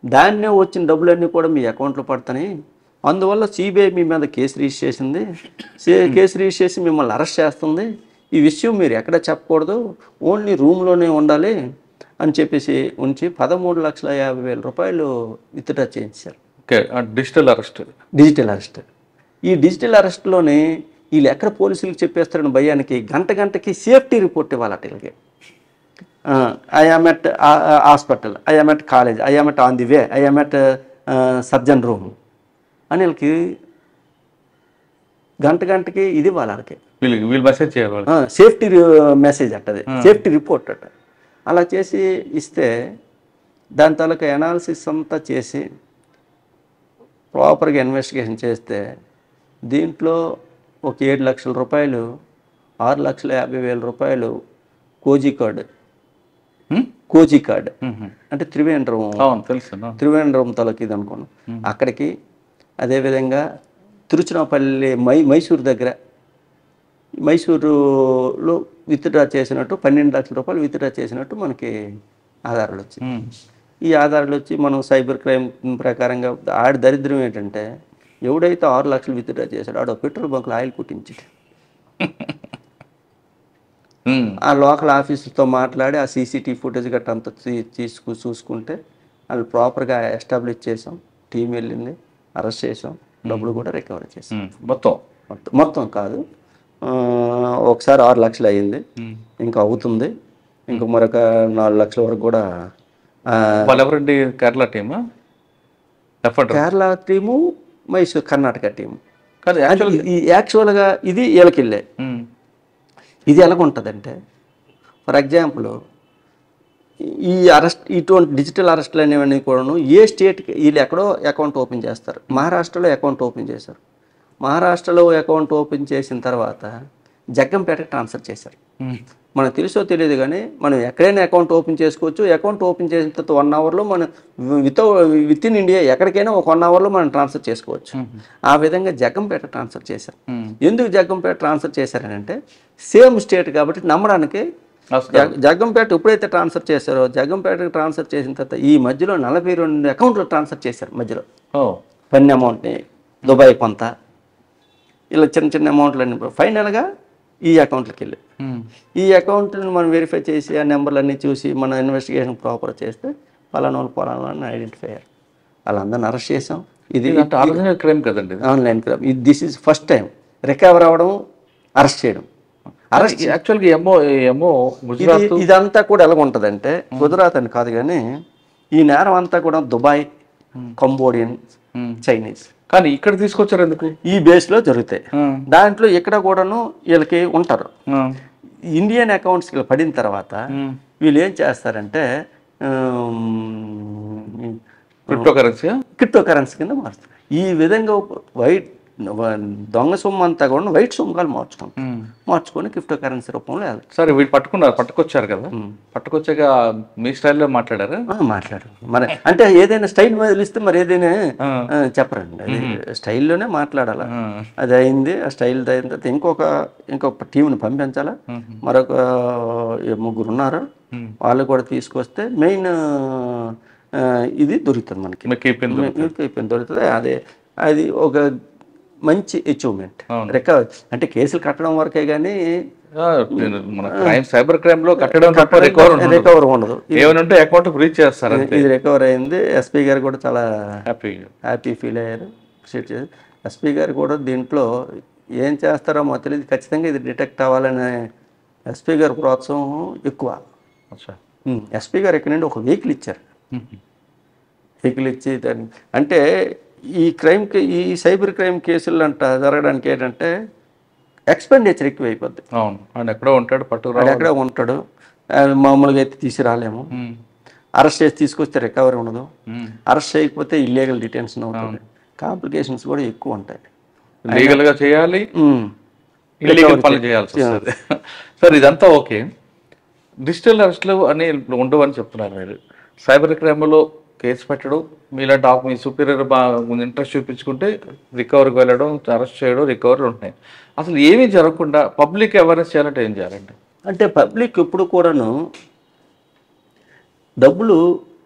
దాన్నే వచ్చిన డబ్బులన్నీ కూడా మీ అకౌంట్లో పడతాయి, అందువల్ల సిబిఐ మీ మీద కేసు రిజిస్టర్ చేసింది, కేసు రిజిస్టర్ చేసి మిమ్మల్ని అరెస్ట్ చేస్తుంది, ఈ విషయం మీరు ఎక్కడ చెప్పకూడదు, ఓన్లీ రూమ్లోనే ఉండాలి అని చెప్పేసి ఉంచి 13,50,000 రూపాయలు విత్డ్రా చేయించారు. Digital arrest. ఈ డిజిటల్ అరెస్ట్లోనే వీళ్ళు ఎక్కడ పోలీసులకు చెప్పేస్తారని భయానికి గంటకి సేఫ్టీ రిపోర్ట్ ఇవ్వాలి వీళ్ళకి. I am at hospital, I am at college, I am at on the way, I am at surgeon room అని వీళ్ళకి గంటకి ఇది వాళ్ళకి వీళ్ళు మెసేజ్ చేయాలి, సేఫ్టీ మెసేజ్ అట్టది, సేఫ్టీ రిపోర్ట్ అట్ట. అలా చేసి ఇస్తే దాని తాలూకా అనాలిసిస్ అంతా చేసి ప్రాపర్గా ఇన్వెస్టిగేషన్ చేస్తే దీంట్లో ఒక 7 లక్షల రూపాయలు, 6,50,000 రూపాయలు కోజీ కార్డు కోజికాడ్ అంటే త్రివేంద్రం, అవును తెలుసు. త్రివేంద్రం తాలూకు ఇది అనుకోను, అక్కడికి. అదేవిధంగా తిరుచినాపల్లి మైసూరు దగ్గర, మైసూరులో విత్డ్రా చేసినట్టు 12 లక్షల రూపాయలు విత్డ్రా చేసినట్టు మనకి ఆధారాలు వచ్చాయి. ఈ ఆధారాలు వచ్చి మనం సైబర్ క్రైమ్ ప్రకారంగా ఆడి దరిద్రం ఏంటంటే, ఎవడైతే 6 లక్షలు విత్డ్రా చేశాడో ఆడ పెట్రోల్ బంకులో ఆయిల్ కుట్టించాడు. ఆ లోకల్ ఆఫీసుతో మాట్లాడి ఆ సీసీటీవీ ఫుటేజ్ గట్రా అంతా చూసుకుంటే వాళ్ళు ప్రాపర్గా ఎస్టాబ్లిష్ చేసాం. టీం వెళ్ళింది, అరెస్ట్ చేసాం, డబ్బులు కూడా రికవరీ చేసాం. మొత్తం కాదు, ఒకసారి 6 లక్షలు అయ్యింది, ఇంకా అవుతుంది, ఇంకా మరొక 4 లక్షల వరకు కూడా. Kerala team, Mysore Karnataka team. యాక్చువల్గా ఇది వీళ్ళకెళ్ళే. ఇది ఎలాగుంటుందంటే, ఫర్ ఎగ్జాంపుల్ ఈ ఇటువంటి డిజిటల్ అరెస్టులు అనేవన్నీ కూడాను ఏ స్టేట్కి వీళ్ళు ఎక్కడో అకౌంట్ ఓపెన్ చేస్తారు. మహారాష్ట్రలో అకౌంట్ ఓపెన్ చేశారు. మహారాష్ట్రలో అకౌంట్ ఓపెన్ చేసిన తర్వాత జగ్గంపేటకి ట్రాన్స్ఫర్ చేశారు. మనకు తెలుసో తెలియదు కానీ మనం ఎక్కడైనా అకౌంట్ ఓపెన్ చేసుకోవచ్చు. అకౌంట్ ఓపెన్ చేసిన తర్వాత 1 అవర్లో మనం విత్ ఇన్ ఇండియా ఎక్కడికైనా ఒక 1 అవర్లో మనం ట్రాన్స్ఫర్ చేసుకోవచ్చు. ఆ విధంగా జగ్గంపేట ట్రాన్స్ఫర్ చేశారు. ఎందుకు జగ్గంపేట ట్రాన్స్ఫర్ చేశారనంటే, సేమ్ స్టేట్ కాబట్టి నమ్మడానికి. జగ్గంపేట ఎప్పుడైతే ట్రాన్స్ఫర్ చేశారో, జగ్గంపేటకి ట్రాన్స్ఫర్ చేసిన తర్వాత ఈ మధ్యలో 42 అకౌంట్లు ట్రాన్స్ఫర్ చేశారు. మధ్యలో పన్ను అమౌంట్ని దుబాయ్ కొంత, ఇలా చిన్న చిన్న అమౌంట్లు అన్ని ఫైనల్గా ఈ అకౌంట్లకి వెళ్ళి, ఈ అకౌంట్ని మనం వెరిఫై చేసి ఆ నెంబర్లన్నీ చూసి మన ఇన్వెస్టిగేషన్ ప్రాపర్ చేస్తే పలానా ఐడెంటిఫై అయ్యారు. వాళ్ళందరిని అరెస్ట్ చేసాం. ఇది ఆన్లైన్ క్రైమ్ కదండి, online crime. This is first time recover అవ్వడం, అరెస్ట్ చేయడం. అరెస్ట్ యాక్చువల్గా ఇదంతా కూడా ఎలా ఉంటుందంటే, గుజరాత్ అని కాదు కానీ ఈ నేరం అంతా కూడా దుబాయ్, కంబోడియన్, చైనీస్. కానీ ఇక్కడ తీసుకొచ్చారు ఎందుకు? ఈ బేస్లో జరుగుతాయి. దాంట్లో ఇక్కడ కూడాను వీళ్ళకి ఉంటారు. ఇండియన్ అకౌంట్స్కి పడిన తర్వాత వీళ్ళు ఏం చేస్తారంటే క్రిప్టో కరెన్సీ కింద మారుస్తారు. ఈ విధంగా దొంగ సొమ్ము అంతా కూడా వైట్ సొమ్ముగా మార్చుకొని క్రిప్టో కరెన్సీ రూపంలో వెళ్తారు. సరే, వీళ్ళు పట్టుకొచ్చారు కదా, పట్టుకొచ్చాక మీ స్టైల్లో మాట్లాడారు. మరి అంటే ఏదైనా స్టైల్ వదిలిస్తే మరి ఏదైనా చెప్పరండి, అది స్టైల్లోనే మాట్లాడాలా. అది అయింది, ఆ స్టైల్ అయిన తర్వాత ఇంకొక టీంని పంపించాలా. మరొక 3 ఉన్నారు, వాళ్ళు కూడా తీసుకొస్తే మెయిన్ ఇది దొరుకుతుంది మనకి, దొరుకుతుంది. అది ఒక మంచి అచీవ్మెంట్. రికవరీ అంటే కేసులు కట్టడం వరకే కానీ సైబర్ క్రైమ్ లో కట్టడం రికవర్ ఉండదు. ఏమంటే అకౌంట్ ఫ్రీజ్ చేస్తారు. ఇది రికవర్ అయింది. ఎస్పీ గారు కూడా చాలా హ్యాపీ ఫీల్ అయ్యారు. ఎస్పీ గారు కూడా దీంట్లో ఏం చేస్తారో మాకు తెలియదు, ఖచ్చితంగా ఇది డిటెక్ట్ అవ్వాలనే ఎస్పీ గారు ప్రోత్సాహం ఎక్కువ. ఎస్పీ గారు ఇక్కడ నుండి ఒక వెహికల్ ఇచ్చారు. వెహికల్ ఇచ్చి అంటే ఈ క్రైమ్కి, ఈ సైబర్ క్రైమ్ కేసులు జరగడానికి ఏంటంటే ఎక్స్పెండిచర్ ఎక్కువ అయిపోద్ది. అవును, ఆయన ఎక్కడో ఉంటాడు, ఎక్కడో ఉంటాడు, మామూలుగా అయితే తీసుకురాలేము. అరెస్ట్ చేసి తీసుకొస్తే రికవరీ ఉండదు, అరెస్ట్ చేయకపోతే ఇల్లీగల్ డిటెన్షన్ అవుతుంది, కాంప్లికేషన్స్ కూడా ఎక్కువ ఉంటాయి. లీగల్గా చేయాలి, ఇల్లీగల్ పనులు చేయాల్సి వస్తుంది. సార్, ఇదంతా ఓకే, డిజిటల్ అరెస్ట్లు అని ఉండవు అని చెప్తున్నారు మీరు. సైబర్ క్రైమ్లో కేసు పెట్టడం, మీలాంటి మీ సుపీరియర్ ఇంట్రెస్ట్ చూపించుకుంటే రికవరీకి వెళ్ళడం, అరెస్ట్ చేయడం, రికవరీ ఉంటున్నాయి. అసలు ఏమీ జరగకుండా పబ్లిక్ అవేర్నెస్ చేయాలంటే ఏం చేయాలండి? అంటే పబ్లిక్ ఎప్పుడు కూడాను డబ్బులు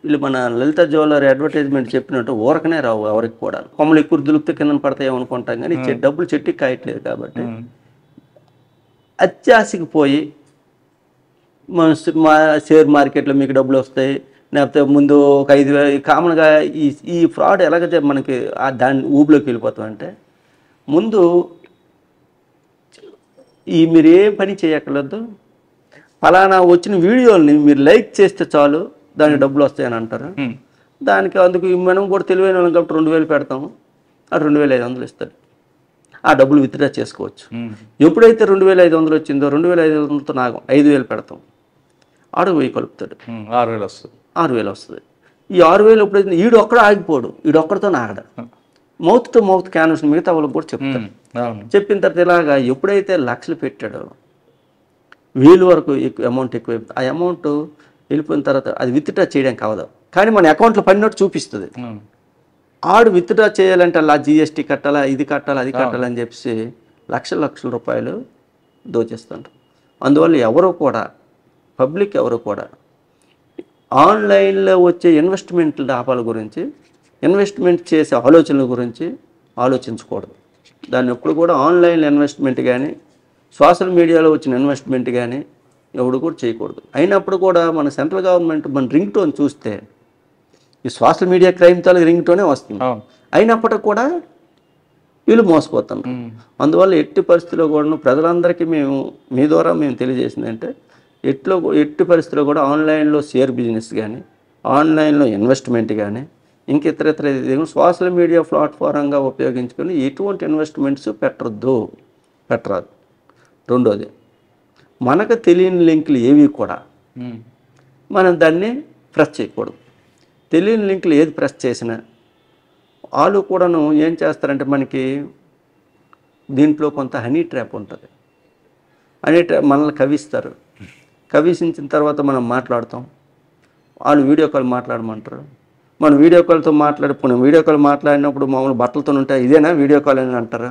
వీళ్ళు మన లలిత జ్యువెలరీ అడ్వర్టైజ్మెంట్ చెప్పినట్టు ఊరకనే రావు. ఎవరికి కూడా కొమ్మలు ఎక్కువ దులుపుతే కింద పడతాయి అనుకుంటాం, కానీ డబ్బులు చెట్టుకి కాయట్లేదు. కాబట్టి అత్యాశకి పోయి మా షేర్ మార్కెట్లో మీకు డబ్బులు వస్తాయి, లేకపోతే ముందు ఒక 5,000 కామన్గా ఈ ఫ్రాడ్ ఎలాగైతే మనకి దాని ఊబిలోకి వెళ్ళిపోతాం అంటే, ముందు మీరు ఏ పని చేయక్కర్లేదు, ఫలానా వచ్చిన వీడియోల్ని మీరు లైక్ చేస్తే చాలు దానికి డబ్బులు వస్తాయని అంటారు. దానికి అందుకు మనం కూడా తెలివైన వాళ్ళం కాబట్టి 2,000 పెడతాము, ఆ 2,500 ఇస్తారు. ఆ డబ్బులు విత్డ్రా చేసుకోవచ్చు. ఎప్పుడైతే 2,500 వచ్చిందో 2,500తో నాకు 5,000 పెడతాం, ఆడు 1,000 కలుపుతాడు, 6,000 వస్తుంది. 6,000 వస్తుంది. ఈ 6,000 ఎప్పుడైతే ఈడు ఒక్కడు ఆగిపోడు, ఈడొక్కడితో ఆగడ, మౌత్ టు మౌత్ క్యాన్వస్ మిగతా వాళ్ళకి కూడా చెప్తాడు. చెప్పిన తర్వాత ఇలాగా ఎప్పుడైతే లక్షలు పెట్టాడో 1,000 వరకు అమౌంట్ ఎక్కువ, ఆ అమౌంట్ వెళ్ళిపోయిన తర్వాత అది విత్డ్రా చేయడానికి అవ్వదు, కానీ మన అకౌంట్లో పడినట్టు చూపిస్తుంది. ఆడు విత్డ్రా చేయాలంటే అలా జిఎస్టీ కట్టాలా, ఇది కట్టాలా, అది కట్టాలని చెప్పేసి లక్షల రూపాయలు దోచేస్తుంటారు. అందువల్ల ఎవరు కూడా పబ్లిక్ ఎవరు కూడా ఆన్లైన్లో వచ్చే ఇన్వెస్ట్మెంట్ల లాభాల గురించి, ఇన్వెస్ట్మెంట్ చేసే ఆలోచనల గురించి ఆలోచించకూడదు. దాన్ని ఎప్పుడు కూడా ఆన్లైన్ ఇన్వెస్ట్మెంట్ కానీ సోషల్ మీడియాలో వచ్చిన ఇన్వెస్ట్మెంట్ కానీ ఎవడు కూడా చేయకూడదు. అయినప్పుడు కూడా మన సెంట్రల్ గవర్నమెంట్ మన రింగ్ టోన్ చూస్తే ఈ సోషల్ మీడియా క్రైమ్ తాలూకు రింగ్ టోనే వస్తుంది. అయినప్పటికి కూడా వీళ్ళు మోసపోతున్నారు. అందువల్ల ఎట్టి పరిస్థితుల్లో కూడా ప్రజలందరికీ మీ ద్వారా మేము తెలియజేసింది అంటే ఎట్టి పరిస్థితుల్లో కూడా ఆన్లైన్లో షేర్ బిజినెస్ కానీ, ఆన్లైన్లో ఇన్వెస్ట్మెంట్ కానీ, ఇంక ఇతర సోషల్ మీడియా ప్లాట్ఫారంగా ఉపయోగించుకొని ఎటువంటి ఇన్వెస్ట్మెంట్స్ పెట్టరాదు. రెండోది, మనకు తెలియని లింకులు ఏవి కూడా మనం దాన్ని ప్రెస్ చేయకూడదు. తెలియని లింకులు ఏది ప్రెస్ చేసినా వాళ్ళు కూడాను ఏం చేస్తారంటే మనకి దీంట్లో కొంత హనీ ట్రాప్ ఉంటుంది. హనీ ట్రాప్ మనల్ని కవిస్తారు. కవిసించిన తర్వాత మనం మాట్లాడతాం, వాళ్ళు వీడియో కాల్ మాట్లాడమంటారు. మనం వీడియో కాల్తో వీడియో కాల్ మాట్లాడినప్పుడు మామూలు బట్టలతో ఉంటే ఇదేనా వీడియో కాల్ అని అంటారా?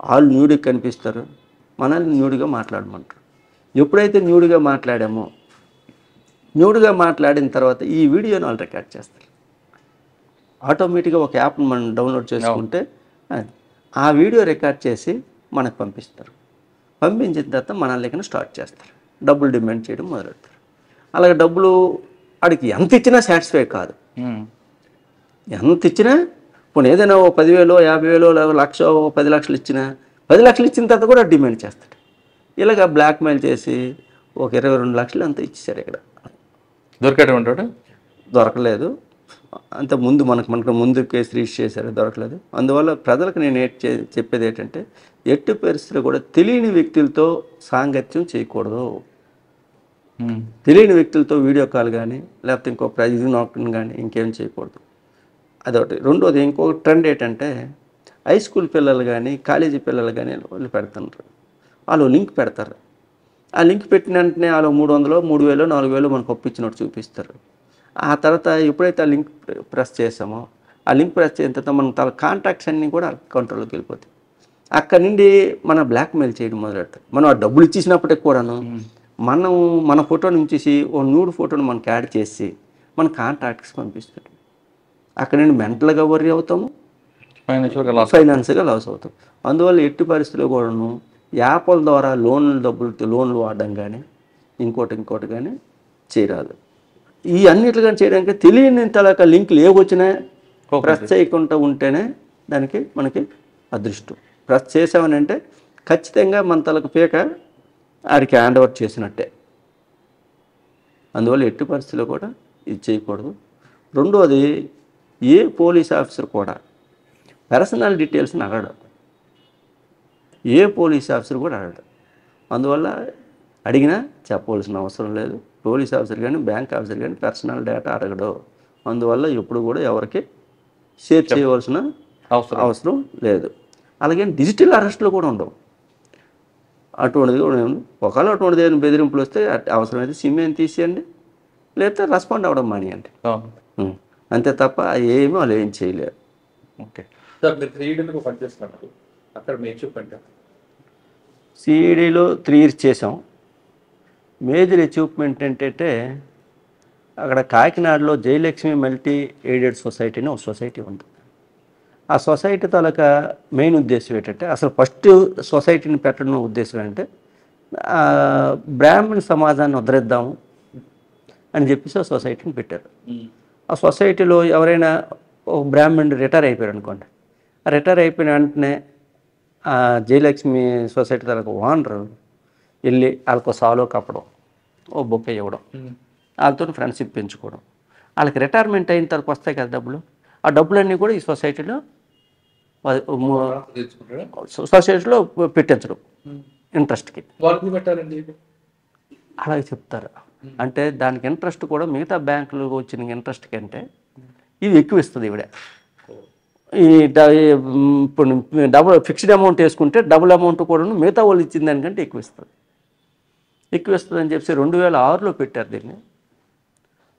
వాళ్ళు న్యూడ్గా కనిపిస్తారు, మనల్ని న్యూడ్గా మాట్లాడమంటారు. ఎప్పుడైతే న్యూడ్గా మాట్లాడామో, న్యూడ్గా మాట్లాడిన తర్వాత ఈ వీడియోని వాళ్ళు రికార్డ్ చేస్తారు. ఆటోమేటిక్గా ఒక యాప్ని మనం డౌన్లోడ్ చేసుకుంటే ఆ వీడియో రికార్డ్ చేసి మనకు పంపిస్తారు. పంపించిన తర్వాత మన లెక్కన స్టార్ట్ చేస్తారు, డబ్బులు డిమాండ్ చేయడం మొదలెడతారు. అలాగే డబ్బులు వాడికి ఎంత ఇచ్చినా సాటిస్ఫై కాదు. ఎంత ఇచ్చినా ఇప్పుడు ఏదైనా 10,000, 50,000, 1,00,000, 10 లక్షలు ఇచ్చినా 10 లక్షలు ఇచ్చిన తర్వాత కూడా డిమాండ్ చేస్తాడు. ఇలాగ బ్లాక్మెయిల్ చేసి ఒక 22 లక్షలు అంతా ఇచ్చేసారు. ఇక్కడ దొరకలేదు. అంత ముందు మనకు ముందు కేసు రిజిస్టర్ చేశారు, దొరకలేదు. అందువల్ల ప్రజలకు నేను చెప్పేది ఏంటంటే ఎట్టి పరిస్థితులు కూడా తెలియని వ్యక్తులతో సాంగత్యం చేయకూడదు. తెలియని వ్యక్తులతో వీడియో కాల్ కానీ లేకపోతే ఇంకో ప్రైజ్ నోకన్ కానీ ఇంకేం చేయకూడదు. అదొకటి. రెండోది, ఇంకొక ట్రెండ్ ఏంటంటే హై స్కూల్ పిల్లలు కానీ కాలేజీ పిల్లలు కానీ వాళ్ళు పెడుతున్నారు. వాళ్ళు లింక్ పెడతారు. ఆ లింక్ పెట్టిన వెంటనే వాళ్ళు 300, 3,000, 4,000 మనకు ఒప్పించినట్టు చూపిస్తారు. ఆ తర్వాత ఎప్పుడైతే ఆ లింక్ ప్రెస్ చేసామో, ఆ లింక్ ప్రెస్ చేసిన తర్వాత మన తన కాంటాక్ట్స్ అన్నీ కూడా కంట్రోల్లోకి వెళ్ళిపోతాయి. అక్కడి నుండి మన బ్లాక్మెయిల్ చేయడం మొదలెడతారు. మనం ఆ డబ్బులు ఇచ్చేసినప్పటికి కూడాను మన ఫోటోని ఉంచేసి ఓ న్యూడ్ ఫోటోని మనకి యాడ్ చేసి మన కాంటాక్ట్స్ పంపిస్తాడు. అక్కడ నుండి మెంటల్గా వర్రీ అవుతాము, ఫైనాన్స్గా లాస్ అవుతాం. అందువల్ల ఎట్టి పరిస్థితుల్లో కూడాను యాప్ల ద్వారా లోన్లు వాడడం కానీ ఇంకోటి కానీ చేయరాదు. ఈ అన్నిట్లు కానీ చేయడానికి తెలియని తలక లింకులు ఏవొచ్చినా ప్రెస్ చేయకుండా ఉంటేనే మనకి అదృష్టం. ప్రెస్ చేసామని అంటే ఖచ్చితంగా మన తలకు పీక ఆడికి హ్యాండ్ ఓవర్ చేసినట్టే. అందువల్ల ఎట్టి పరిస్థితుల్లో కూడా ఇది చేయకూడదు. రెండోది, ఏ పోలీస్ ఆఫీసర్ కూడా పర్సనల్ డీటెయిల్స్ని అడగడు. ఏ పోలీస్ ఆఫీసర్ కూడా అడగడు. అందువల్ల అడిగినా చెప్పవలసిన అవసరం లేదు. పోలీస్ ఆఫీసర్ కానీ బ్యాంక్ ఆఫీసర్ కానీ పర్సనల్ డేటా అడగడు. అందువల్ల ఎప్పుడు కూడా ఎవరికి షేర్ చేయవలసిన అవసరం లేదు. అలాగే డిజిటల్ అరెస్టులు కూడా ఉండవు. అటువంటిది కూడా ఒకవేళ అటువంటిది ఏదైనా బెదిరింపులు వస్తే అవసరమైతే సిమ్ ఏం తీసేయండి, లేకపోతే రెస్పాండ్ అవ్వడం మానేయండి. అంతే తప్ప ఏమీ వాళ్ళు ఏం చేయలేరు. ఓకే సార్, మీరు 3 years పనిచేస్తున్నారు అక్కడ మీ అచీవ్మెంట్? సిఈడిలో 3 years చేసాం. మేజర్ అచీవ్మెంట్ ఏంటంటే అక్కడ కాకినాడలో జయలక్ష్మి మల్టీ ఎయిడెడ్ సొసైటీ అని ఒక సొసైటీ ఉంది. ఆ సొసైటీ తాలూకా మెయిన్ ఉద్దేశం ఏంటంటే, అసలు ఫస్ట్ సొసైటీని పెట్టడం ఉద్దేశం ఏంటంటే బ్రాహ్మణ సమాజాన్ని ఉద్ధరిద్దాము అని చెప్పేసి ఆ సొసైటీని పెట్టారు. ఆ సొసైటీలో ఎవరైనా ఒక బ్రాహ్మణుడు రిటైర్ అయిపోయారు అనుకోండి, ఆ రిటైర్ అయిపోయిన వెంటనే ఆ జయలక్ష్మి సొసైటీ తాలూకా ఓనరు వెళ్ళి వాళ్ళకు సాలో కప్పడం, ఓ బొక్క ఇవ్వడం, వాళ్ళతో ఫ్రెండ్షిప్ పెంచుకోవడం. వాళ్ళకి రిటైర్మెంట్ అయిన తర్వాత వస్తాయి కదా డబ్బులు, ఆ డబ్బులన్నీ కూడా ఈ సొసైటీలో పెట్టించడం ఇంట్రెస్ట్కి. అలాగే చెప్తారు. అంటే దానికి ఇంట్రెస్ట్ కూడా మిగతా బ్యాంకులు వచ్చిన ఇంట్రెస్ట్ కంటే ఇది ఎక్కువ ఇస్తుంది. ఇవిడ ఇప్పుడు ఫిక్స్డ్ అమౌంట్ వేసుకుంటే డబుల్ అమౌంట్ కూడా మిగతా వాళ్ళు ఇచ్చిన దానికంటే ఎక్కువ ఇస్తుంది అని చెప్పి 2006లో పెట్టారు దీన్ని.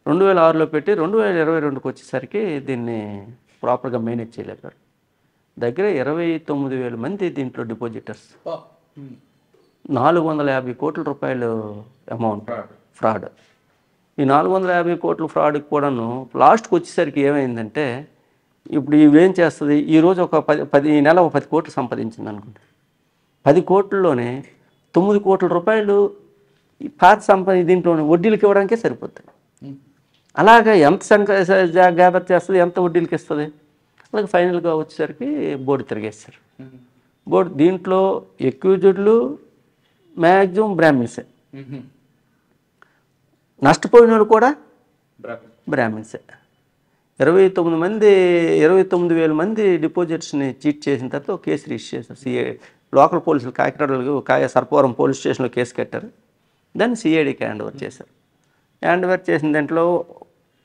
2006లో పెట్టి 2022కి వచ్చేసరికి దీన్ని ప్రాపర్గా మేనేజ్ చేయలేపారు. దగ్గర 29,000 మంది దీంట్లో డిపాజిటర్స్, 450 కోట్ల రూపాయలు అమౌంట్ ఫ్రాడ్. ఈ 450 కోట్ల ఫ్రాడ్కి కూడాను లాస్ట్కి వచ్చేసరికి ఏమైందంటే, ఇప్పుడు ఇవేం చేస్తుంది, ఈరోజు ఒక 10 నెల ఒక 10 కోట్లు సంపాదించింది అనుకుంటే, 10 కోట్లలోనే 9 కోట్ల రూపాయలు పాత దీంట్లో వడ్డీలకి ఇవ్వడానికే సరిపోతుంది. అలాగా ఎంత గ్యాదర్ చేస్తుంది, ఎంత వడ్డీలకి ఇస్తుంది. అలాగే ఫైనల్గా వచ్చేసరికి బోర్డు తిరిగేస్తారు. బోర్డు దీంట్లో ఎక్యూజ్డ్లు మ్యాక్సిమం బ్రాహ్మిన్సే, నష్టపోయిన వాళ్ళు కూడా బ్రాహ్మిన్సే. 29,000 మంది డిపాజిట్స్ని చీట్ చేసిన తర్వాత ఒక కేసు రిజిస్టర్ చేశారు. లోకల్ పోలీసులు కాకినాడలో సర్పవరం పోలీస్ స్టేషన్లో కేసు కట్టారు. దాన్ని సిఐడికి హ్యాండ్ ఓవర్ చేశారు. హ్యాండ్ ఓవర్ చేసిన దాంట్లో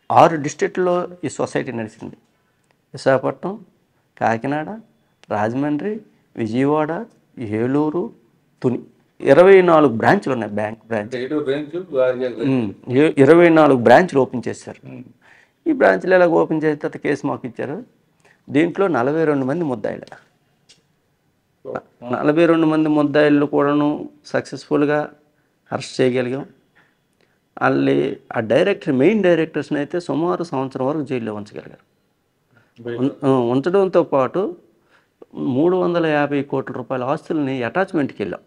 6 డిస్ట్రిక్ట్లో ఈ సొసైటీ నడిచింది. విశాఖపట్నం, కాకినాడ, రాజమండ్రి, విజయవాడ, ఏలూరు, తుని, 24 బ్రాంచ్లు ఉన్నాయి. బ్యాంక్ బ్రాంచ్ 24 బ్రాంచ్లు ఓపెన్ చేశారు. ఈ బ్రాంచ్లు ఎలాగ ఓపెన్ చేసిన తర్వాత కేసు మాకు ఇచ్చారు. దీంట్లో 42 మంది ముద్దాయిలు, 42 మంది ముద్దాయిలు కూడాను సక్సెస్ఫుల్గా అరెస్ట్ చేయగలిగాం. వాళ్ళని ఆ మెయిన్ డైరెక్టర్స్ని అయితే సుమారు సంవత్సరం వరకు జైల్లో ఉంచగలిగారు. ఉంచడంతో పాటు 350 కోట్ల రూపాయల ఆస్తుల్ని అటాచ్మెంట్కి వెళ్ళాం,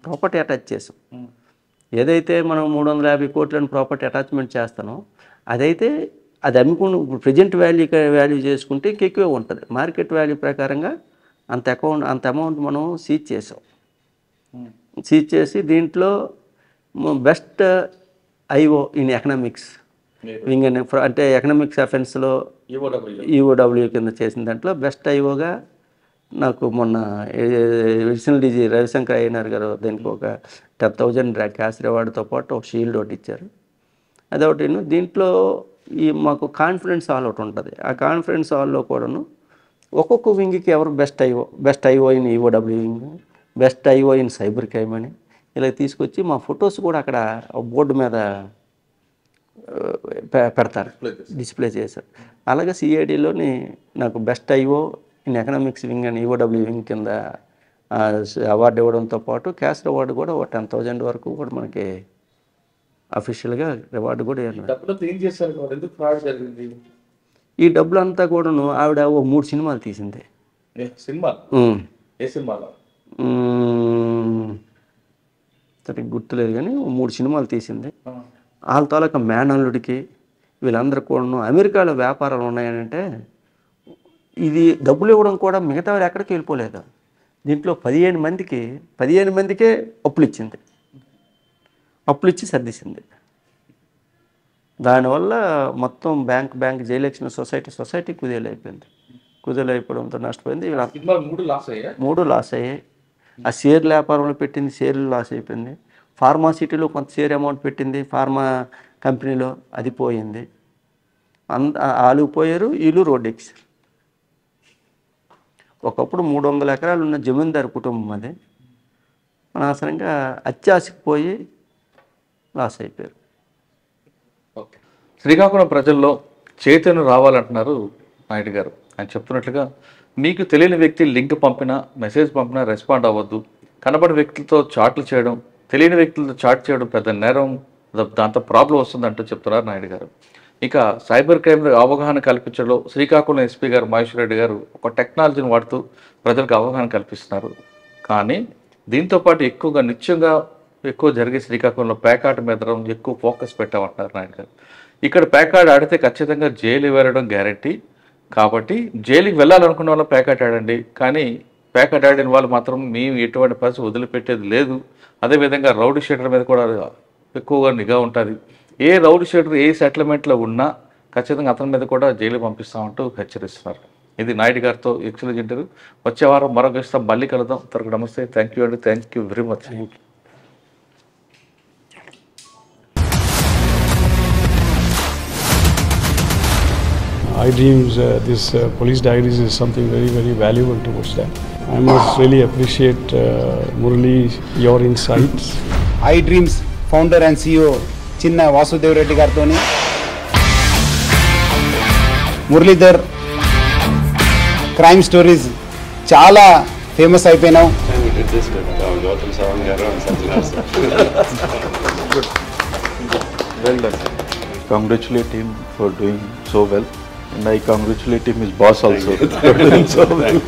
ప్రాపర్టీ అటాచ్ చేసాం. ఏదైతే మనం 350 కోట్లని ప్రాపర్టీ అటాచ్మెంట్ చేస్తానో అదైతే అది అమ్ముకుని ప్రజెంట్ వాల్యూ చేసుకుంటే ఇంకెక్కువే ఉంటుంది. మార్కెట్ వాల్యూ ప్రకారంగా అంత అమౌంట్ మనం సీజ్ చేసాం. సీజ్ చేసి దీంట్లో best IO in economics wing అంటే ఎకనామిక్స్ అఫెన్స్లో ఈఓడబ్ల్యూ కింద చేసిన దాంట్లో బెస్ట్ ఐఓగా నాకు మొన్న అడిషనల్ డీజీ రవిశంకర్ అయ్యనార్ గారు దీనికి ఒక 10,000 క్యాష్ రివార్డుతో పాటు ఒక షీల్డ్ ఒకటి ఇచ్చారు. అదొకటి. దీంట్లో మాకు కాన్ఫిడెన్స్ హాల్ ఒకటి ఉంటుంది. ఆ కాన్ఫిడెన్స్ హాల్లో కూడాను ఒక్కొక్క వింగ్కి ఎవరు best IO in EOW wing, best IO in cyber crime అని ఇలా తీసుకొచ్చి మా ఫొటోస్ కూడా అక్కడ బోర్డు మీద పెడతారు, డిస్ప్లే చేశారు. అలాగే సిఐడిలోని నాకు best IO in economics wing అని ఈఓడబ్ల్యూ వింగ్ కింద అవార్డు ఇవ్వడంతో పాటు క్యాష్ రివార్డు కూడా 10,000 వరకు కూడా మనకి అఫీషియల్గా రివార్డు కూడా ఈ డబ్బులు అంతా కూడాను ఆవిడ 3 సినిమాలు తీసింది. సరిగ్గా గుర్తులేదు కానీ 3 సినిమాలు తీసింది. వాళ్ళ తాలూకా మేనల్లుడికి వీళ్ళందరూ కూడాను అమెరికాలో వ్యాపారాలు ఉన్నాయనంటే ఇది డబ్బులు ఇవ్వడం కూడా మిగతా వాళ్ళు ఎక్కడికి వెళ్ళిపోలేదు. దీంట్లో 15 మందికే అప్పులు ఇచ్చింది, అప్పులు ఇచ్చి సర్దిసింది. దానివల్ల మొత్తం బ్యాంక్ జయలక్ష్మి సొసైటీ కుదేలైపోవడంతో నష్టపోయింది. 3 లాస్ అయ్యాయి. ఆ షేర్ల వ్యాపారంలో పెట్టింది, షేర్లు లాస్ అయిపోయింది. ఫార్మాసిటీలో కొంత షేర్ అమౌంట్ పెట్టింది, ఫార్మా కంపెనీలో అది పోయింది. వాళ్ళు పోయారు, వీళ్ళు రోడ్డు ఎక్కారు. ఒకప్పుడు 300 ఎకరాలు ఉన్న జమీందారు కుటుంబం అది అనవసరంగా అత్యాశకు పోయి లాస్ అయిపోయారు. శ్రీకాకుళం ప్రజల్లో చైతన్యం రావాలంటున్నారు నాయుడు గారు. ఆయన చెప్తున్నట్లుగా మీకు తెలియని వ్యక్తి లింక్ పంపినా, మెసేజ్ పంపినా రెస్పాండ్ అవ్వద్దు. కనబడి వ్యక్తులతో చాట్లు చేయడం, తెలియని వ్యక్తులతో చాట్ చేయడం పెద్ద నేరం, దాంతో ప్రాబ్లం వస్తుందంటూ చెప్తున్నారు నాయుడు గారు. ఇక సైబర్ క్రైమ్ అవగాహన కల్పించడంలో శ్రీకాకుళం ఎస్పీ గారు మహేశ్వర్ రెడ్డి గారు ఒక టెక్నాలజీని వాడుతూ ప్రజలకు అవగాహన కల్పిస్తున్నారు. కానీ దీంతోపాటు నిత్యంగా ఎక్కువ జరిగే శ్రీకాకుళంలో పేకాట మీద ఎక్కువ ఫోకస్ పెట్టామంటున్నారు నాయుడు గారు. ఇక్కడ పేకాట ఆడితే ఖచ్చితంగా జైలు వెళ్ళడం గ్యారంటీ, కాబట్టి జైలుకి వెళ్ళాలనుకున్న వాళ్ళు పేకాట ఆడండి, కానీ పేకాట ఆడిన వాళ్ళు మాత్రం మేము ఎటువంటి పరిస్థితి వదిలిపెట్టేది లేదు. అదేవిధంగా రౌడీ షీటర్ మీద కూడా ఎక్కువగా నిఘా ఉంటుంది. ఏ రౌడీ షీటర్ ఏ సెటిల్మెంట్లో ఉన్నా ఖచ్చితంగా అతని మీద కూడా జైలు పంపిస్తామంటూ హెచ్చరిస్తున్నారు. ఇది నాయుడు గారితో ఎక్సలెంట్ ఇంటర్వ్యూ. వచ్చే వారం మరొక ఇస్తాం, మళ్ళీ కలుద్దాం. తరకు నమస్తే, థ్యాంక్ యూ అండి, thank you very much. iDreams, this police diaries is something very, very valuable towards that. I must really appreciate Murali, your insights. iDreams founder and CEO Chinna Vasudev Reddy gartoni Muralidhar crime stories చాలా famous అయిపోయినావు. Well done. Congratulate him for doing so well, and I congratulate him, his boss also, for doing so well.